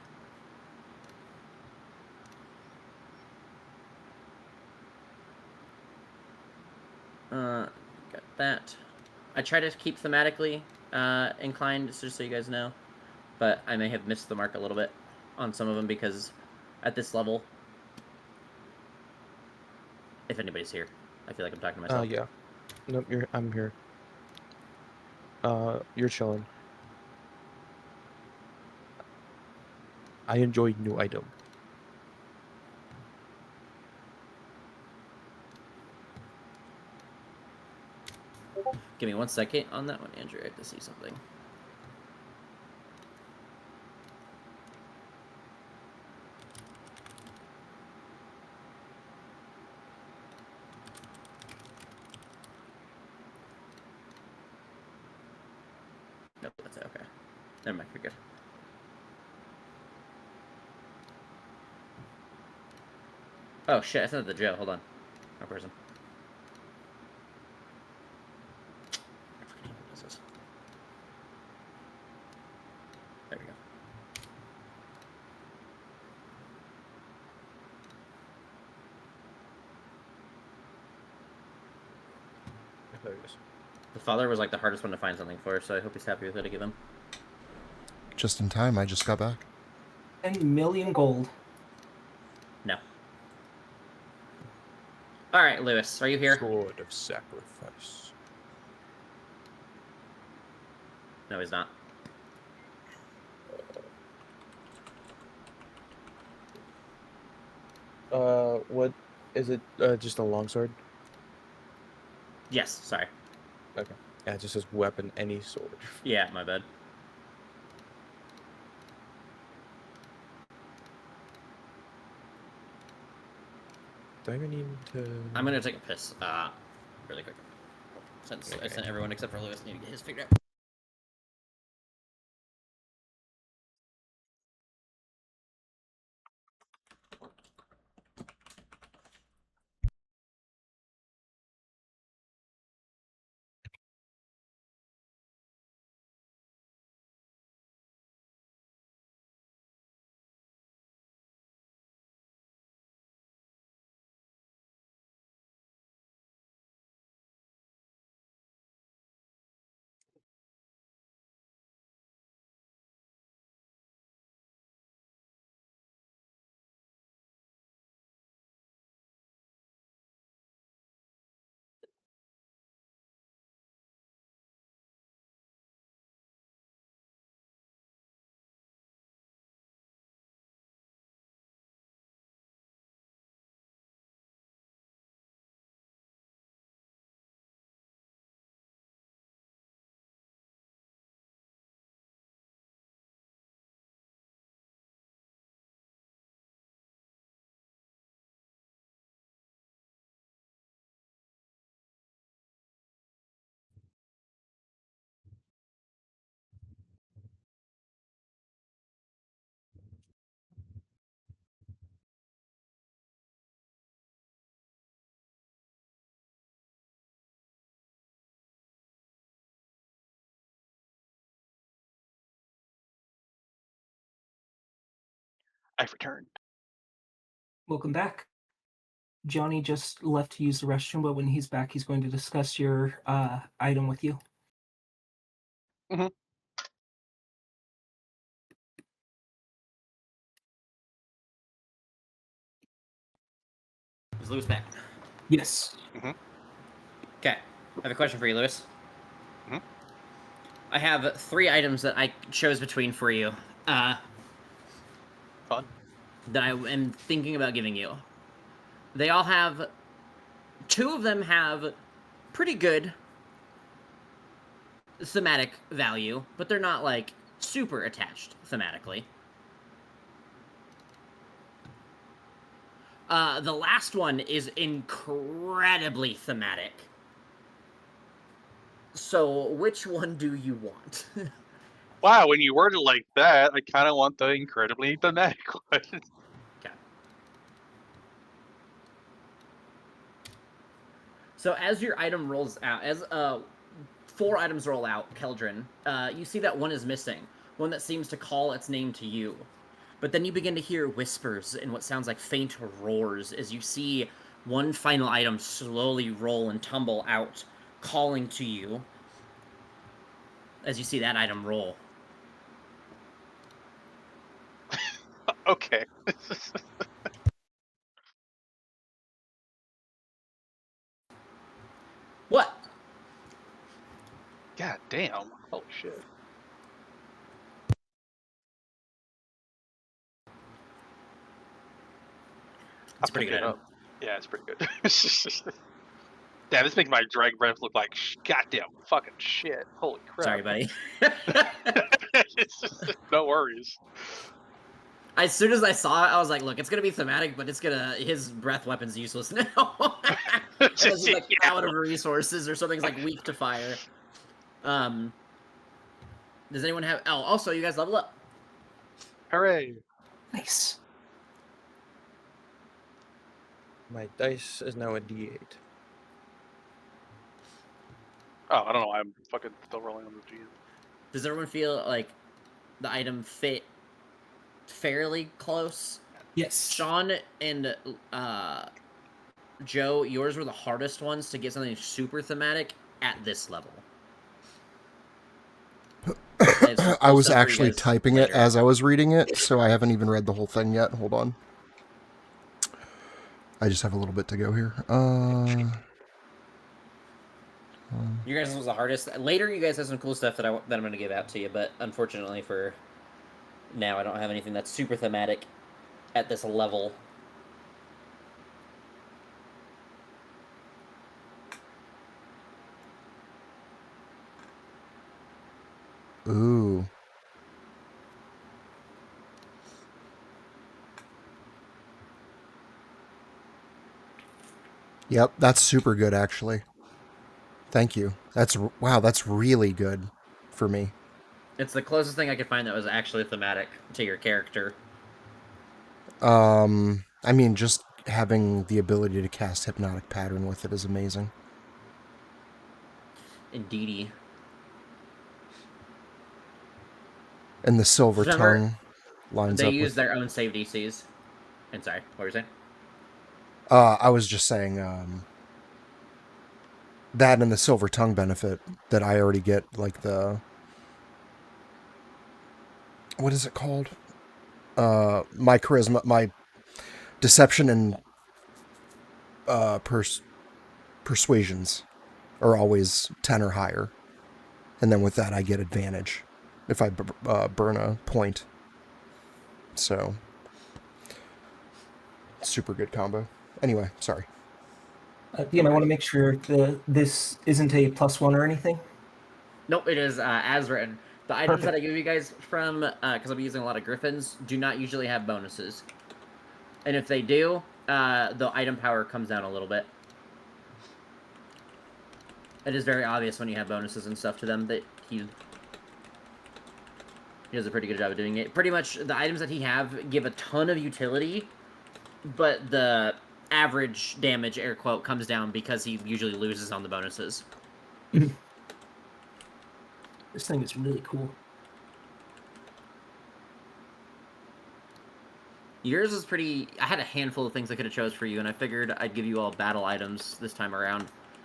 Got that. I try to keep thematically inclined, just so you guys know, but I may have missed the mark a little bit on some of them because at this level, if anybody's here, I feel like I'm talking to myself. Yeah. Nope, I'm here. You're chilling. I enjoy new item. Give me 1 second on that one, Andrew. I have to see something. Nope, that's it. Okay. Never mind. You're good. Oh shit! I sent it to Joe. Hold on. No person. What is this? There we go. There it is. The father was like the hardest one to find something for, so I hope he's happy with what I give him. Just in time, I just got back. 10 million gold. No. All right, Lewis, are you here? Sword of sacrifice. No, he's not. What is it? Just a longsword? Yes, sorry. Okay. Yeah, it just says weapon, any sword. Yeah, my bad. Do I even need to? I'm gonna take a piss, really quick. Since I Okay. sent everyone except for Lewis need to get his figured out. I've returned. Welcome back. Johnny just left to use the restroom, but when he's back, he's going to discuss your item with you. Is Lewis back? Yes. Okay. I have a question for you, Lewis. Mhm. I have 3 items that I chose between for you. Fun. That I am thinking about giving you. They all have... 2 of them have pretty good thematic value, but they're not, like, super attached thematically. The last one is incredibly thematic. So, which one do you want? Wow, when you word it like that, I kind of want the incredibly thematic one. Okay. So as your item rolls out, as 4 items roll out, Keldrin, you see that one is missing. One that seems to call its name to you. But then you begin to hear whispers and what sounds like faint roars as you see one final item slowly roll and tumble out, calling to you. As you see that item roll. Okay. What? God damn. Holy shit. It's a pretty good picking it item. up. Yeah, it's pretty good. Damn, this makes my drag breath look like goddamn fucking shit. Holy crap. Sorry, buddy. No worries. As soon as I saw it, I was like, look, it's gonna be thematic, but his breath weapon's useless now. Unless he's like out of resources or something's like weak to fire. Does anyone have... Oh, also, you guys level up. Hooray. Nice. My dice is now a D8. Oh, I don't know. I'm fucking still rolling on the GM. Does everyone feel like the item fit fairly close? Yes. Sean and Joe, yours were the hardest ones to get something super thematic at this level. I have some I cool was stuff for you actually guys typing it later. as I was reading it, so I haven't even read the whole thing yet. Hold on. I just have a little bit to go here. You guys was the hardest. Later, you guys have some cool stuff that I'm going to give out to you, but unfortunately for now, I don't have anything that's super thematic at this level. Ooh. Yep, that's super good, actually. Thank you. Wow, that's really good for me. It's the closest thing I could find that was actually thematic to your character. I mean, just having the ability to cast Hypnotic Pattern with it is amazing. Indeedy. And the Silver Remember, Tongue lines they up use with... their own save DCs. And sorry, what were you saying? I was just saying, that and the Silver Tongue benefit that I already get, like the... What is it called? My charisma, my deception and persuasions are always 10 or higher. And then with that, I get advantage if I burn a point. So, super good combo. Anyway, sorry. DM, I want to make sure this isn't a +1 or anything. Nope, it is as written. The items that I give you guys from, because I'll be using a lot of griffins, do not usually have bonuses. And if they do, the item power comes down a little bit. It is very obvious when you have bonuses and stuff to them that he does a pretty good job of doing it. Pretty much, the items that he have give a ton of utility, but the average damage, air quote, comes down because he usually loses on the bonuses. This thing is really cool. Yours is pretty... I had a handful of things I could have chose for you, and I figured I'd give you all battle items this time around,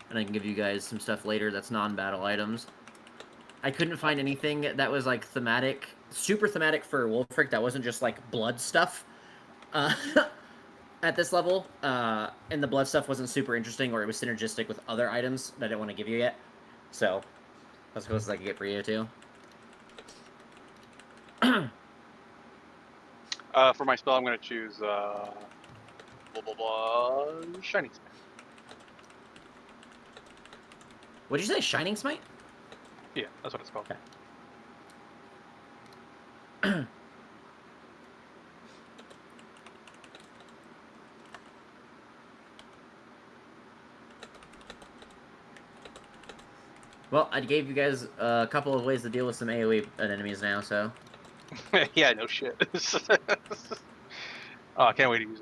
and I can give you guys some stuff later that's non-battle items. I couldn't find anything that was, like, thematic, super thematic for Wolfric that wasn't just, like, blood stuff at this level, and the blood stuff wasn't super interesting, or it was synergistic with other items that I didn't want to give you yet. So, that's as close as I could get for you, too. For my spell, I'm going to choose Shining Smite. What'd you say, Shining Smite? Yeah, that's what it's called. Okay. Well, I gave you guys a couple of ways to deal with some AoE enemies now, so... Yeah, no shit. Oh, I can't wait to use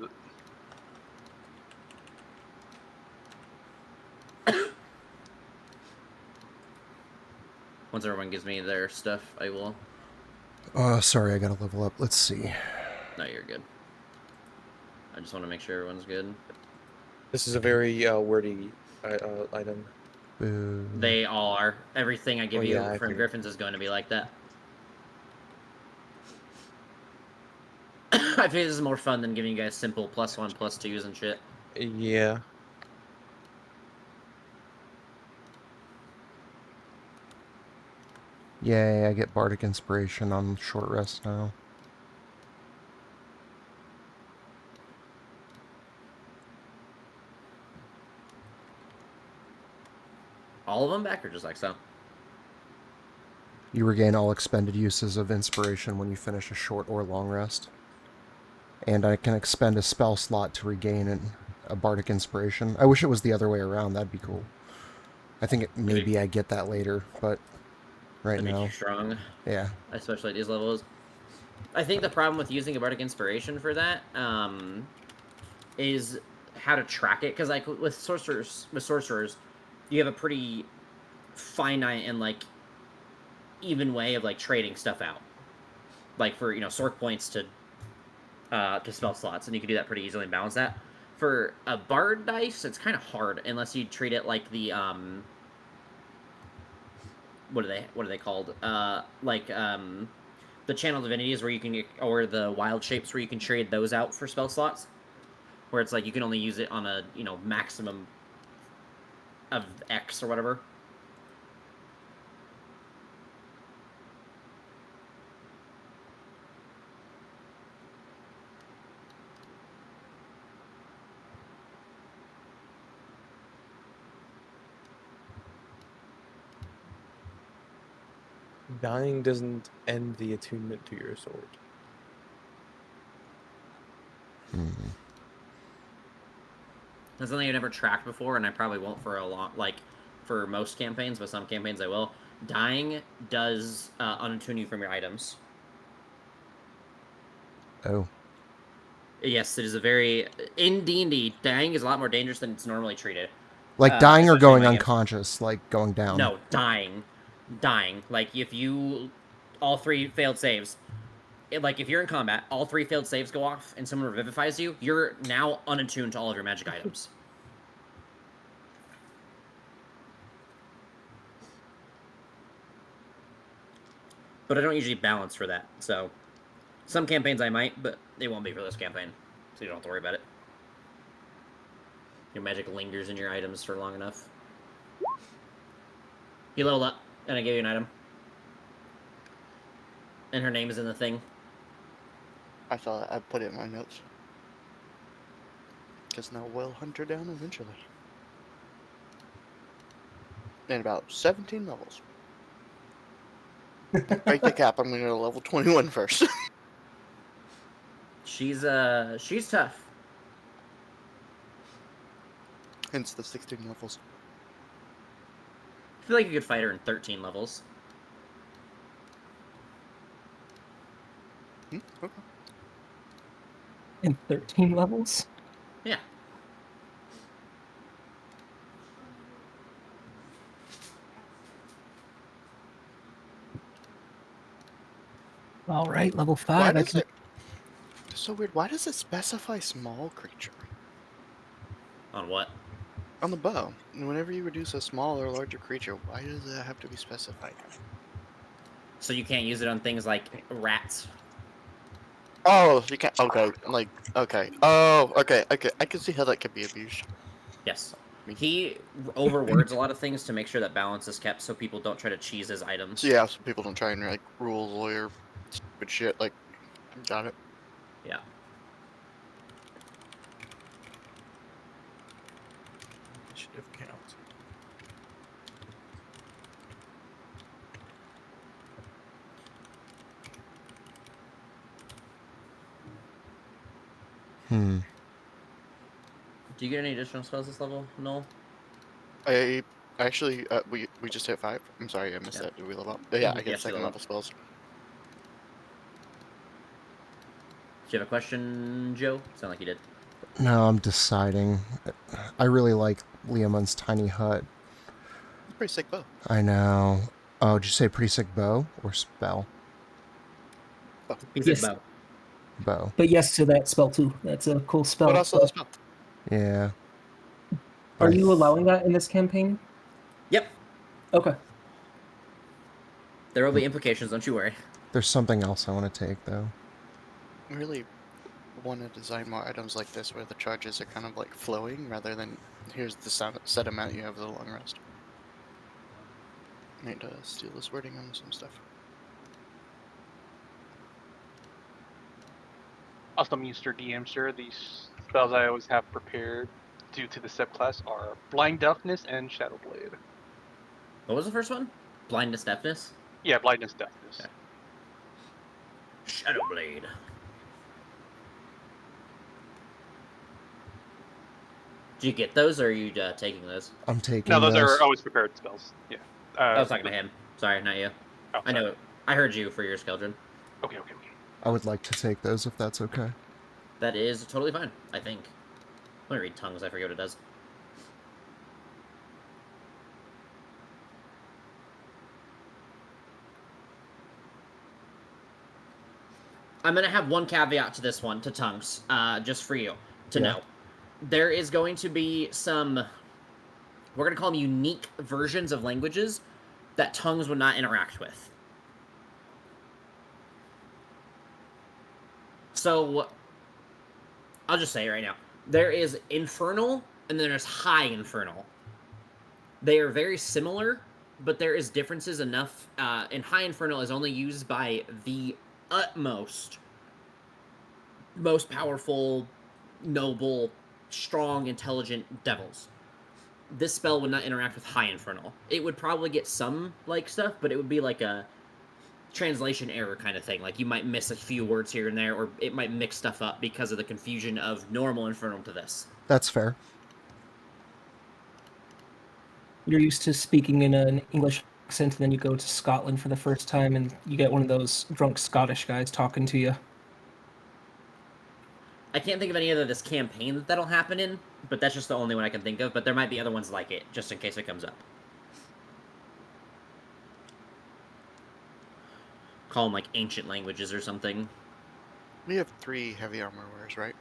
it. Once everyone gives me their stuff, I will... Sorry, I gotta level up. Let's see. No, you're good. I just want to make sure everyone's good. This is a very wordy item. Boo. They all are. Everything I give Oh, you yeah, I from figured. Griffins is going to be like that. I feel this is more fun than giving you guys simple +1, +2s and shit. Yeah. Yay, I get Bardic Inspiration on short rest now. All of them back or just like so? You regain all expended uses of Inspiration when you finish a short or long rest. And I can expend a spell slot to regain a Bardic Inspiration. I wish it was the other way around, that'd be cool. I think maybe I get that later, but right That makes now... you strong. Yeah. Especially at these levels. I think the problem with using a Bardic Inspiration for that is how to track it, because like with sorcerers, you have a pretty finite and like even way of like trading stuff out, like for sorc points to spell slots, and you can do that pretty easily and balance that. For a bard dice, it's kind of hard unless you treat it like the what are they called? The channel divinities where you can get, or the wild shapes where you can trade those out for spell slots, where it's like you can only use it on a maximum of X or whatever. Dying doesn't end the attunement to your sword. That's something I've never tracked before, and I probably won't for for most campaigns, but some campaigns I will. Dying does unattune you from your items. Oh. Yes, it is a very... In D&D, dying is a lot more dangerous than it's normally treated. Like dying or especially going in my games. unconscious, like going down. No, dying. Dying. Like, if you... All 3 failed saves. Like, if you're in combat, all 3 failed saves go off, and someone revivifies you, you're now unattuned to all of your magic items. But I don't usually balance for that, so... Some campaigns I might, but they won't be for this campaign, so you don't have to worry about it. Your magic lingers in your items for long enough. You leveled up, and I gave you an item. And her name is in the thing. I thought I put it in my notes. Because now we'll hunt her down eventually. In about 17 levels. Break the cap, I'm going to level 21 first. She's tough. Hence the 16 levels. I feel like you could fight her in 13 levels. Okay. In 13 levels? Yeah. All right, level Why 5. I does can... it... It's so weird. Why does it specify small creature? On what? On the bow. Whenever you reduce a small or larger creature, why does that have to be specified? So you can't use it on things like rats. Oh, you can't. Okay, like, okay. Oh, okay, okay. I can see how that could be abused. Yes. He overwords a lot of things to make sure that balance is kept so people don't try to cheese his items. So yeah, so people don't try and like rule lawyer stupid shit. Like, got it. Yeah. Initiative count. Do you get any additional spells this level? No. I actually, we just hit 5. I'm sorry, I missed Yeah. that. Did we level up? Yeah, I Yes, get you second level level up. spells. Do you have a question, Joe? Sound like you did. No, I'm deciding. I really like Liamon's tiny hut. Pretty sick bow. I know. Oh, did you say pretty sick bow or spell? He said Yes. bow. Bow. But yes to that spell too. That's a cool spell. What else is the spell? Yeah. Are But you allowing that in this campaign? Yep. Okay. There will be implications, don't you worry. There's something else I want to take, though. I really want to design more items like this where the charges are kind of like flowing rather than here's the set amount you have for the long rest. I need to steal this wording on some stuff. Also, Mr. DM, sir, these spells I always have prepared due to the subclass are Blind Deafness and Shadow Blade. What was the first one? Blindness, deafness? Yeah, Blindness, Deafness. Okay. Shadowblade. Did you get those, or are you taking those? I'm taking No, those are always prepared spells. Yeah. I was talking to him. Sorry, not you. Oh, I know. I heard you for your Skeldron. Okay. I would like to take those if that's okay. That is totally fine, I think. Let me read tongues. I forget what it does. I'm going to have one caveat to this one, to tongues, just for you to know. There is going to be some, we're going to call them unique versions of languages that tongues would not interact with. So, I'll just say it right now. There is infernal, and then there's high infernal. They are very similar, but there is differences enough. And high infernal is only used by the utmost, most powerful, noble, strong, intelligent devils. This spell would not interact with high infernal. It would probably get some like stuff, but it would be like a translation error kind of thing. Like you might miss a few words here and there, or it might mix stuff up because of the confusion of normal infernal to this. That's fair. You're used to speaking in an English accent, and then you go to Scotland for the first time, and you get one of those drunk Scottish guys talking to you. I can't think of any other this campaign that'll happen in, but that's just the only one I can think of. But there might be other ones like it, just in case it comes up. Call them like ancient languages or something. We have 3 heavy armor wearers, right?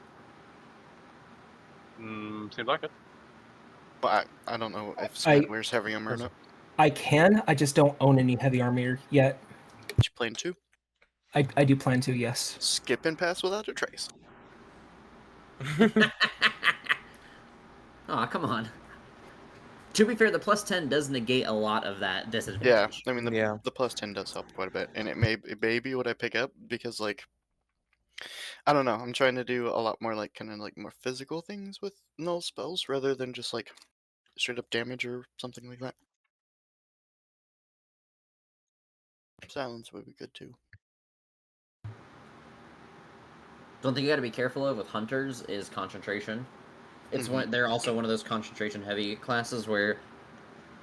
Seems like it. But I don't know if Scott wears heavy armor or not. I can. I just don't own any heavy armor yet. You plan to? I do plan to, yes. Skip and pass without a trace. Aw, come on. To be fair, the plus 10 does negate a lot of that disadvantage. Yeah, I mean, the plus 10 does help quite a bit. And it may be what I pick up because, like, I don't know. I'm trying to do a lot more, like, kind of, like, more physical things with null spells rather than just, like, straight up damage or something like that. Silence would be good, too. One thing you got to be careful of with hunters is concentration. It's they're also one of those concentration heavy classes where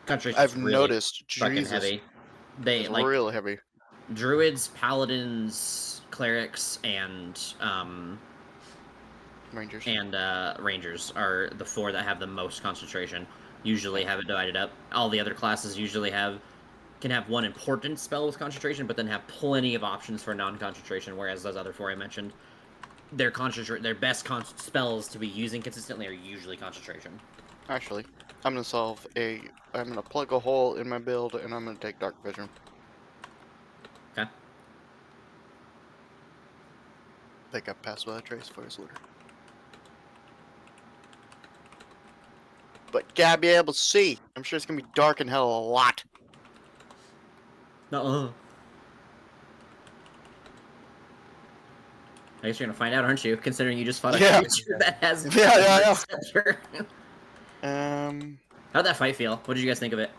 concentration. I've really noticed fucking Jesus, heavy. They like real heavy. druids, paladins, clerics, and rangers are the 4 that have the most concentration. Usually have it divided up. All the other classes usually can have one important spell with concentration, but then have plenty of options for non-concentration. Whereas those other 4 I mentioned, their best spells to be using consistently are usually concentration. Actually, I'm gonna plug a hole in my build, and I'm gonna take dark vision. Okay. Pick up pass without trace for his looter. But gotta be able to see. I'm sure it's gonna be dark in hell a lot. I guess you're gonna find out, aren't you? Considering you just fought a creature that has. How'd that fight feel? What did you guys think of it?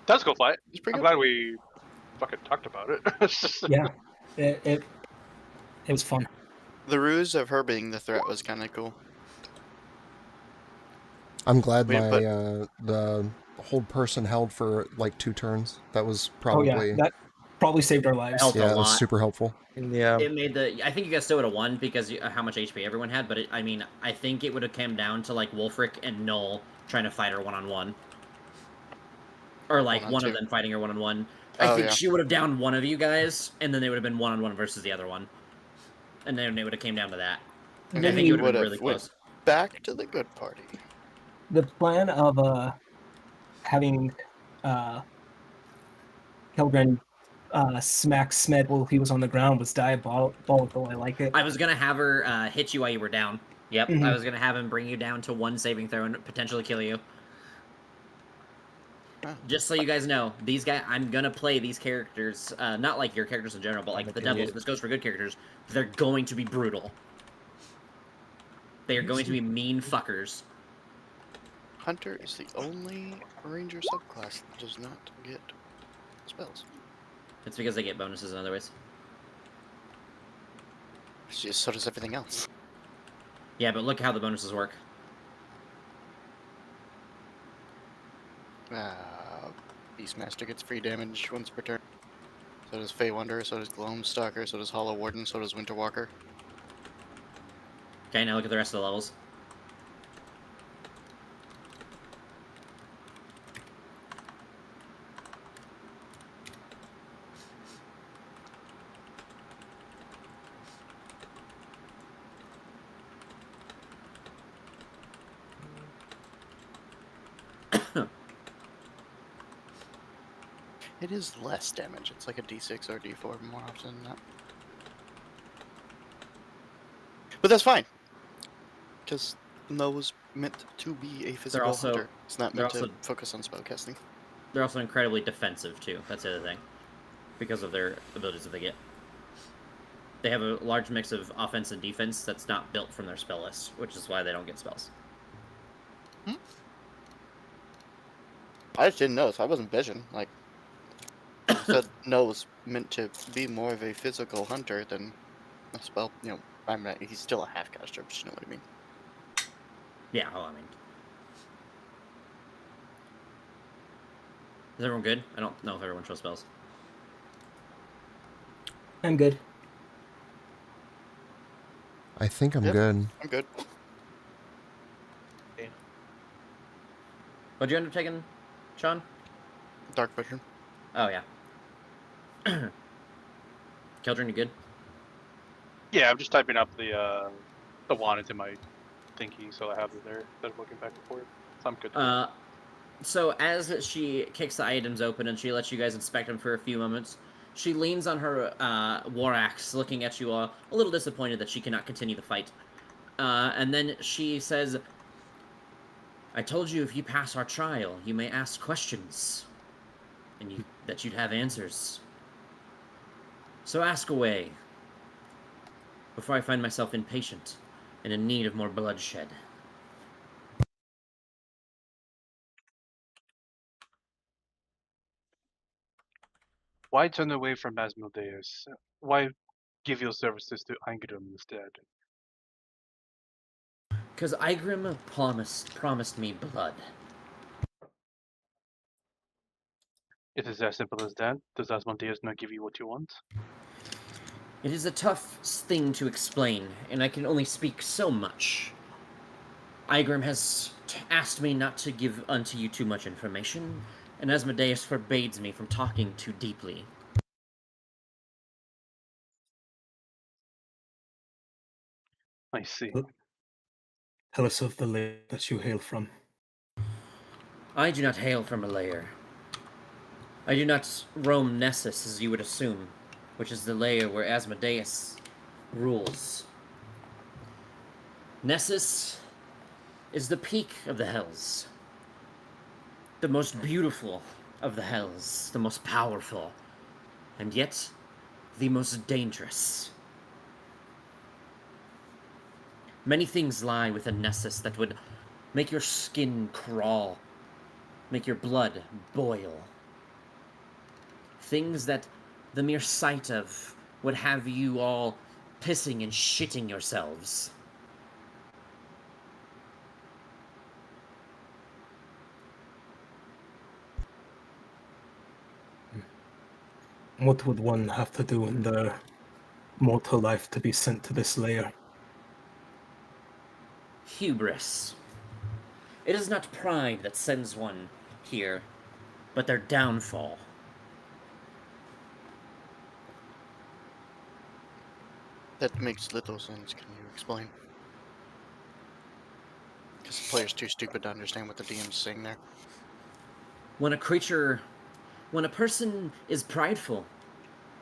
That's a cool fight. I'm good. glad we fucking talked about it. Yeah, it was fun. The ruse of her being the threat was kind of cool. I'm glad the hold person held for like 2 turns. That was probably that probably saved our lives. Helped a it was lot. super helpful. Yeah. It made I think you guys still would have won because how much HP everyone had, but I think it would have come down to like Wolfric and Null trying to fight her one-on-one. Or like one of them fighting her one-on-one. I think she would have downed one of you guys, and then they would have been one-on-one versus the other one. And then it would have came down to that. And I think it would have been really went close. Back to the good party. The plan of having Kelgren smack Smed while he was on the ground was diabolical. I like it. I was gonna have her hit you while you were down. Yep, Mhm. I was gonna have him bring you down to 1 saving throw and potentially kill you. Just so you guys know, these guys, I'm gonna play these characters, not like your characters in general, but like the devils. This goes for good characters. They're going to be brutal. They are going to be mean fuckers. Hunter is the only ranger subclass that does not get spells. It's because they get bonuses in other ways. So does everything else. Yeah, but look how the bonuses work. Beastmaster gets free damage once per turn. So does Fey Wanderer, so does Gloamstalker, so does Hollow Warden, so does Winter Walker. Okay, now look at the rest of the levels. It is less damage. It's like a d6 or a d4 more often than that. But that's fine, because Mo was meant to be a physical also- hunter. It's not they're meant to also- focus on spellcasting. They're also incredibly defensive too. That's the other thing, because of their abilities that they get. They have a large mix of offense and defense that's not built from their spell list, which is why they don't get spells. I just didn't notice. I wasn't bitching. Like, I said No was meant to be more of a physical hunter than a spell. You know, I'm not, he's still a half-caster, but you know what I mean. Yeah, I mean. Is everyone good? I don't know if everyone chose spells. I'm good. I think I'm Yep. good. I'm good. What'd you end up taking, Sean? Dark vision. Oh, yeah. Keldrin, you good? Yeah, I'm just typing up the wand into my thingy, so I have it there instead of looking back and forth. So I'm good. To go. So as she kicks the items open and she lets you guys inspect them for a few moments, she leans on her war axe, looking at you all, a little disappointed that she cannot continue the fight. And then she says, I told you if you pass our trial, you may ask questions, and that you'd have answers. So ask away, before I find myself impatient and in need of more bloodshed. Why turn away from Asmodeus? Why give your services to Ingrim instead? Because Igrim promised me blood. It is as simple as that. Does Asmodeus not give you what you want? It is a tough thing to explain, and I can only speak so much. Igrim has asked me not to give unto you too much information, and Asmodeus forbids me from talking too deeply. I see. Tell us of the lair that you hail from. I do not hail from a lair. I do not roam Nessus, as you would assume, which is the lair where Asmodeus rules. Nessus is the peak of the Hells. The most beautiful of the Hells, the most powerful, and yet the most dangerous. Many things lie within Nessus that would make your skin crawl, make your blood boil. Things that the mere sight of would have you all pissing and shitting yourselves. What would one have to do in their mortal life to be sent to this lair? Hubris. It is not pride that sends one here, but their downfall. That makes little sense. Can you explain? Because the player's too stupid to understand what the DM's saying there. When a person is prideful,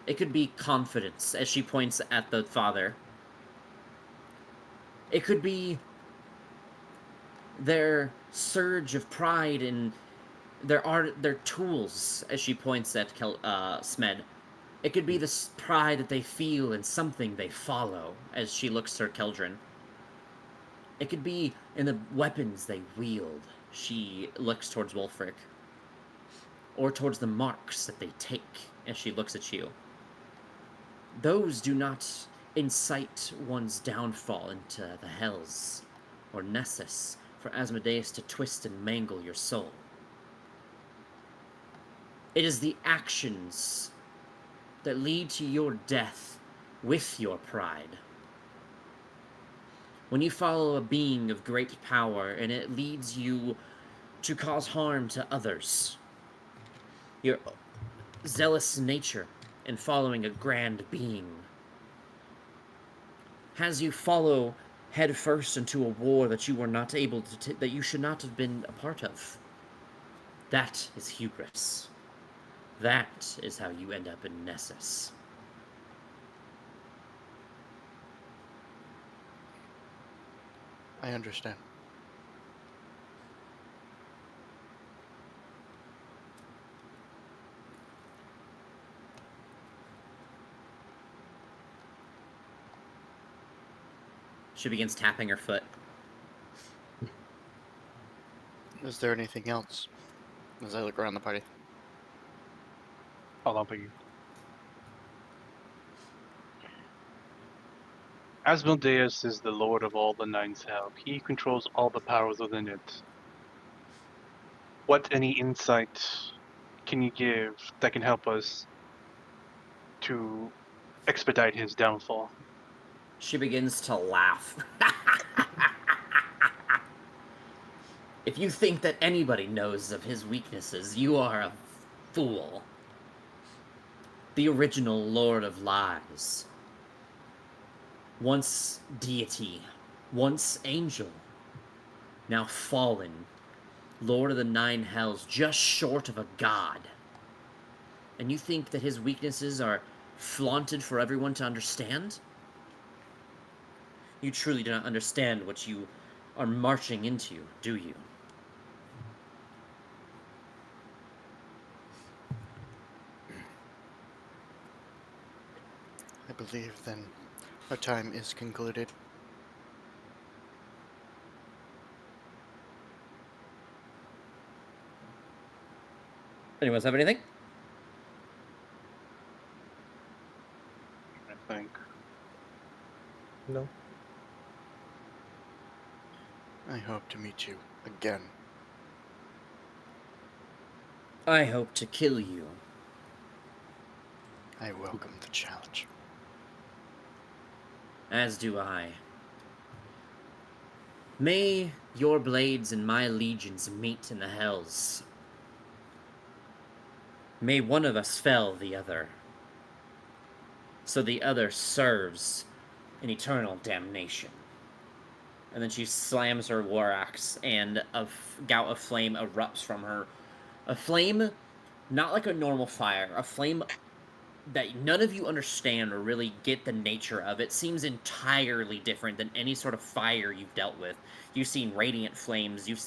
it could be confidence, as she points at the father. It could be their surge of pride in their tools, as she points at Smed. It could be the pride that they feel in something they follow, as she looks to Keldrin. It could be in the weapons they wield. She looks towards Wolfric. Or towards the marks that they take, as she looks at you. Those do not incite one's downfall into the Hells, or Nessus, for Asmodeus to twist and mangle your soul. It is the actions that lead to your death with your pride. When you follow a being of great power and it leads you to cause harm to others, your zealous nature in following a grand being has you follow headfirst into a war that you were not able to that you should not have been a part of. That is hubris. That is how you end up in Nessus. I understand. She begins tapping her foot. Is there anything else? As I look around the party. Hold on, Piggy. Asmodeus is the lord of all the Nine's Hell. He controls all the powers within it. What any insight can you give that can help us to expedite his downfall? She begins to laugh. If you think that anybody knows of his weaknesses, you are a fool. The original Lord of Lies. Once deity, once angel, now fallen, Lord of the Nine Hells, just short of a god. And you think that his weaknesses are flaunted for everyone to understand? You truly do not understand what you are marching into, do you? I believe then our time is concluded. Anyone else have anything? I think. No. I hope to meet you again. I hope to kill you. I welcome the challenge. As do I. May your blades and my legions meet in the hells. May one of us fell the other, so the other serves an eternal damnation. And then she slams her war axe, and a gout of flame erupts from her. A flame, not like a normal fire, a flame that none of you understand or really get the nature of. It seems entirely different than any sort of fire you've dealt with. You've seen radiant flames, you've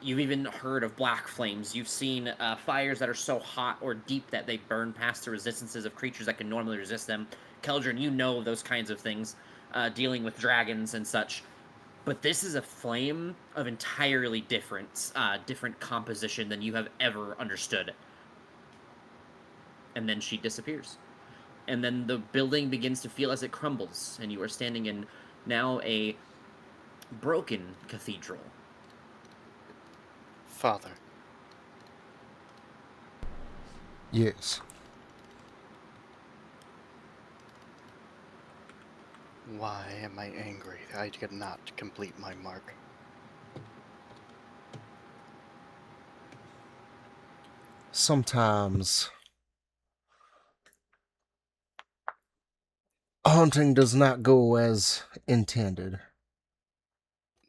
even heard of black flames, you've seen fires that are so hot or deep that they burn past the resistances of creatures that can normally resist them. Keldrin, you know those kinds of things, dealing with dragons and such. But this is a flame of entirely different composition than you have ever understood. And then she disappears. And then the building begins to feel as it crumbles, and you are standing in now a broken cathedral. Father, Yes. why am I angry that I did not complete my mark? Sometimes hunting does not go as intended.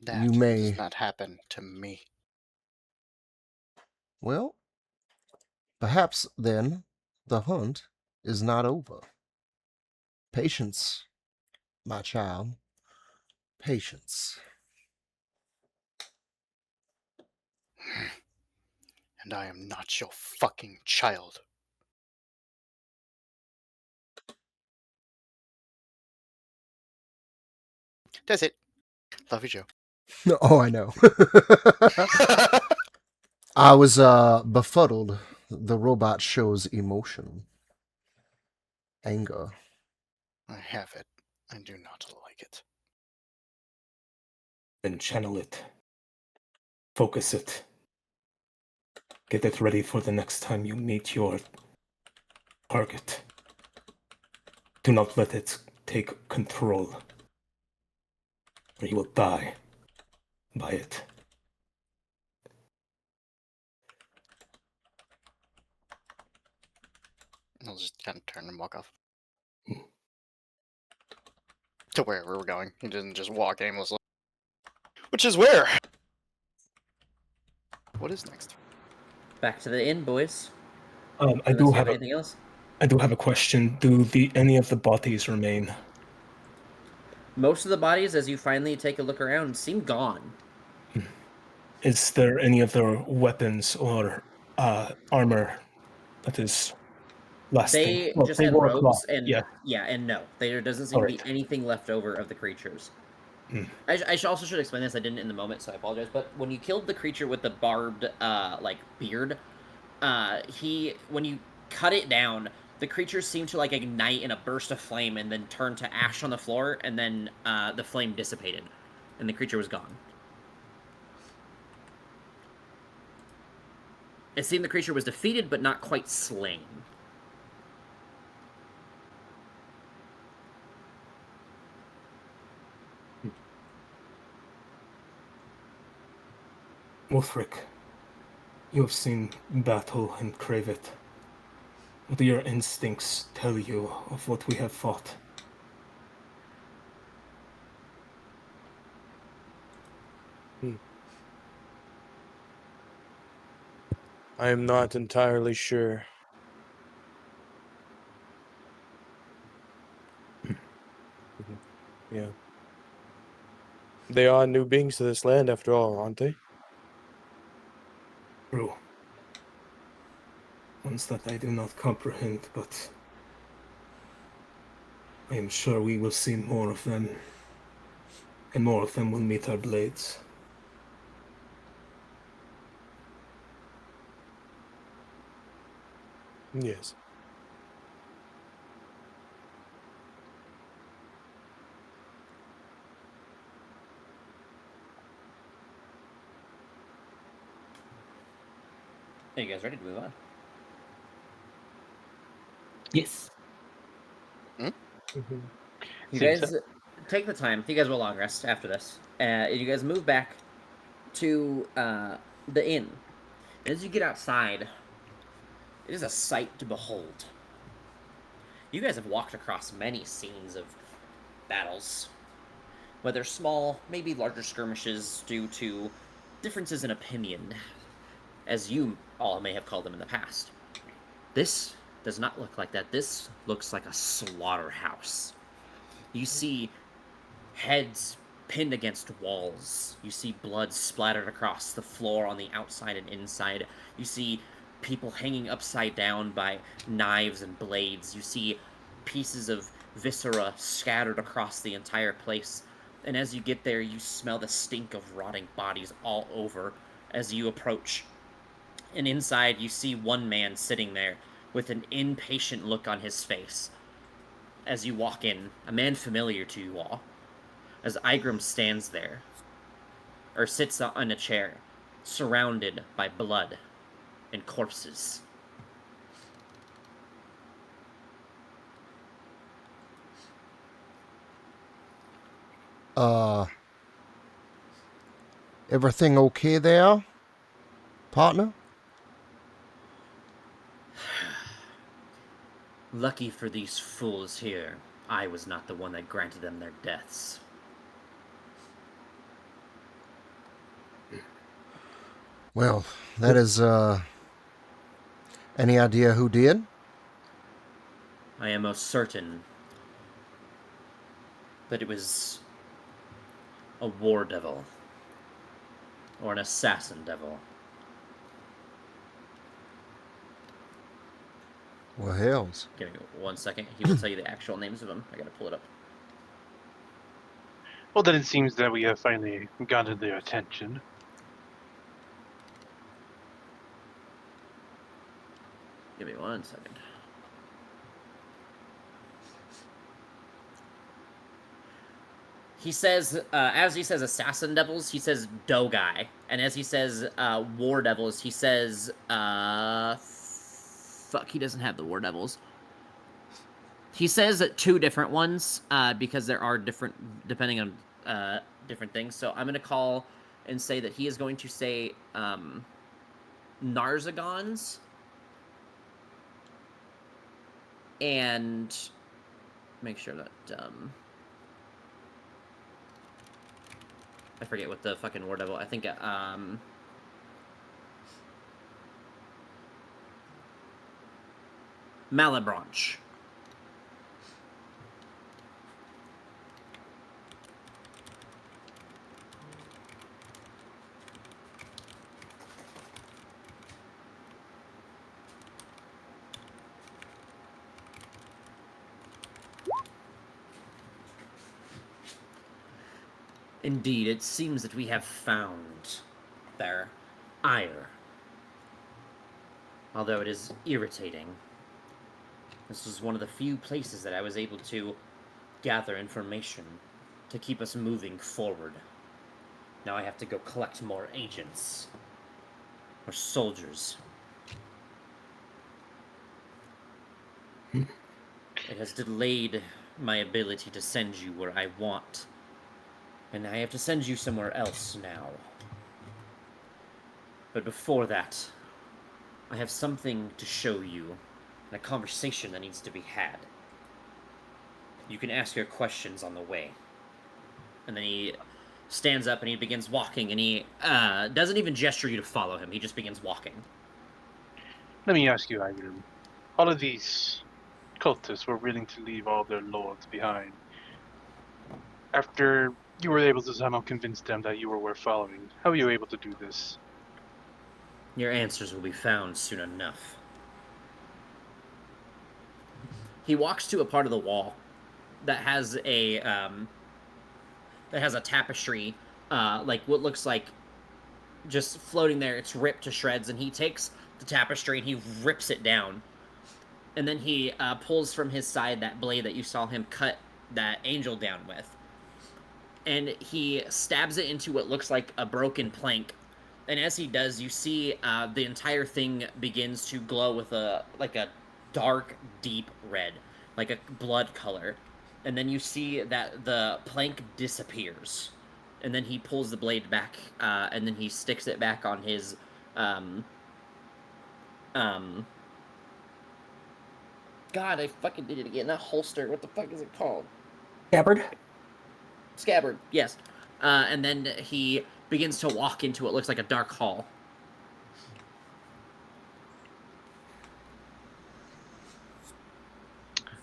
That You may- does not happen to me. Well, perhaps then the hunt is not over. Patience, my child. Patience. And I am not your fucking child. That's it. Love you, Joe. Oh, I know. I was befuddled. The robot shows emotion. Anger. I have it. I do not like it. Then channel it. Focus it. Get it ready for the next time you meet your target. Do not let it take control, or you will die by it. I'll just kind of turn and walk off. To wherever we're going. He doesn't just walk aimlessly. Which is where? What is next? Back to the inn, boys. I Unless do you have anything else. I do have a question. Do any of the bodies remain? Most of the bodies, as you finally take a look around, seem gone. Is there any other weapons or armor that is lasting? They Well, just they had wore cloth. robes, and Yeah. and no, there doesn't seem All to be right. anything left over of the creatures. Hmm. I also should explain this. I didn't in the moment, so I apologize. But when you killed the creature with the barbed, like beard, when you cut it down, the creature seemed to like ignite in a burst of flame and then turn to ash on the floor, and then the flame dissipated, and the creature was gone. It seemed the creature was defeated, but not quite slain. Wolfric, you have seen battle and crave it. What do your instincts tell you of what we have fought? I am not entirely sure. Yeah. They are new beings to this land, after all, aren't they? True. Ones that I do not comprehend, but I am sure we will see more of them, and more of them will meet our blades. Yes. Are you guys ready to move on? Yes. Mhm. You Seems guys so. take the time. You guys will long rest after this. You guys move back to the inn. As you get outside, it is a sight to behold. You guys have walked across many scenes of battles, whether small, maybe larger skirmishes due to differences in opinion, as you all may have called them in the past. This does not look like that. This looks like a slaughterhouse. You see heads pinned against walls. You see blood splattered across the floor on the outside and inside. You see people hanging upside down by knives and blades. You see pieces of viscera scattered across the entire place. And as you get there, you smell the stink of rotting bodies all over as you approach. And inside, you see one man sitting there with an impatient look on his face. As you walk in, a man familiar to you all, as Igram stands there, or sits on a chair, surrounded by blood and corpses. Everything okay there, partner? Lucky for these fools here, I was not the one that granted them their deaths. Well, that is, any idea who did? I am most certain that it was a war devil, or an assassin devil. Well, hells. Give me 1 second. He will tell you the actual names of them. I gotta pull it up. Well, then it seems that we have finally gotten their attention. Give me 1 second. He says, as he says assassin devils, he says Dogai. And as he says war devils, he says, fuck, he doesn't have the war devils. He says two different ones, because there are different, depending on different things. So I'm going to call and say that he is going to say Narzagons. And make sure that, I forget what the fucking war devil. I think Malebranche. Indeed, it seems that we have found their ire. Although it is irritating. This was one of the few places that I was able to gather information to keep us moving forward. Now I have to go collect more agents. Or soldiers. It has delayed my ability to send you where I want. And I have to send you somewhere else now. But before that, I have something to show you, and a conversation that needs to be had. You can ask your questions on the way. And then he stands up and he begins walking, and he doesn't even gesture you to follow him. He just begins walking. Let me ask you, Ivan. All of these cultists were willing to leave all their lords behind. After you were able to somehow convince them that you were worth following, how were you able to do this? Your answers will be found soon enough. He walks to a part of the wall that has a tapestry, like what looks like just floating there. It's ripped to shreds, and he takes the tapestry and he rips it down. And then he pulls from his side that blade that you saw him cut that angel down with. And he stabs it into what looks like a broken plank. And as he does, you see the entire thing begins to glow with a dark, deep red, like a blood color. And then you see that the plank disappears. And then he pulls the blade back, and then he sticks it back on his God, I fucking did it again. Not holster. What the fuck is it called? Scabbard? Scabbard, yes. And then he begins to walk into what looks like a dark hall.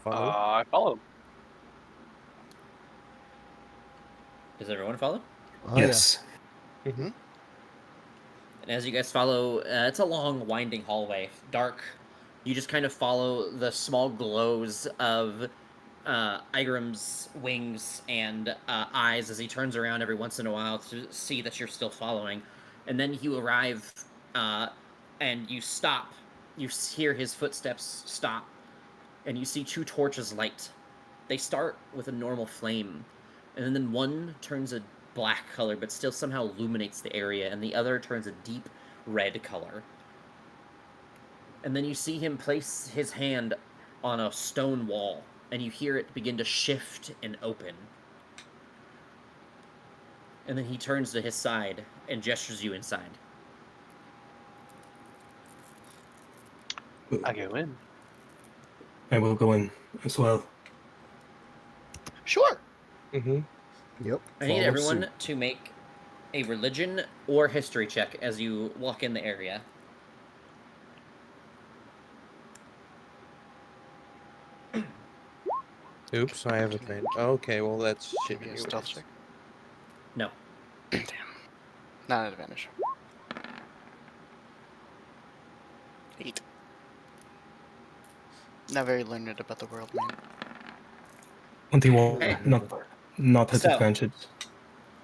Follow? I follow. Does everyone follow? Oh, Yes. Mm-hmm. And as you guys follow, it's a long, winding hallway. Dark. You just kind of follow the small glows of Igram's wings and eyes as he turns around every once in a while to see that you're still following. And then you arrive, and you stop. You hear his footsteps stop, and you see two torches light. They start with a normal flame, and then one turns a black color, but still somehow illuminates the area, and the other turns a deep red color. And then you see him place his hand on a stone wall, and you hear it begin to shift and open. And then he turns to his side and gestures you inside. I go in. I will go in as well. Sure. Mm-hmm. Yep. I need follow everyone suit. to make a religion or history check as you walk in the area. Oops, I haven't made. Okay, well that's shit. Maybe a stealth anyways. check. No. Damn. Not an advantage. 8. Not very learned about the world, man. 21. Okay. Not at So- advantage.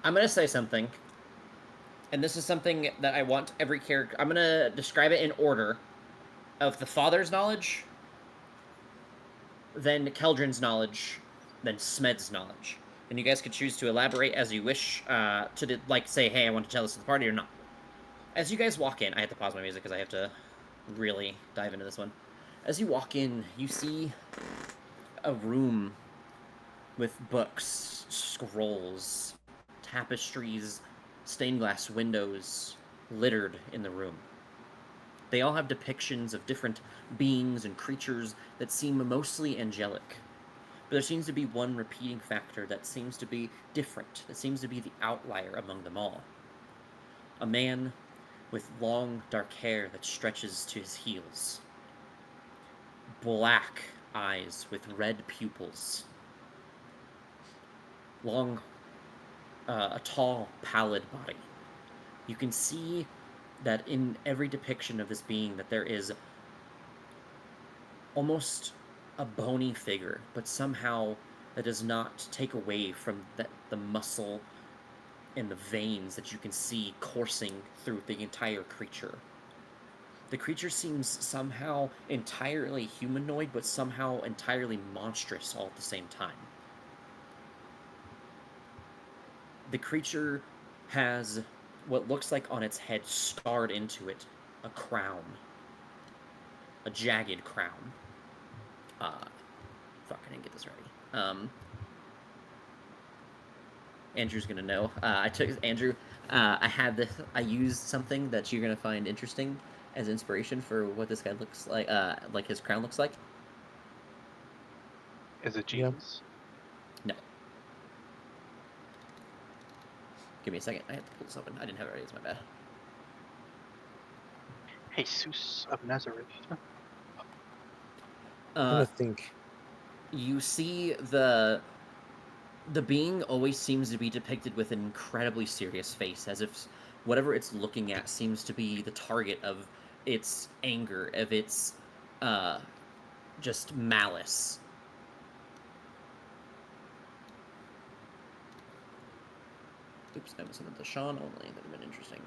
I'm going to say something, and this is something that I want every character... I'm going to describe it in order of the father's knowledge, then Keldrin's knowledge, then Smed's knowledge. And you guys could choose to elaborate as you wish to, say, hey, I want to tell this to the party or not. As you guys walk in... I have to pause my music because I have to really dive into this one. As you walk in, you see a room with books, scrolls, tapestries, stained glass windows littered in the room. They all have depictions of different beings and creatures that seem mostly angelic. But there seems to be one repeating factor that seems to be different, that seems to be the outlier among them all. A man with long, dark hair that stretches to his heels. black eyes with red pupils. Long, a tall, pallid body. You can see that in every depiction of this being that there is almost a bony figure, but somehow that does not take away from the muscle and the veins that you can see coursing through the entire creature. The creature seems somehow entirely humanoid, but somehow entirely monstrous all at the same time. The creature has what looks like on its head scarred into it a crown. A jagged crown. Fuck, I didn't get this ready. Andrew's gonna know. Andrew. I had this. I used something that you're gonna find interesting as inspiration for what this guy looks like his crown looks like. Is it Yeah. Jesus? No. Give me a second. I have to pull this open. I didn't have it ready. It's my bad. Jesus of Nazareth. I'm trying Uh, to think. you see the being always seems to be depicted with an incredibly serious face, as if whatever it's looking at seems to be the target of its anger, of its just malice. Oops, I was sent it to Sean only. That would have been interesting.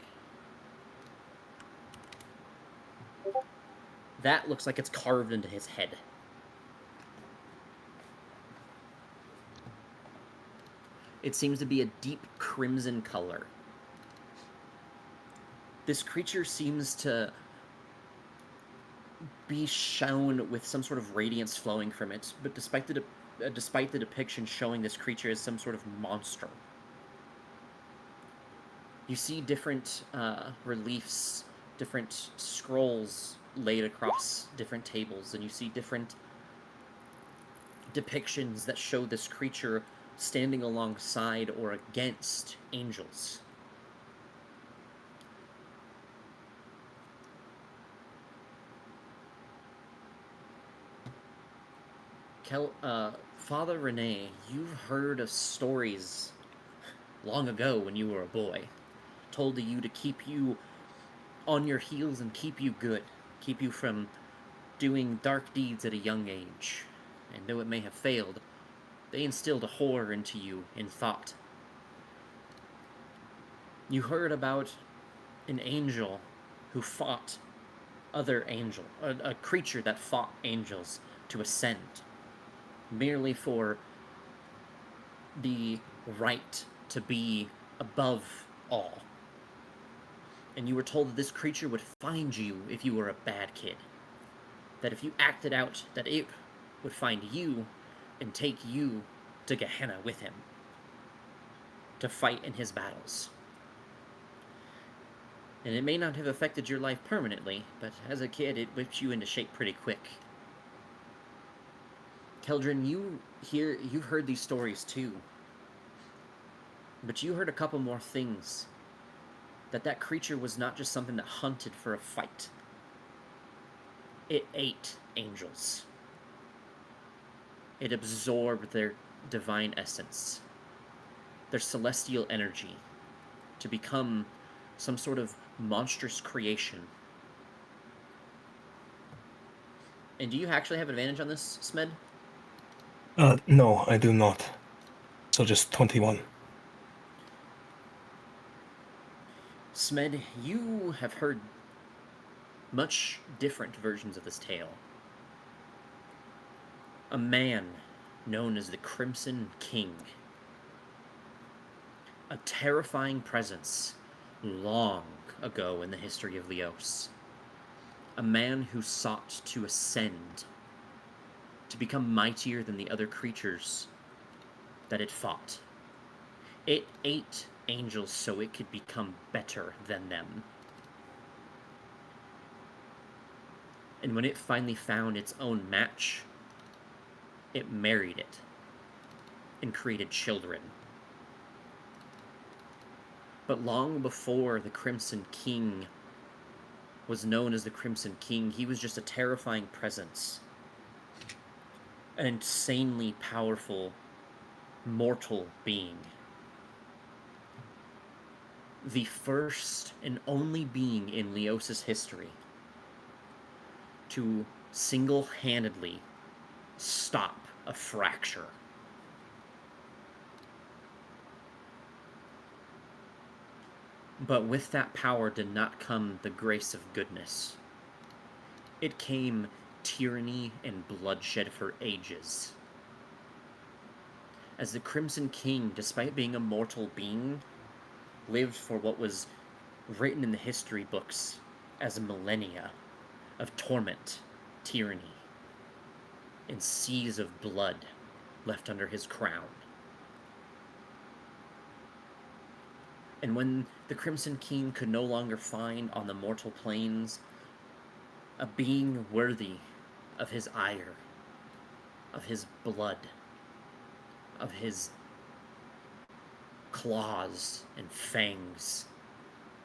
That looks like it's carved into his head. It seems to be a deep crimson color. This creature seems to be shown with some sort of radiance flowing from it, but despite the depiction showing this creature as some sort of monster. You see different reliefs, different scrolls laid across different tables, and you see different depictions that show this creature standing alongside or against angels. Father Rene, you've heard of stories long ago when you were a boy, told to you to keep you on your heels and keep you good, keep you from doing dark deeds at a young age. And though it may have failed, they instilled a horror into you in thought. You heard about an angel who fought other angel, a creature that fought angels to ascend, merely for the right to be above all. And you were told that this creature would find you if you were a bad kid. That if you acted out, that it would find you and take you to Gehenna with him to fight in his battles. And it may not have affected your life permanently, but as a kid, it whipped you into shape pretty quick. Keldrin, you've heard these stories too. But you heard a couple more things. That creature was not just something that hunted for a fight. It ate angels. It absorbed their divine essence, their celestial energy, to become some sort of monstrous creation. And do you actually have advantage on this, Smed? No, I do not. So just 21. Smed, you have heard much different versions of this tale. A man known as the Crimson King. A terrifying presence long ago in the history of Ljos. A man who sought to ascend, to become mightier than the other creatures that it fought. It ate angels so it could become better than them. And when it finally found its own match, it married it and created children. But long before the Crimson King was known as the Crimson King, he was just a terrifying presence an insanely powerful mortal being. The first and only being in Ljos's history to single-handedly stop a fracture. But with that power did not come the grace of goodness. It came tyranny and bloodshed for ages. As the Crimson King, despite being a mortal being, lived for what was written in the history books as a millennia of torment, tyranny, and seas of blood left under his crown. And when the Crimson King could no longer find on the mortal planes a being worthy of his ire, of his blood, of his claws and fangs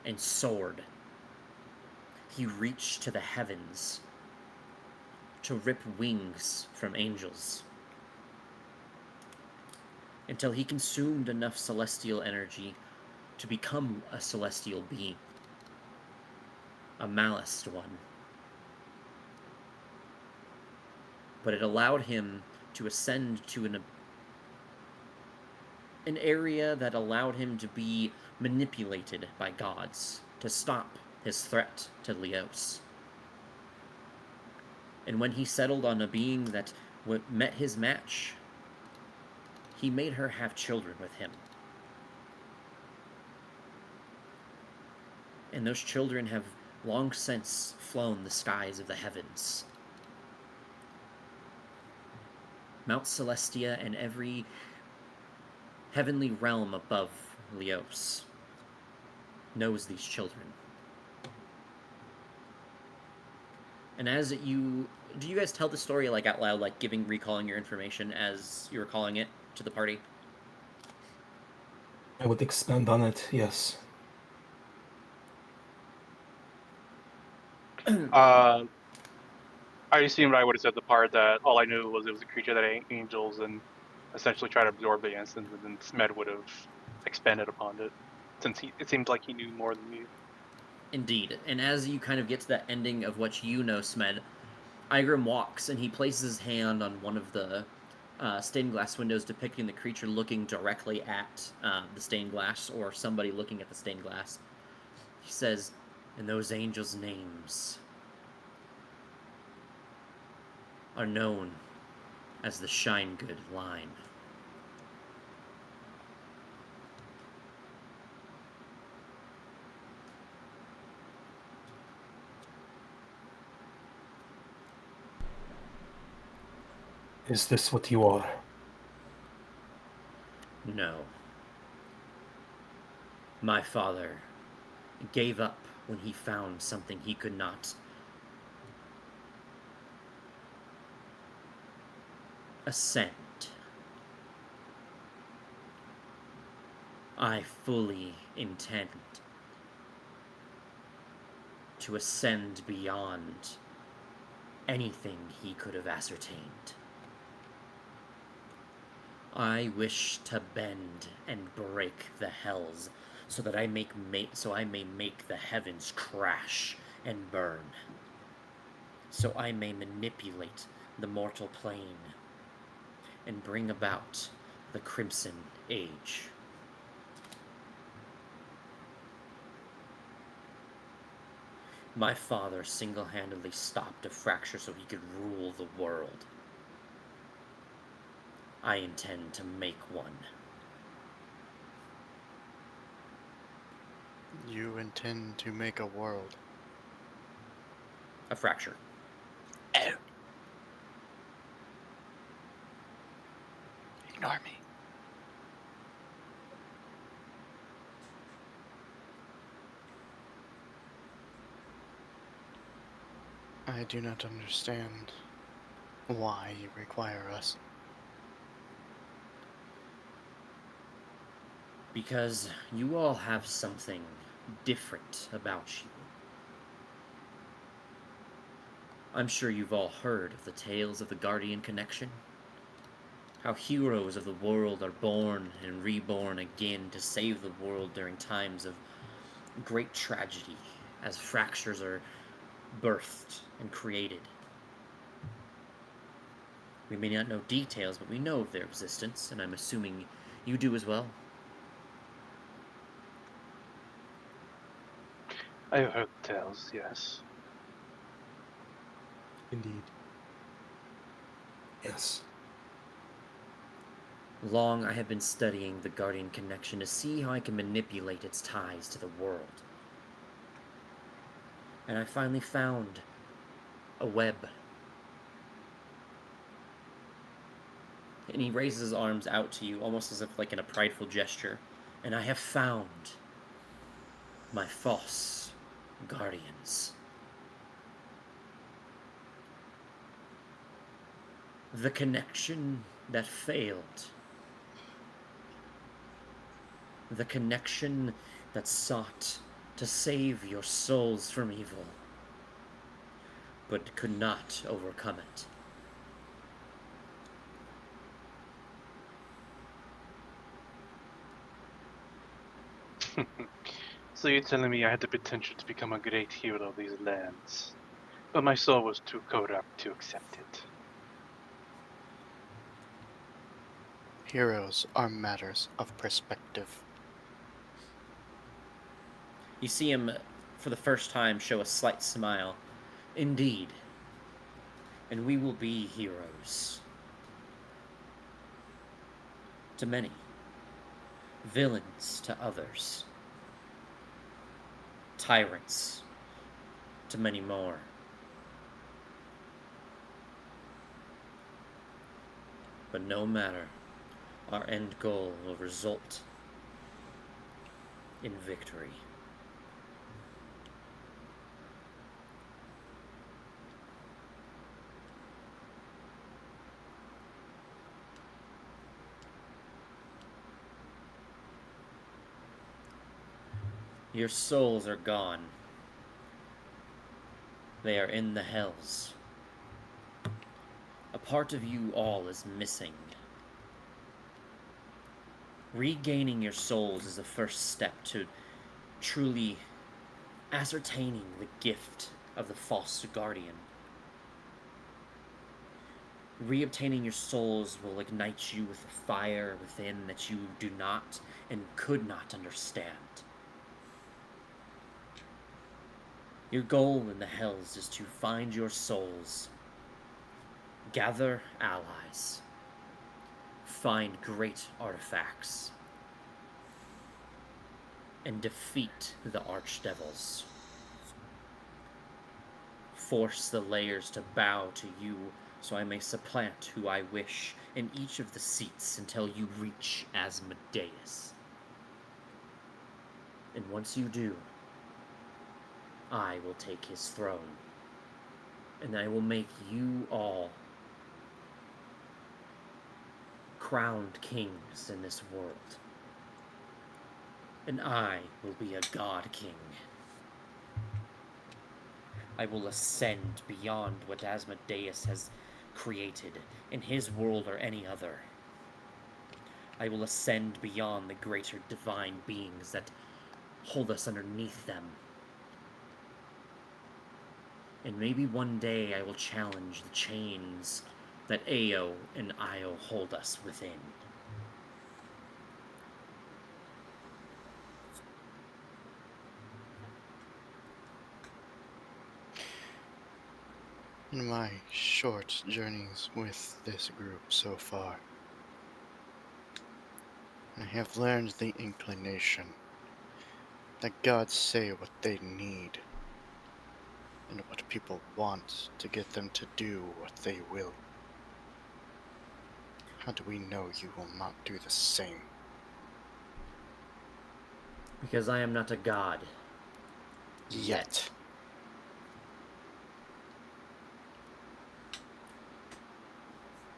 and sword, he reached to the heavens to rip wings from angels until he consumed enough celestial energy to become a celestial being, a maliced one. But it allowed him to ascend to an area that allowed him to be manipulated by gods to stop his threat to Ljos. And when he settled on a being that met his match, he made her have children with him. And those children have long since flown the skies of the heavens. Mount Celestia and every heavenly realm above Ljos knows these children. And as do you guys tell the story like out loud, like recalling your information as you were calling it to the party? I would expand on it, yes. I assumed I would have said the part that all I knew was it was a creature that ate angels and essentially tried to absorb the essence, and then Smed would have expanded upon it, since it seemed like he knew more than me. Indeed. And as you kind of get to that ending of what you know, Smed, Igram walks and he places his hand on one of the stained glass windows depicting the creature looking directly at the stained glass, or somebody looking at the stained glass. He says, "And those angels' names are known as the Shine Good line." Is this what you are? No. My father gave up when he found something he could not ascend. I fully intend to ascend beyond anything he could have ascertained. I wish to bend and break the hells so that I may make the heavens crash and burn. So I may manipulate the mortal plane and bring about the Crimson Age. My father single-handedly stopped a fracture so he could rule the world. I intend to make one. You intend to make a world. A fracture. Oh. Ignore me. I do not understand why you require us. Because you all have something different about you. I'm sure you've all heard of the tales of the Guardian connection. How heroes of the world are born and reborn again to save the world during times of great tragedy, as fractures are birthed and created. We may not know details, but we know of their existence, and I'm assuming you do as well. I have heard tales, yes. Indeed. Yes. Long I have been studying the Guardian connection to see how I can manipulate its ties to the world. And I finally found a web. And he raises his arms out to you, almost as if like in a prideful gesture. And I have found my false guardians. The connection that failed. The connection that sought to save your souls from evil, but could not overcome it. So you're telling me I had the potential to become a great hero of these lands, but my soul was too corrupt to accept it. Heroes are matters of perspective. You see him, for the first time, show a slight smile. Indeed. And we will be heroes. To many. Villains to others. Tyrants to many more. But no matter, our end goal will result in victory. Your souls are gone. They are in the hells. A part of you all is missing. Regaining your souls is the first step to truly ascertaining the gift of the false guardian. Reobtaining your souls will ignite you with a fire within that you do not and could not understand. Your goal in the hells is to find your souls, gather allies, find great artifacts, and defeat the archdevils. Force the layers to bow to you so I may supplant who I wish in each of the seats until you reach Asmodeus. And once you do, I will take his throne, and I will make you all crowned kings in this world. And I will be a god king. I will ascend beyond what Asmodeus has created in his world or any other. I will ascend beyond the greater divine beings that hold us underneath them. And maybe one day I will challenge the chains that Ao and Io hold us within. In my short journeys with this group so far, I have learned the inclination that gods say what they need and what people want to get them to do what they will. How do we know you will not do the same? Because I am not a god. Yet.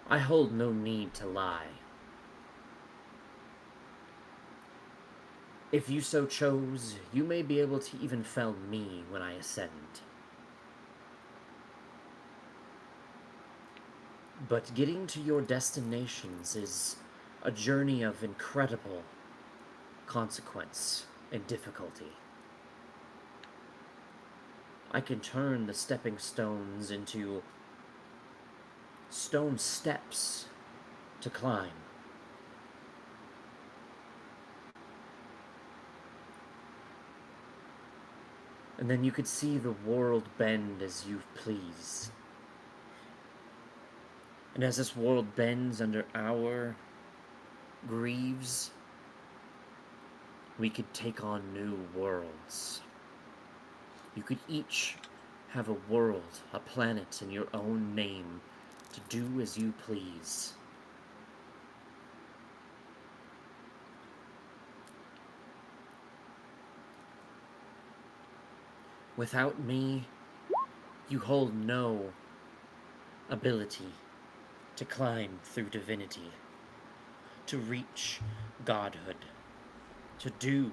I hold no need to lie. If you so chose, you may be able to even fell me when I ascend. But getting to your destinations is a journey of incredible consequence and difficulty. I can turn the stepping stones into stone steps to climb. And then you could see the world bend as you please. And as this world bends under our greaves, we could take on new worlds. You could each have a world, a planet in your own name, to do as you please. Without me, you hold no ability to climb through divinity, to reach godhood, to do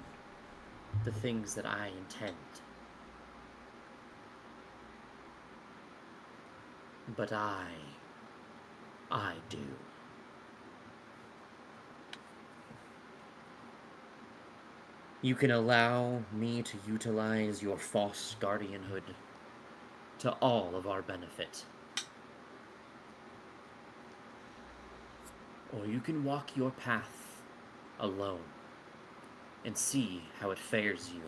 the things that I intend. But I do. You can allow me to utilize your false guardianhood to all of our benefit. Or you can walk your path alone and see how it fares you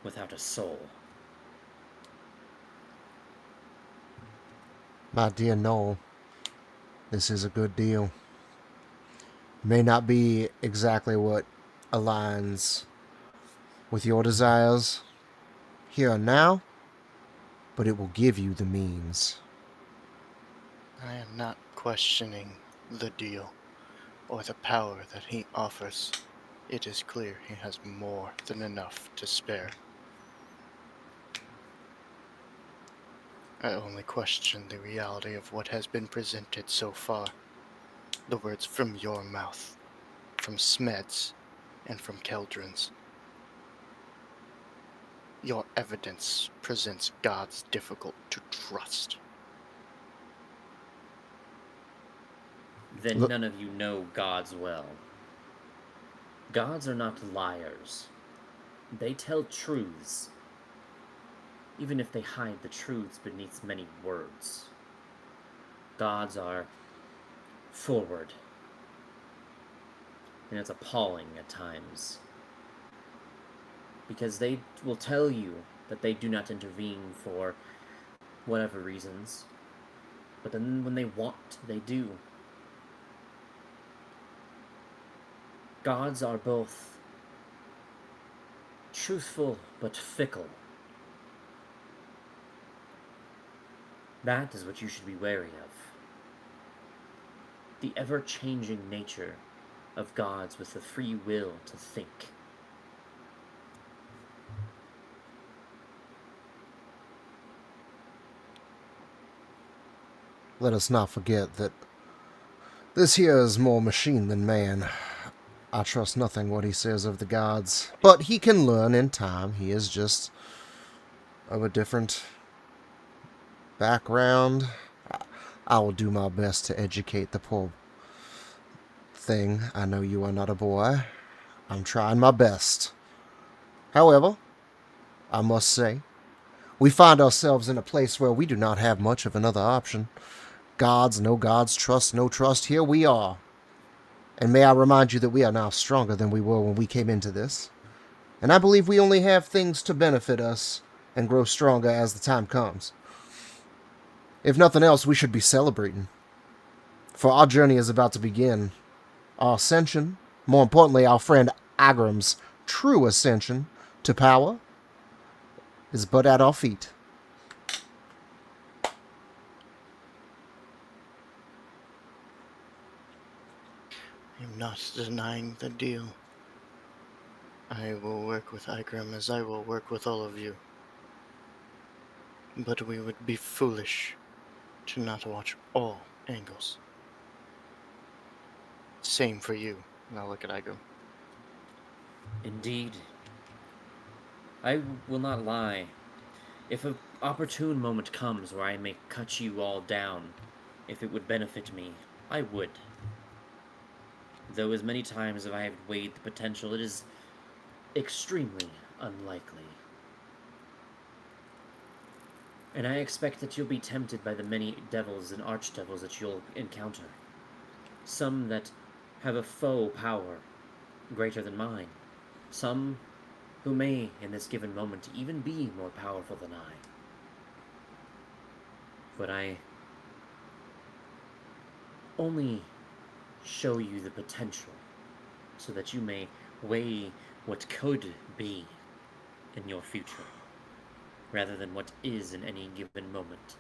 without a soul. My dear Noel, this is a good deal. May not be exactly what aligns with your desires here and now, but it will give you the means. I am not questioning the deal or the power that he offers. It is clear he has more than enough to spare. I only question the reality of what has been presented so far. The words from your mouth, from Smed's, and from Keldrin's. Your evidence presents gods difficult to trust. Then Look- none of you know gods well. Gods are not liars. They tell truths, even if they hide the truths beneath many words. Gods are forward, and it's appalling at times. Because they will tell you that they do not intervene for whatever reasons, but then when they want, they do. Gods are both truthful but fickle. That is what you should be wary of. The ever-changing nature of gods with the free will to think. Let us not forget that this here is more machine than man. I trust nothing what he says of the gods, but he can learn in time. He is just of a different background. I will do my best to educate the poor thing. I know you are not a boy. I'm trying my best. However, I must say, we find ourselves in a place where we do not have much of another option. Gods, no gods, trust, no trust. Here we are. And may I remind you that we are now stronger than we were when we came into this. And I believe we only have things to benefit us and grow stronger as the time comes. If nothing else, we should be celebrating. For our journey is about to begin. Our ascension, more importantly, our friend Agram's true ascension to power, is but at our feet. I'm not denying the deal. I will work with Ikram as I will work with all of you. But we would be foolish to not watch all angles. Same for you. And I'll look at Ikram. Indeed. I will not lie. If an opportune moment comes where I may cut you all down, if it would benefit me, I would. Though as many times as I have weighed the potential, it is extremely unlikely. And I expect that you'll be tempted by the many devils and archdevils that you'll encounter. Some that have a foe power greater than mine. Some who may, in this given moment, even be more powerful than I. But I only show you the potential so that you may weigh what could be in your future, rather than what is in any given moment.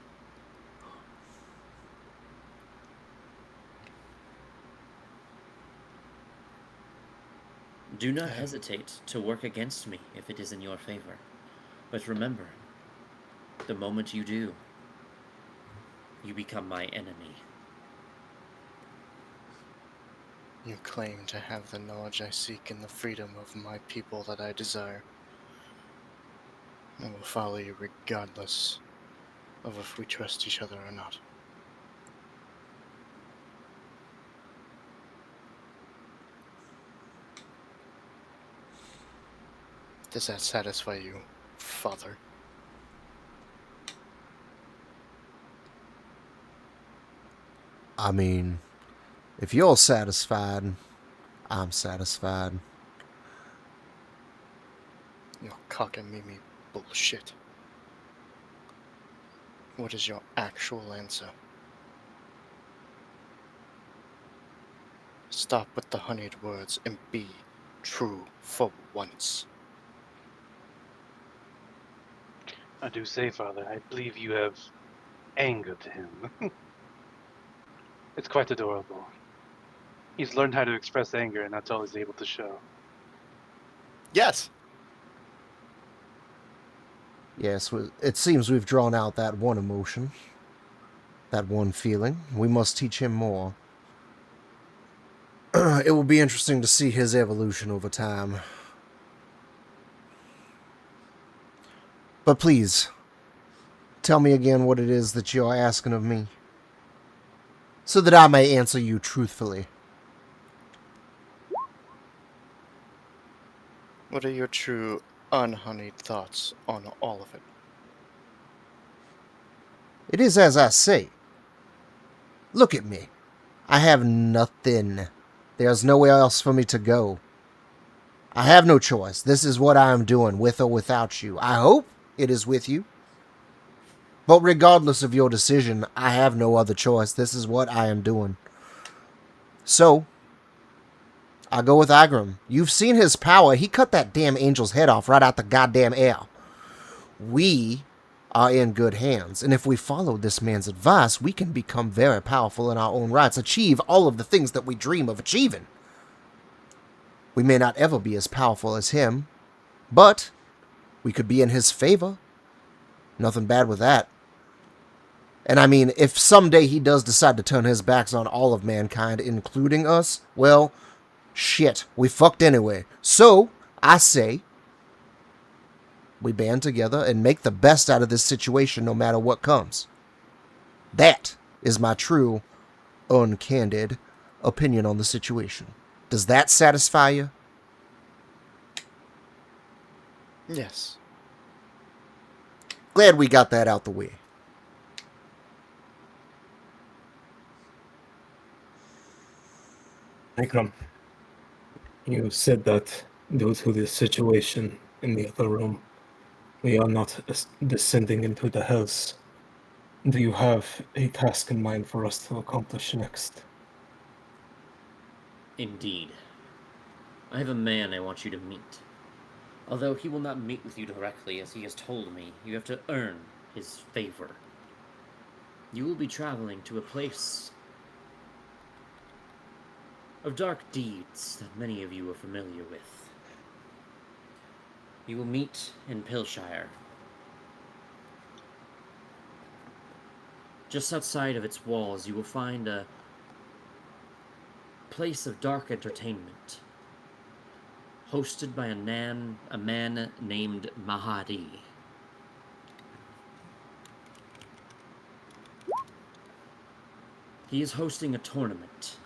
Do not hesitate to work against me if it is in your favor. But remember, the moment you do, you become my enemy. You claim to have the knowledge I seek and the freedom of my people that I desire. I will follow you regardless of if we trust each other or not. Does that satisfy you, Father? I mean, if you're satisfied, I'm satisfied. Your cockamamie bullshit. What is your actual answer? Stop with the honeyed words and be true for once. I do say, Father, I believe you have angered him. It's quite adorable. He's learned how to express anger, and that's all he's able to show. Yes! Yes, it seems we've drawn out that one emotion, that one feeling. We must teach him more. It will be interesting to see his evolution over time. But please, tell me again what it is that you're asking of me, so that I may answer you truthfully. What are your true, unhoneyed thoughts on all of it? It is as I say. Look at me. I have nothing. There's nowhere else for me to go. I have no choice. This is what I am doing, with or without you. I hope it is with you. But regardless of your decision, I have no other choice. This is what I am doing. So, I go with Agram. You've seen his power. He cut that damn angel's head off right out the goddamn air. We are in good hands, and if we follow this man's advice, we can become very powerful in our own rights, achieve all of the things that we dream of achieving. We may not ever be as powerful as him, but we could be in his favor. Nothing bad with that. And I mean, if someday he does decide to turn his backs on all of mankind, including us, well, shit, we fucked anyway. So, I say, we band together and make the best out of this situation no matter what comes. That is my true, uncandid opinion on the situation. Does that satisfy you? Yes. Glad we got that out the way. Ikram, you said that due to the situation in the other room, we are not descending into the hells. Do you have a task in mind for us to accomplish next? Indeed. I have a man I want you to meet. Although he will not meet with you directly, as he has told me, you have to earn his favor. You will be traveling to a place of dark deeds that many of you are familiar with. You will meet in Pilshire. Just outside of its walls, you will find a place of dark entertainment, hosted by a man named Mahadi. He is hosting a tournament.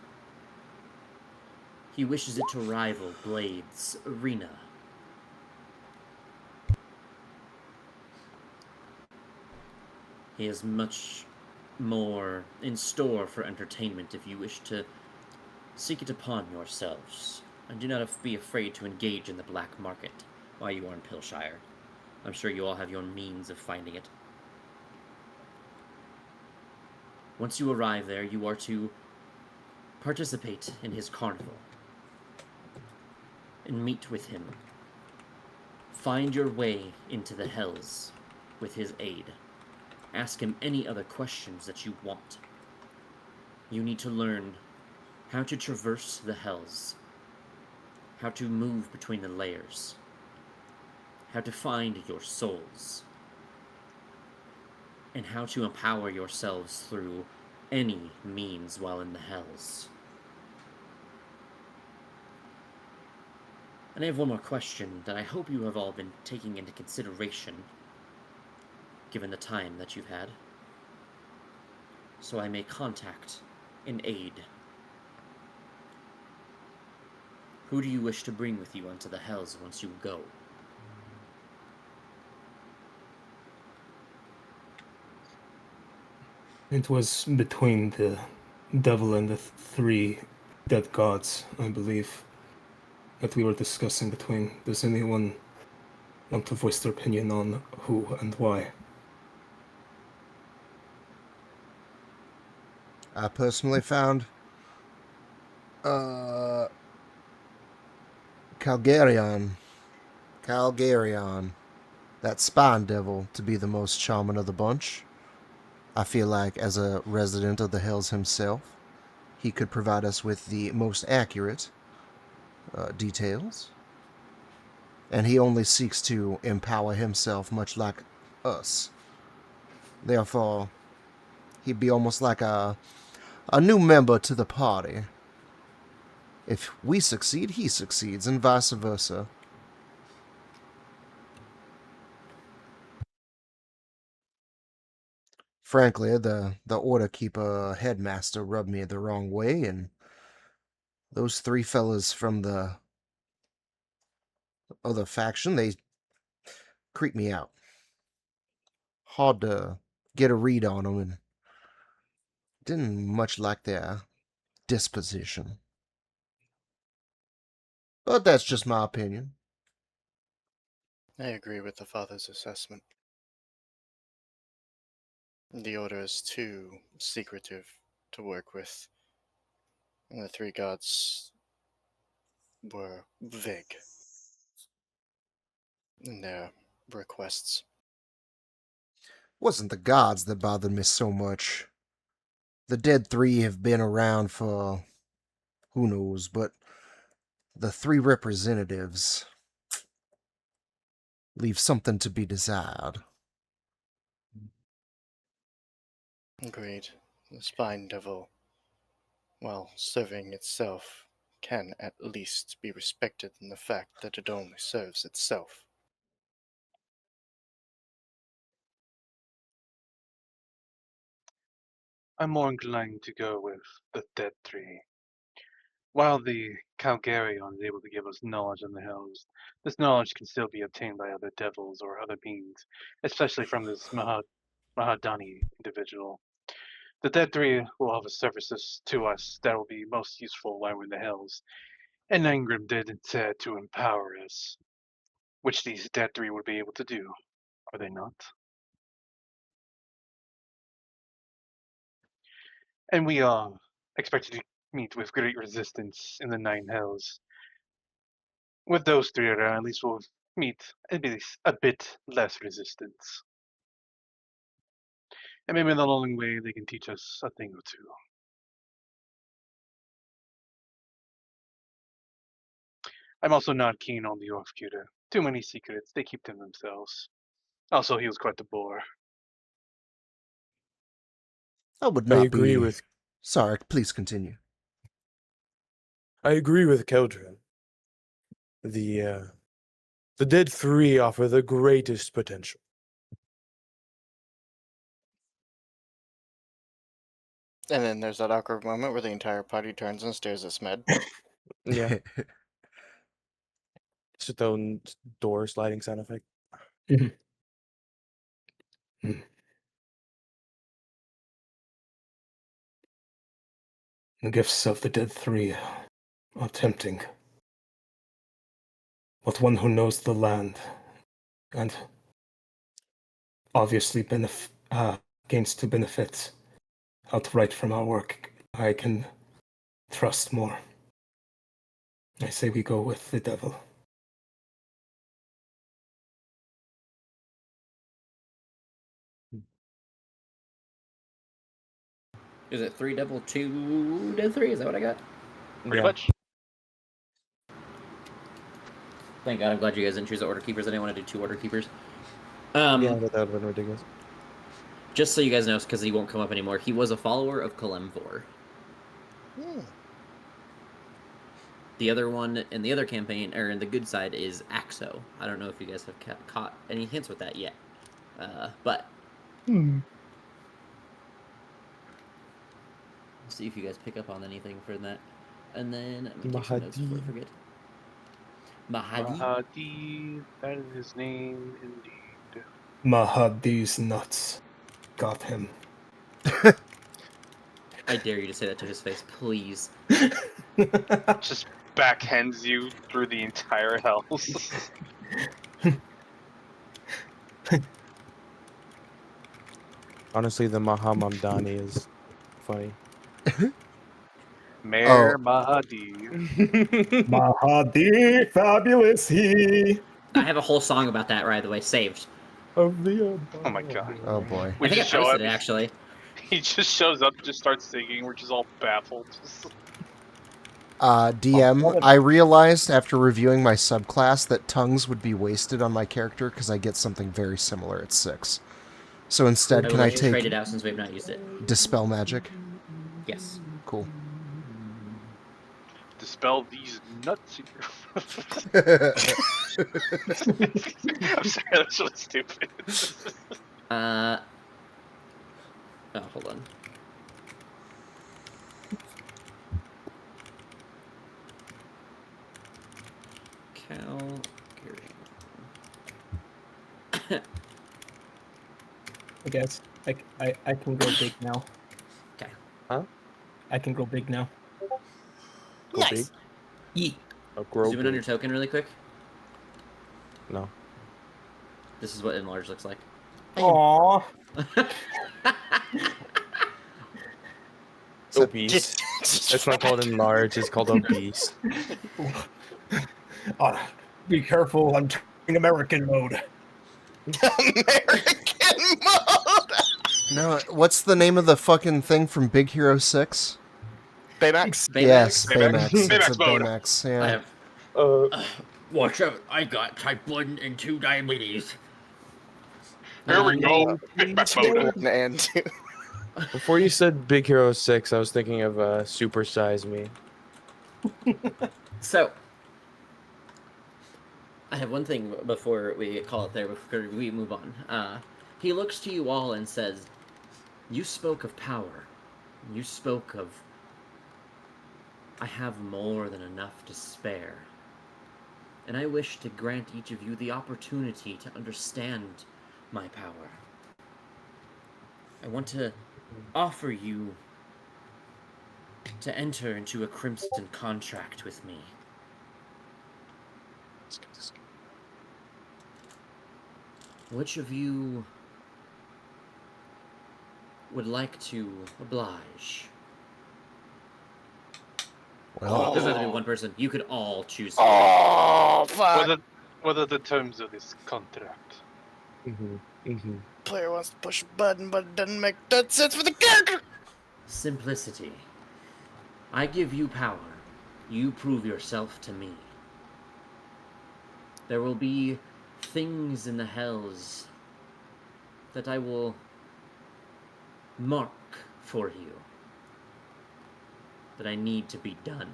He wishes it to rival Blade's Arena. He has much more in store for entertainment if you wish to seek it upon yourselves. And do not be afraid to engage in the black market while you are in Pillshire. I'm sure you all have your means of finding it. Once you arrive there, you are to participate in his carnival and meet with him. Find your way into the Hells with his aid. Ask him any other questions that you want. You need to learn how to traverse the Hells, how to move between the layers, how to find your souls, and how to empower yourselves through any means while in the Hells. And I have one more question that I hope you have all been taking into consideration, given the time that you've had, so I may contact an aid. Who do you wish to bring with you unto the Hells once you go? It was between the devil and the three dead gods, I believe, that we were discussing between. Does anyone want to voice their opinion on who and why? I personally found Calgarion, that spine devil, to be the most charming of the bunch. I feel like, as a resident of the Hells himself, he could provide us with the most accurate details. And he only seeks to empower himself, much like us. Therefore, he'd be almost like a new member to the party. If we succeed, he succeeds, and vice versa. Frankly, the Order Keeper headmaster rubbed me the wrong way, and those three fellas from the other faction, they creep me out. Hard to get a read on them, and didn't much like their disposition. But that's just my opinion. I agree with the father's assessment. The Order is too secretive to work with, and the three gods were vague in their requests. Wasn't the gods that bothered me so much. The dead three have been around for who knows, but the three representatives leave something to be desired. Agreed. The Spine Devil, while serving itself, can at least be respected in the fact that it only serves itself. I'm more inclined to go with the dead three. While the Calgarion is able to give us knowledge on the Hells, this knowledge can still be obtained by other devils or other beings, especially from this Mahadani individual. The dead three will offer services to us that will be most useful while we're in the Hells, and Angrim did said to empower us, which these dead three would be able to do, are they not? And we are expected to meet with great resistance in the Nine Hells. With those three around, at least we'll meet at least a bit less resistance. And maybe in the long way, they can teach us a thing or two. I'm also not keen on the Orfcuda. Too many secrets, they keep to themselves. Also, he was quite the bore. I would I not agree be... with Sorry, please continue. Keldrin. The dead three offer the greatest potential. And then there's that awkward moment where the entire party turns and stares at Smed. Yeah. Just a door sliding sound effect. The gifts of the dead three are tempting. But one who knows the land and obviously gains to benefit outright from our work, I can trust more. I say we go with the devil. Is it 3 devil, 2 dead 3? Is that what I got? Pretty much. Thank God, I'm glad you guys didn't choose the order keepers. I didn't want to do 2 order keepers. Yeah, that would have been ridiculous. Just so you guys know, because he won't come up anymore, he was a follower of Kalemvor. The other one in the other campaign, or in the good side, is Axo. I don't know if you guys have caught any hints with that yet. But see if you guys pick up on anything from that. And then I'm gonna take some notes before I forget. Mahadi? Mahadi, that is his name indeed. Mahadi's nuts. Got him. I dare you to say that to his face, please. Just backhands you through the entire house. Honestly, the Mahamamdani is funny. Mayor Mahadi. Mahadi, fabulous he. I have a whole song about that, by the way, saved. Oh my god. Oh boy. We I think I just show posted up. it, actually. He just shows up, just starts singing. We're just all baffled. DM, I realized after reviewing my subclass that tongues would be wasted on my character because I get something very similar at 6. So instead, will can I let you trade take it out since we've not used it. Dispel Magic? Yes. Cool. Dispel these nuts. I'm sorry, that's really stupid. Oh, hold on. I guess I can go big now. Okay. Huh? I can go big now. Go big? Yeet. Oh, grow Zoom in on big. your token really quick. No. This is what enlarge looks like. Aww. Obese. It's not called enlarge, it's called obese. Be careful, I'm turning American mode. American mode! No, what's the name of the fucking thing from Big Hero 6? Baymax? Yes, Baymax. Baymax. It's a Baymax mode. Baymax, I yeah. have. Watch out! I got type 1 and 2 diabetes. Here we go. Big back mode. And two. Before you said Big Hero 6, I was thinking of Super Size Me. So, I have one thing before we call it there, before we move on. He looks to you all and says, "You spoke of power. You spoke of, I have more than enough to spare. And I wish to grant each of you the opportunity to understand my power. I want to offer you to enter into a crimson contract with me. Which of you would like to oblige?" Well, It doesn't have to be one person. You could all choose. Oh, fuck. What are the terms of this contract? Player wants to push a button, but it doesn't make that sense for the character. Simplicity. I give you power. You prove yourself to me. There will be things in the hells that I will mark for you, that I need to be done.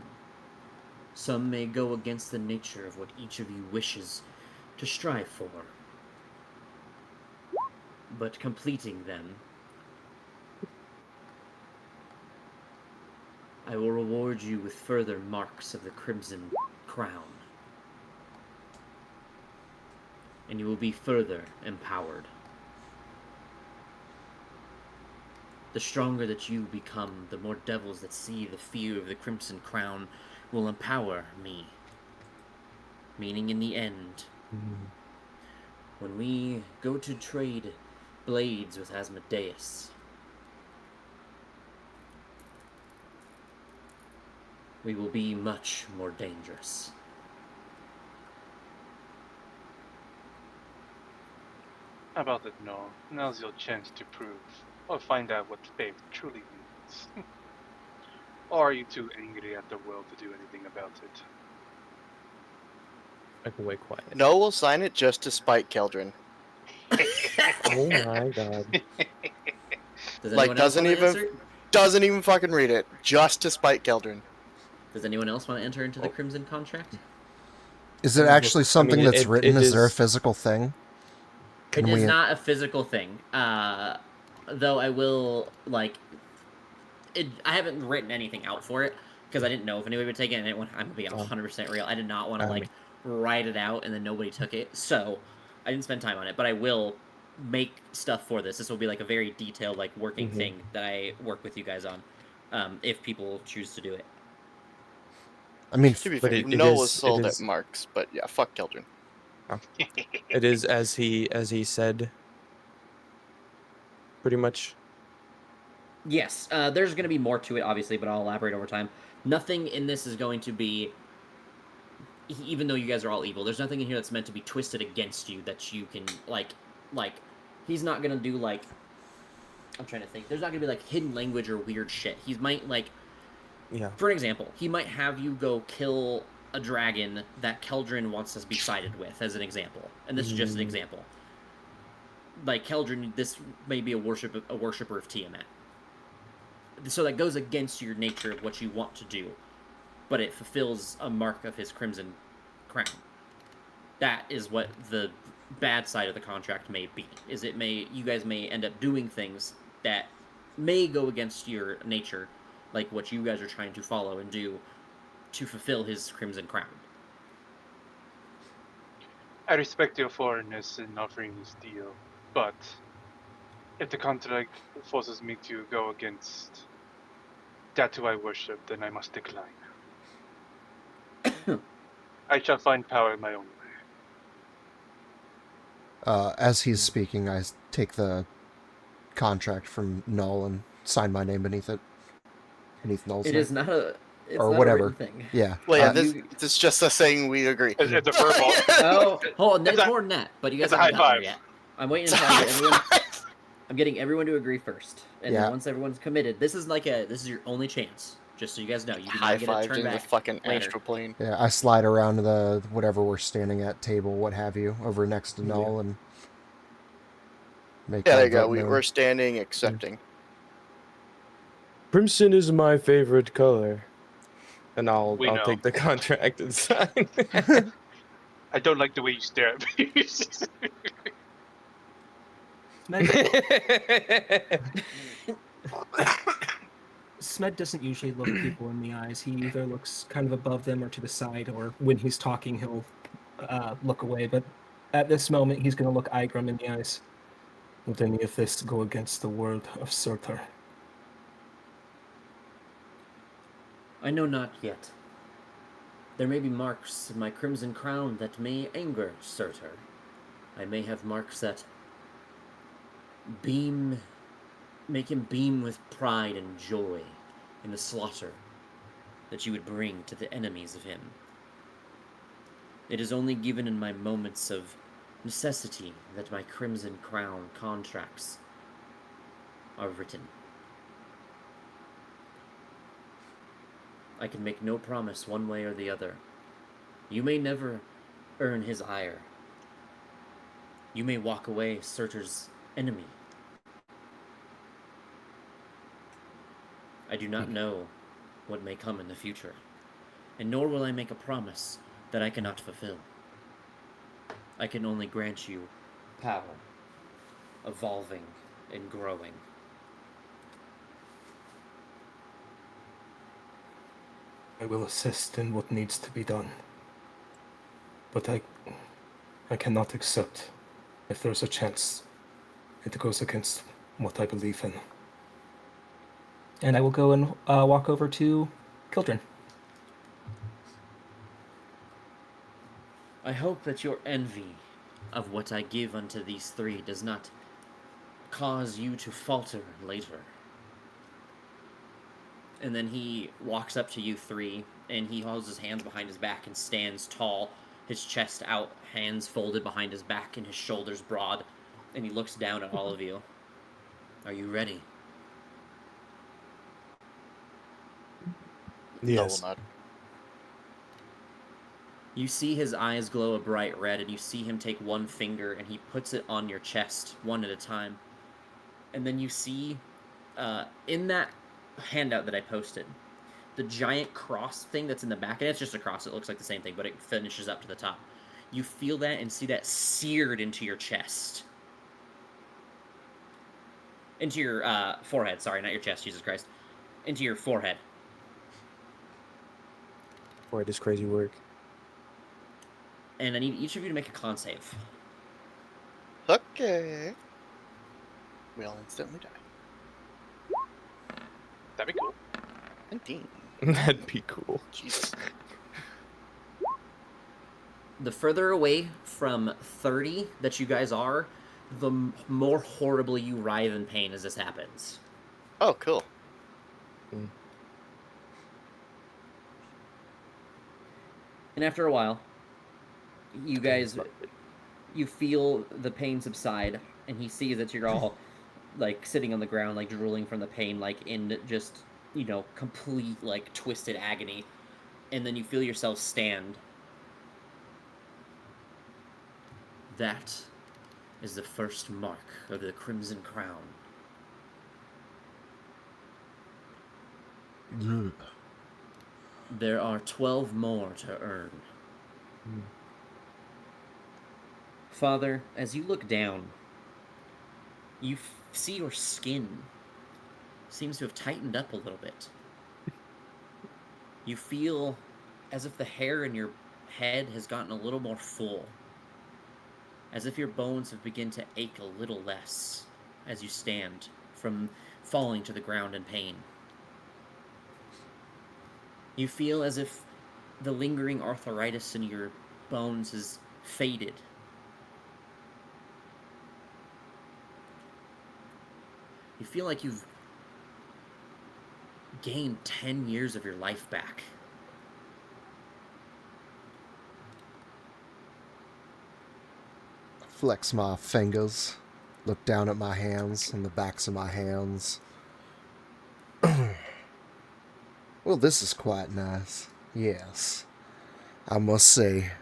Some may go against the nature of what each of you wishes to strive for, but completing them I will reward you with further marks of the Crimson Crown. And you will be further empowered. The stronger that you become, the more devils that see the fear of the Crimson Crown will empower me. Meaning in the end, when we go to trade blades with Asmodeus, we will be much more dangerous. How about it, no? Now's your chance to prove or find out what faith truly means. Or are you too angry at the world to do anything about it? I can wait quiet. No, we'll sign it just to spite Keldrin. Oh my god. Does Like, anyone else doesn't want to even- answer? Doesn't even fucking read it, just to spite Keldrin. Does anyone else want to enter into the Crimson Contract? Is it actually something that's it written? Is there a is- physical thing? It is not a physical thing. Though I will, like... I haven't written anything out for it, because I didn't know if anybody would take it, and I'm going to be 100% real. I did not want to, like, write it out, and then nobody took it, so I didn't spend time on it, but I will make stuff for this. This will be, like, a very detailed, like, working thing that I work with you guys on, if people choose to do it. I mean, To be But fair, it no is- was sold it at is- Marks, but yeah, fuck Keldrin. It is as he said. Pretty much. Yes, there's going to be more to it, obviously, but I'll elaborate over time. Nothing in this is going to be, even though you guys are all evil, there's nothing in here that's meant to be twisted against you that you can, like, he's not going to do, like, I'm trying to think, there's not going to be, like, hidden language or weird shit. He might, like, Yeah. for an example, he might have you go kill a dragon that Keldrin wants to be sided with, as an example. And this is just an example. Like, Keldrin, this may be a worshipper of Tiamat. So that goes against your nature of what you want to do, but it fulfills a mark of his Crimson Crown. That is what the bad side of the contract may be. Is you guys may end up doing things that may go against your nature, like what you guys are trying to follow and do to fulfill his Crimson Crown. I respect your foreignness in offering this deal, but if the contract forces me to go against that who I worship, then I must decline. I shall find power in my own way. As he's speaking, I take the contract from Null and sign my name beneath it. Beneath Null's It name. is not a... It's Or not whatever. A written thing. Yeah. Well, yeah, you- this is just us saying we agree. It's a verbal. Oh, hold on, there's It's a- more than that, but you guys it's a haven't high gotten there five. yet. I'm waiting until I get everyone... I'm getting everyone to agree first, and Yeah. then once everyone's committed, this is your only chance. Just so you guys know, you do High not get a five turn in the back. fucking later. astral plane. Yeah, I slide around to the whatever we're standing at table, what have you, over next to Null and make Yeah, my there you go. vote known. We're standing, accepting. Crimson is my favorite color. And I'll We know. take the contract and sign. I don't like the way you stare at me. Smed doesn't usually look people in the eyes. He either looks kind of above them or to the side, or when he's talking, he'll look away. But at this moment, he's going to look Igram in the eyes. Would any of this go against the word of Surtur? I know not yet. There may be marks in my Crimson Crown that may anger Surtur. I may have marks that make him beam with pride and joy in the slaughter that you would bring to the enemies of him. It is only given in my moments of necessity that my Crimson Crown contracts are written. I can make no promise one way or the other. You may never earn his ire. You may walk away Surtur's enemy. I do not know what may come in the future, and nor will I make a promise that I cannot fulfill. I can only grant you power, evolving and growing. I will assist in what needs to be done. But I cannot accept if there's a chance it goes against what I believe in. And I will go and walk over to Kildren. I hope that your envy of what I give unto these three does not cause you to falter later. And then he walks up to you three, and he holds his hands behind his back and stands tall, his chest out, hands folded behind his back, and his shoulders broad, and he looks down at all of you. Are you ready? Yes. No, not. You see his eyes glow a bright red, and you see him take one finger, and he puts it on your chest, one at a time. And then you see, in that handout that I posted, the giant cross thing that's in the back, and it's just a cross, it looks like the same thing, but it finishes up to the top. You feel that and see that seared into your chest. Into your forehead, sorry, not your chest, Jesus Christ. Into your forehead. For this crazy work. And I need each of you to make a con save. Okay. We all instantly die. That'd be cool. 19. That'd be cool. Jesus. The further away from 30 that you guys are, the more horribly you writhe in pain as this happens. Oh, cool. And after a while, you guys, you feel the pain subside, and he sees that you're all, like, sitting on the ground, like, drooling from the pain, like, in just, you know, complete, like, twisted agony. And then you feel yourself stand. That is the first mark of the Crimson Crown. There are 12 more to earn. Father, as you look down, you see your skin seems to have tightened up a little bit. You feel as if the hair in your head has gotten a little more full. As if your bones have begun to ache a little less as you stand from falling to the ground in pain. You feel as if the lingering arthritis in your bones has faded. You feel like you've gained 10 years of your life back. Flex my fingers, look down at my hands and the backs of my hands. Well, this is quite nice. Yes. I must say,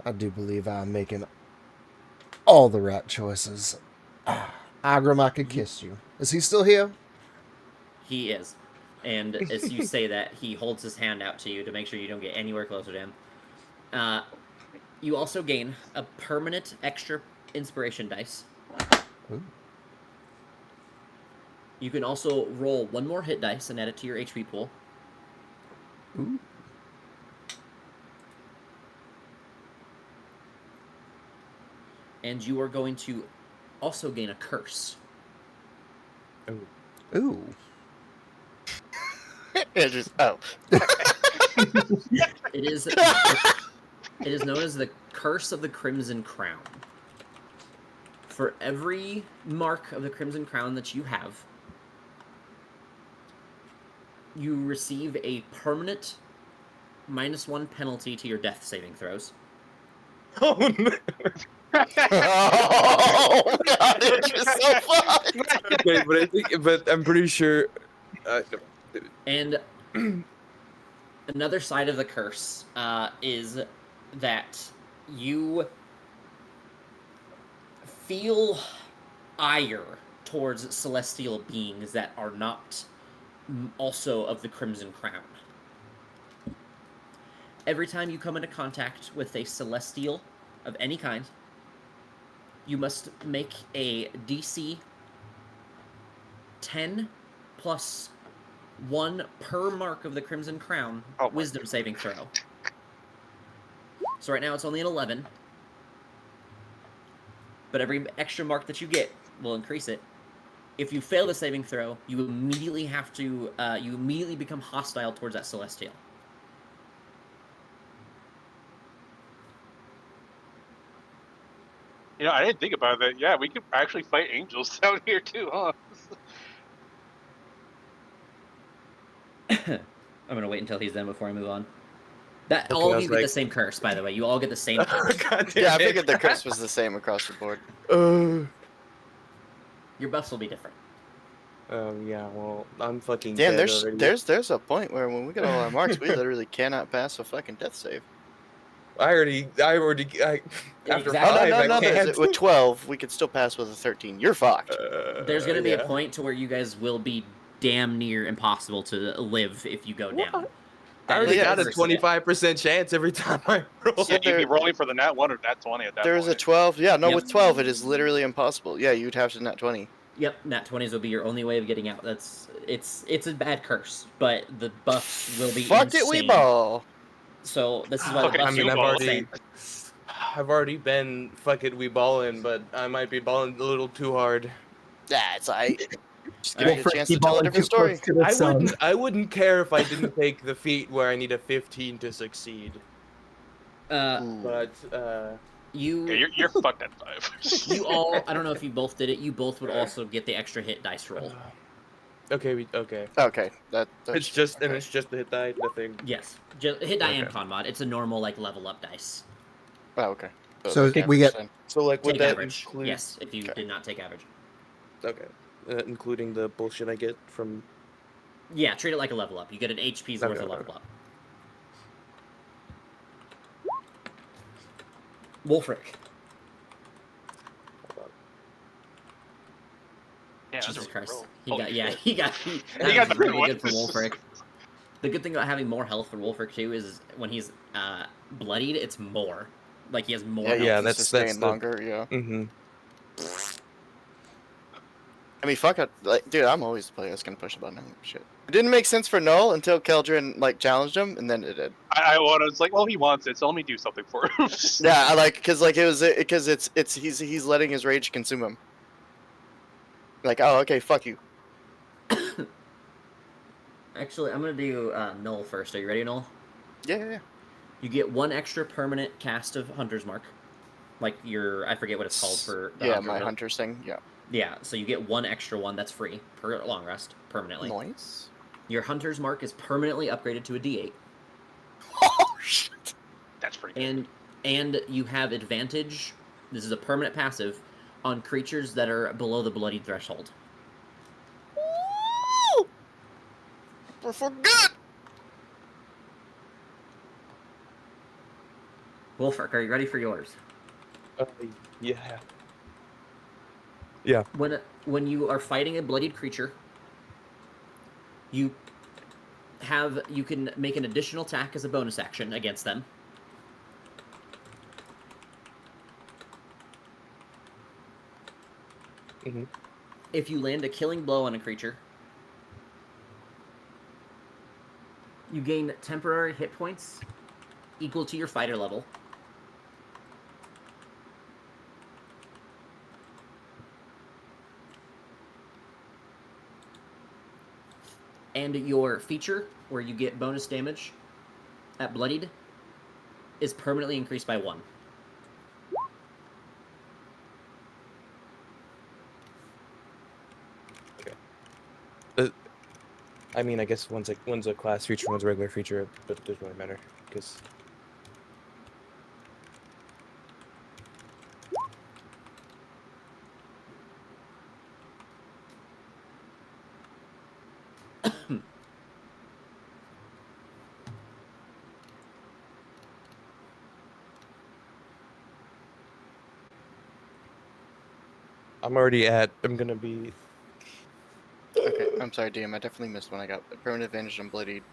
I do believe I'm making all the right choices. Agram, I could kiss you. Is he still here? He is. And as you say that, he holds his hand out to you to make sure you don't get anywhere closer to him. You also gain a permanent extra inspiration dice. Ooh. You can also roll one more hit dice and add it to your HP pool. Ooh. And you are going to also gain a curse. Ooh. It's just, oh. It is known as the Curse of the Crimson Crown. For every mark of the Crimson Crown that you have, you receive a permanent -1 penalty to your death saving throws. Oh no! Oh, God, it's just so fun. Okay, but I'm pretty sure. And another side of the curse is that you feel ire towards celestial beings that are not also of the Crimson Crown. Every time you come into contact with a celestial of any kind, you must make a DC 10 plus 1 per mark of the Crimson Crown Oh my wisdom saving throw. So right now it's only an 11. But every extra mark that you get will increase it. If you fail the saving throw, you immediately have to, you immediately become hostile towards that Celestial. You know, I didn't think about that. Yeah, we could actually fight angels down here too, huh? I'm gonna wait until he's done before I move on. That Okay, all I of was you get like- the same curse, by the way. You all get the same curse. God damn Yeah, I it. figured the curse was the same across the board. Your buffs will be different. Yeah, well, I'm fucking Damn, dead already. there's a point where when we get all our marks, we literally cannot pass a fucking death save. after Exactly. 5, Oh, I no, can't. with 12, we could still pass with a 13. You're fucked. There's gonna be yeah. a point to where you guys will be damn near impossible to live if you go down. What? I That already is the got a curse of it. 25% chance every time I roll. Yeah, you'd be rolling for the nat 1 or nat 20 at that There was a point. 12. Yeah, no, Yep. with 12, it is literally impossible. Yeah, you'd have to nat 20. Yep, nat 20s will be your only way of getting out. It's a bad curse, but the buffs will be Fuck insane. it, we ball. So this is why Okay, the I buffs mean, will I've be already, insane. I've already been fucking we balling, but I might be balling a little too hard. Yeah, it's like just give Alright. me a Wolfric, chance he to tell a balling different too close story. to the I sun. wouldn't care if I didn't take the feat where I need a 15 to succeed. Ooh. But You Yeah, you're fucked at 5. you all, I don't know if you both did it. You both would also get the extra hit dice roll. okay, Okay, that's it's just okay. and it's just the hit die, nothing. Yes, hit die and Okay. con mod. It's a normal like level up dice. Oh, okay. So the we get- average So like would Take that average. include? Yes, if you Okay. did not take average. Okay, including the bullshit I get from. Yeah, treat it like a level up. You get an HP's worth Okay, of okay. level up. Wolfric. Yeah, that's Jesus a Christ. roll. He Holy got, yeah, shit. he got, He that got was the really one. good for Wolfric. The good thing about having more health for Wolfric too is when he's bloodied, it's more. Like he has more Yeah, health. Yeah, you can that's sustain the- longer. Yeah. Mm-hmm. I mean, fuck it, like, dude. I'm always the player that's gonna push the button. Shit. It didn't make sense for Null until Keldrin like challenged him, and then it did. I was like, well, he wants it, so let me do something for him. Yeah, I like because like it was because it's he's letting his rage consume him. Like, oh, okay, fuck you. Actually, I'm gonna do Null first. Are you ready, Null? Yeah. You get 1 extra permanent cast of Hunter's Mark. Like your, I forget what it's called for. The Yeah, Hunter, my but- hunter's thing. Yeah. Yeah, so you get 1 extra one that's free per long rest permanently. Noise. Your Hunter's Mark is permanently upgraded to a D8, Oh shit. That's pretty good. and you have advantage. This is a permanent passive on creatures that are below the bloodied threshold. Woo! We're for good. Wolfric, are you ready for yours? Yeah. When you are fighting a bloodied creature, you can make an additional attack as a bonus action against them. Mm-hmm. If you land a killing blow on a creature, you gain temporary hit points equal to your fighter level. And your feature, where you get bonus damage at bloodied, is permanently increased by 1. I mean, I guess one's a class feature, one's a regular feature, but it doesn't really matter because. I'm gonna be. Okay, I'm sorry, DM. I definitely missed one. I got permanent advantage on bloodied.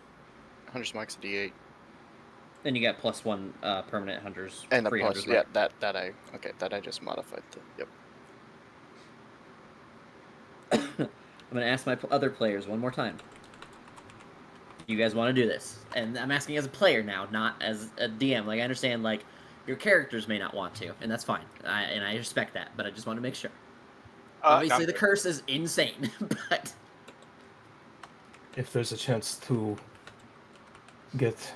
Hunter's Mark's a D8, And you got +1 permanent hunters. and the free plus. hunters Yeah, mark. that I just modified. Yep. I'm gonna ask my other players one more time. you guys want to do this? And I'm asking as a player now, not as a DM. Like, I understand, like, your characters may not want to, and that's fine. And I respect that, but I just want to make sure. Obviously, the curse is insane, but... If there's a chance to get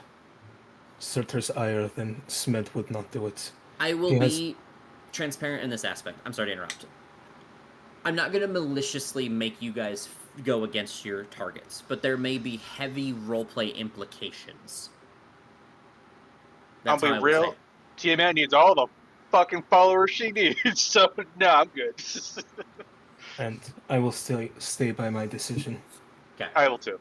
Surtur's ire, then Smith would not do it. I will He has- be transparent in this aspect. I'm sorry to interrupt. I'm not going to maliciously make you guys go against your targets, but there may be heavy roleplay implications. I'll That's how be I will real. say it. Tiamat needs all the fucking followers she needs, so no, I'm good. And I will still stay by my decision. Okay. I will too.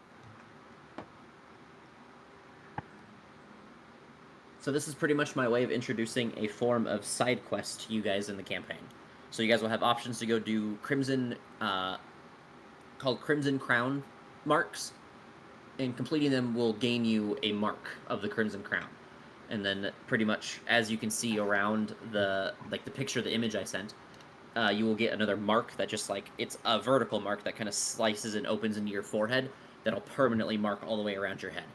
So this is pretty much my way of introducing a form of side quest to you guys in the campaign. So you guys will have options to go do Crimson, called Crimson Crown marks, and completing them will gain you a mark of the Crimson Crown. And then pretty much as you can see around the picture, the image I sent, you will get another mark that just like, it's a vertical mark that kind of slices and opens into your forehead that'll permanently mark all the way around your head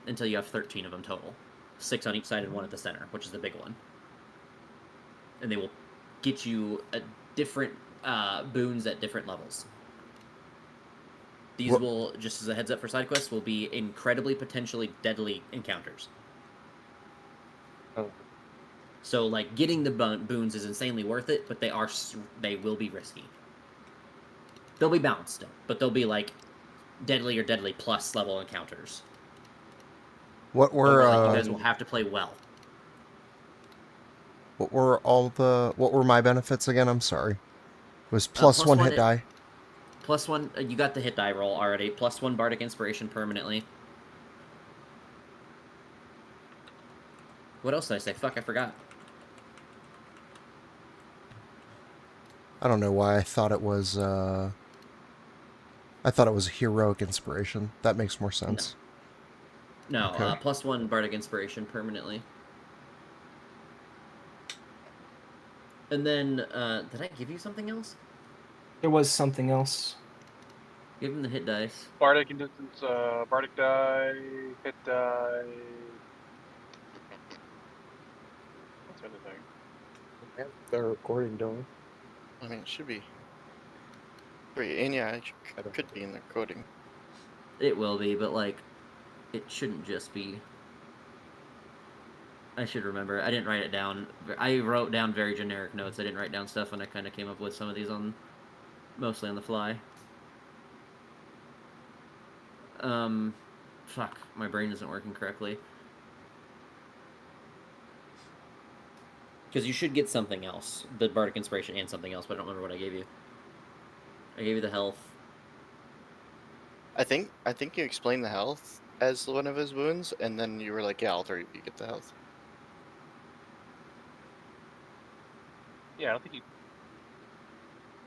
until you have 13 of them total. 6 on each side and 1 at the center, which is the big one. And they will get you a different boons at different levels. These will, just as a heads up for side quests, will be incredibly potentially deadly encounters. Oh. So, like, getting the boons is insanely worth it, but they will be risky. They'll be balanced still, but they'll be, like, deadly or deadly plus level encounters. What were You guys will have to play well. what were my benefits again? I'm sorry. It was plus one hit die. Plus 1, you got the hit die roll already. Plus 1 bardic inspiration permanently. What else did I say? Fuck, I forgot. I don't know why I thought it was a heroic inspiration. That makes more sense. No, Okay. plus 1 bardic inspiration permanently. And then, did I give you something else? There was something else. Give him the hit dice. Bardic distance, Bardic die, hit die. What's the other thing? Yeah, they're recording, don't we? I mean, it should be. And yeah, it could be in the coding. It will be, but like, it shouldn't just be. I should remember. I didn't write it down. I wrote down very generic notes. I didn't write down stuff, and I kind of came up with some of these mostly on the fly. Fuck, my brain isn't working correctly. Because you should get something else. The Bardic Inspiration and something else, but I don't remember what I gave you. I gave you the health. I think you explained the health as one of his wounds, and then you were like, "Yeah, all 3 of you get the health." Yeah, I don't think he.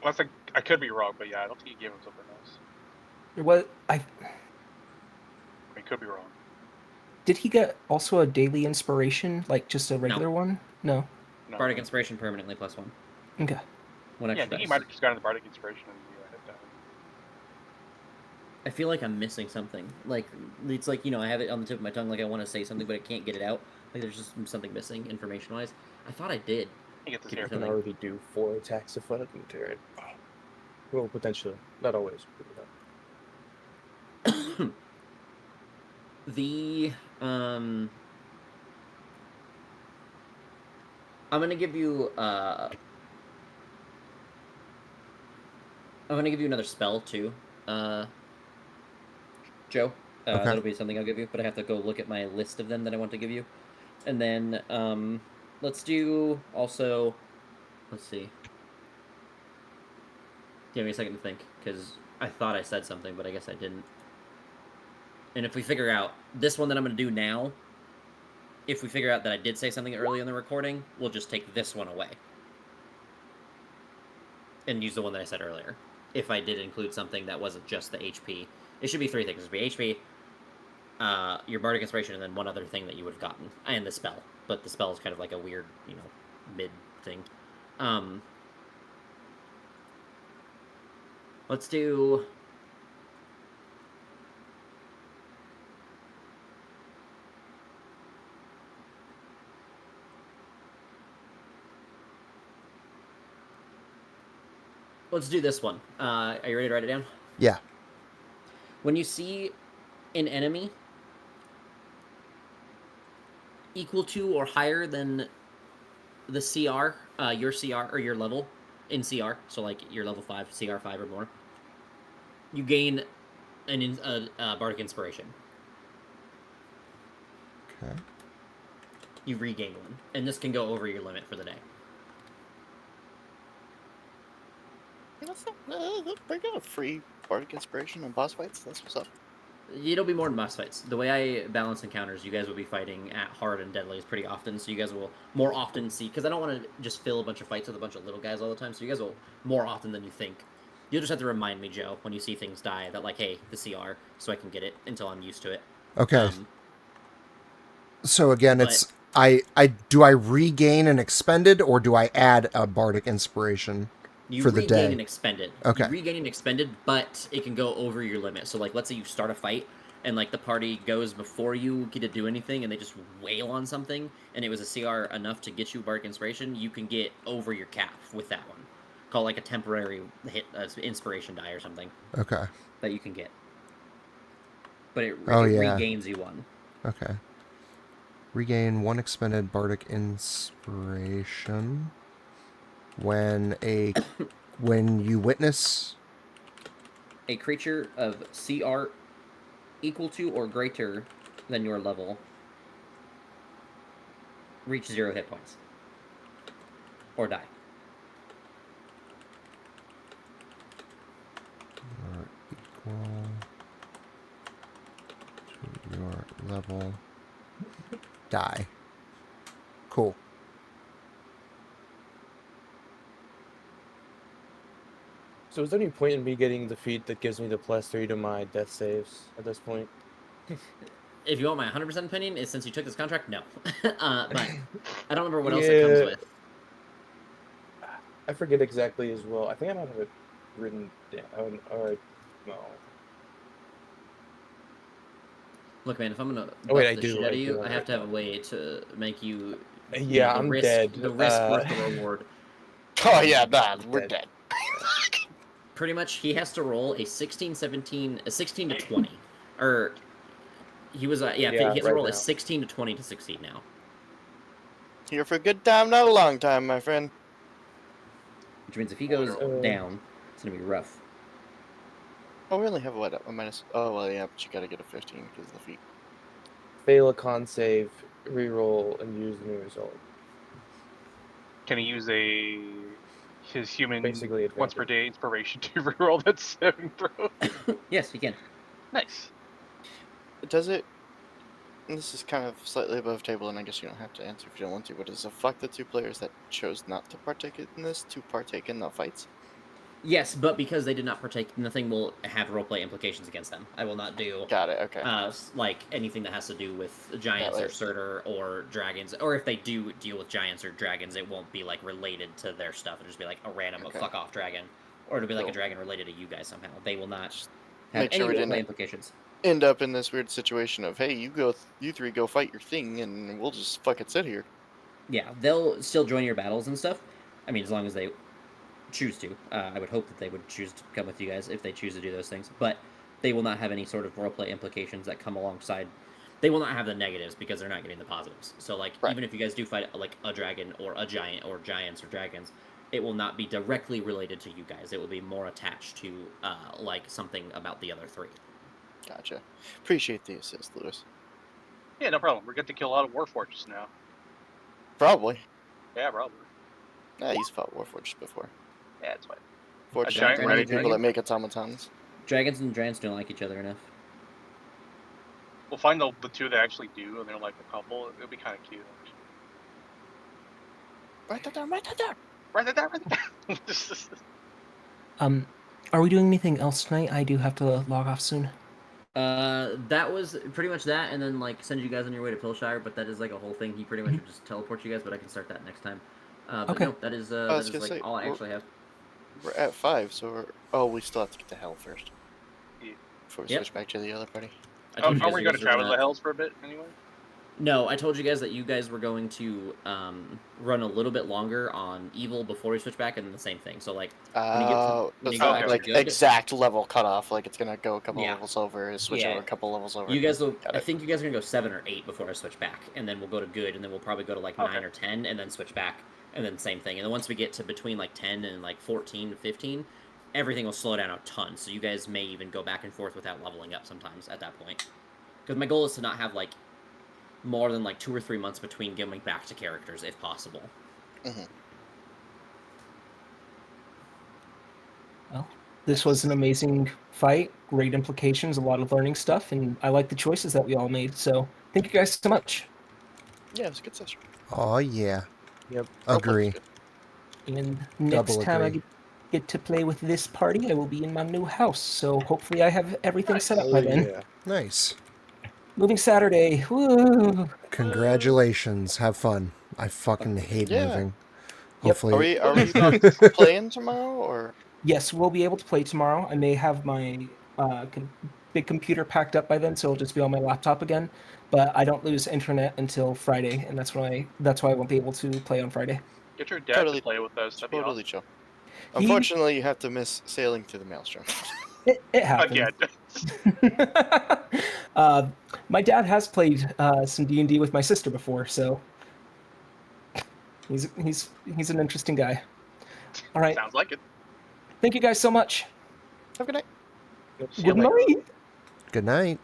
Unless I could be wrong, but yeah, I don't think he gave him something else. I could be wrong. Did he get also a daily inspiration, like just a regular one? No. No. Bardic Inspiration permanently +1. Okay. One Yeah, extra I think he dice. might have just gotten the Bardic Inspiration and hit that. I feel like I'm missing something. Like, it's like, I have it on the tip of my tongue, like I want to say something, but I can't get it out. Like, there's just something missing, information-wise. I thought I did. He gets this Keep here. it Can Like- already do 4 attacks if I can turn it. Well, potentially. Not always. The, I'm gonna give you, another spell, too, Joe. Okay. That'll be something I'll give you, but I have to go look at my list of them that I want to give you. And then, let's do, also, let's see. Give me a second to think, because I thought I said something, but I guess I didn't. And if we figure out, this one that I'm going to do now, if we figure out that I did say something early in the recording, we'll just take this one away. And use the one that I said earlier. If I did include something that wasn't just the HP. It should be 3 things. It should be HP, your Bardic Inspiration, and then one other thing that you would have gotten. And the spell. But the spell is kind of like a weird, mid thing. Let's do... let's do this one. Are you ready to write it down? Yeah. When you see an enemy equal to or higher than the CR, your CR or your level in CR, so like your level 5, CR 5 or more, you gain a Bardic Inspiration. Okay. You regain one, and this can go over your limit for the day. They got a free Bardic Inspiration on boss fights. That's what's up. It'll be more than boss fights. The way I balance encounters, you guys will be fighting at hard and deadlies pretty often, so you guys will more often see, because I don't want to just fill a bunch of fights with a bunch of little guys all the time, so you guys will more often than you think. You'll just have to remind me, Joe, when you see things die, that like, hey, the CR, so I can get it until I'm used to it. Okay. So again, it's I do I regain an expended or do I add a Bardic Inspiration for the day? You regain an expended. Okay. You regain an expended, but it can go over your limit. So like, let's say you start a fight and like the party goes before you get to do anything, and they just wail on something, and it was a CR enough to get you Bardic Inspiration. You can get over your cap with that one. Call like a temporary hit, inspiration die or something. Okay. That you can get. But it yeah. regains you one. Okay. Regain 1 expended Bardic Inspiration when you witness a creature of CR equal to or greater than your level reach 0 hit points or die. Or equal to your level. Die. Cool. So is there any point in me getting the feat that gives me the +3 to my death saves at this point? If you want my 100% opinion, is since you took this contract, no. But I don't remember what else it comes with. I forget exactly as well. I think I might have it written down. Alright, no. Look, man, if I'm gonna Oh, wait, buff the shit out of you, I have to have a way to make you. Yeah, I'm dead. The risk worth the reward. Oh yeah, nah, we're dead. Pretty much, he has to roll a 16 to 20, or he was he has to roll a 16 to 20 to succeed now. Here for a good time, not a long time, my friend. Which means if he goes down, it's gonna be rough. Oh, we only have what, a minus? Oh well, yeah, but you gotta get a 15 because of the feat. Fail a con save, reroll, and use the new result. Can he use his human Basically once per day inspiration to reroll that 7 throw? Yes, he can. Nice. Does it? And this is kind of slightly above table, and I guess you don't have to answer if you don't want to. But does it fuck the 2 players that chose not to partake in this to partake in the fights? Yes, but because they did not partake, nothing will have roleplay implications against them. I will not do. Got it. Okay. Like anything that has to do with giants or surtur or dragons, or if they do deal with giants or dragons, it won't be like related to their stuff. It'll just be like a random fuck off dragon, or it'll be like a dragon related to you guys somehow. They will not have any roleplay implications. End up in this weird situation of, hey, you 3 go fight your thing, and we'll just fucking sit here. Yeah, they'll still join your battles and stuff. I mean, as long as they choose to. I would hope that they would choose to come with you guys if they choose to do those things. But they will not have any sort of roleplay implications that come alongside. They will not have the negatives because they're not getting the positives. So, like, even if you guys do fight, like, a dragon or a giant or giants or dragons, it will not be directly related to you guys. It will be more attached to, like, something about the other 3. Gotcha. Appreciate the assist, Lewis. Yeah, no problem. We're good to kill a lot of Warforges now. Probably. Yeah, probably. Yeah, he's fought Warforged before. Yeah, it's fine. Fortunately, many people that make automatons. Dragons and giants don't like each other enough. We'll find the 2 that actually do, and they're like a couple. It'll be kind of cute. Write that down, write that down! Write that down, write that down! Are we doing anything else tonight? I do have to log off soon. That was pretty much that, and then, like, send you guys on your way to Pilshire, but that is, like, a whole thing. He pretty much would just teleport you guys, but I can start that next time. But okay. No, that is like, all I actually have. We're at 5, so we still have to get to hell first. Yeah. Before we switch back to the other party. Are we going to travel to the hells for a bit, anyway? No, I told you guys that you guys were going to run a little bit longer on evil before we switch back, and then the same thing. So like when you get to, when you it's go not back to like good, exact level cutoff. Like it's gonna go a couple Yeah. levels over, switch Yeah. over a couple levels over. you guys will. Got I it. think you guys are gonna go 7 or 8 before I switch back, and then we'll go to good, and then we'll probably go to like 9 or 10, and then switch back, and then same thing. And then once we get to between like 10 and like 14 to 15, everything will slow down a ton. So you guys may even go back and forth without leveling up sometimes at that point. Because my goal is to not have like more than like 2 or 3 months between going back to characters if possible. Well, this was an amazing fight, great implications, a lot of learning stuff, and I like the choices that we all made. So thank you guys so much. Yeah, it was a good session. Oh yeah. Yep. Roleplay was Agree. good. And next Double time I agree. get to play with this party, I will be in my new house. So hopefully I have everything set up by Hell then. yeah. Nice. Moving Saturday. Woo! Congratulations. Have fun. I fucking hate Yeah. moving. Yep. Hopefully. Are we playing tomorrow or? Yes, we'll be able to play tomorrow. I may have my big computer packed up by then, so it'll just be on my laptop again. But I don't lose internet until Friday, and that's why I won't be able to play on Friday. Get your dad Totally- to play with us. That'd be Totally awesome. chill. He- Unfortunately, you have to miss sailing through the maelstrom. It happens. Again. My dad has played some D&D with my sister before, so he's an interesting guy. All right, Sounds like it. thank you guys so much. Have a good night. Yep, see you Good later. night. Good night.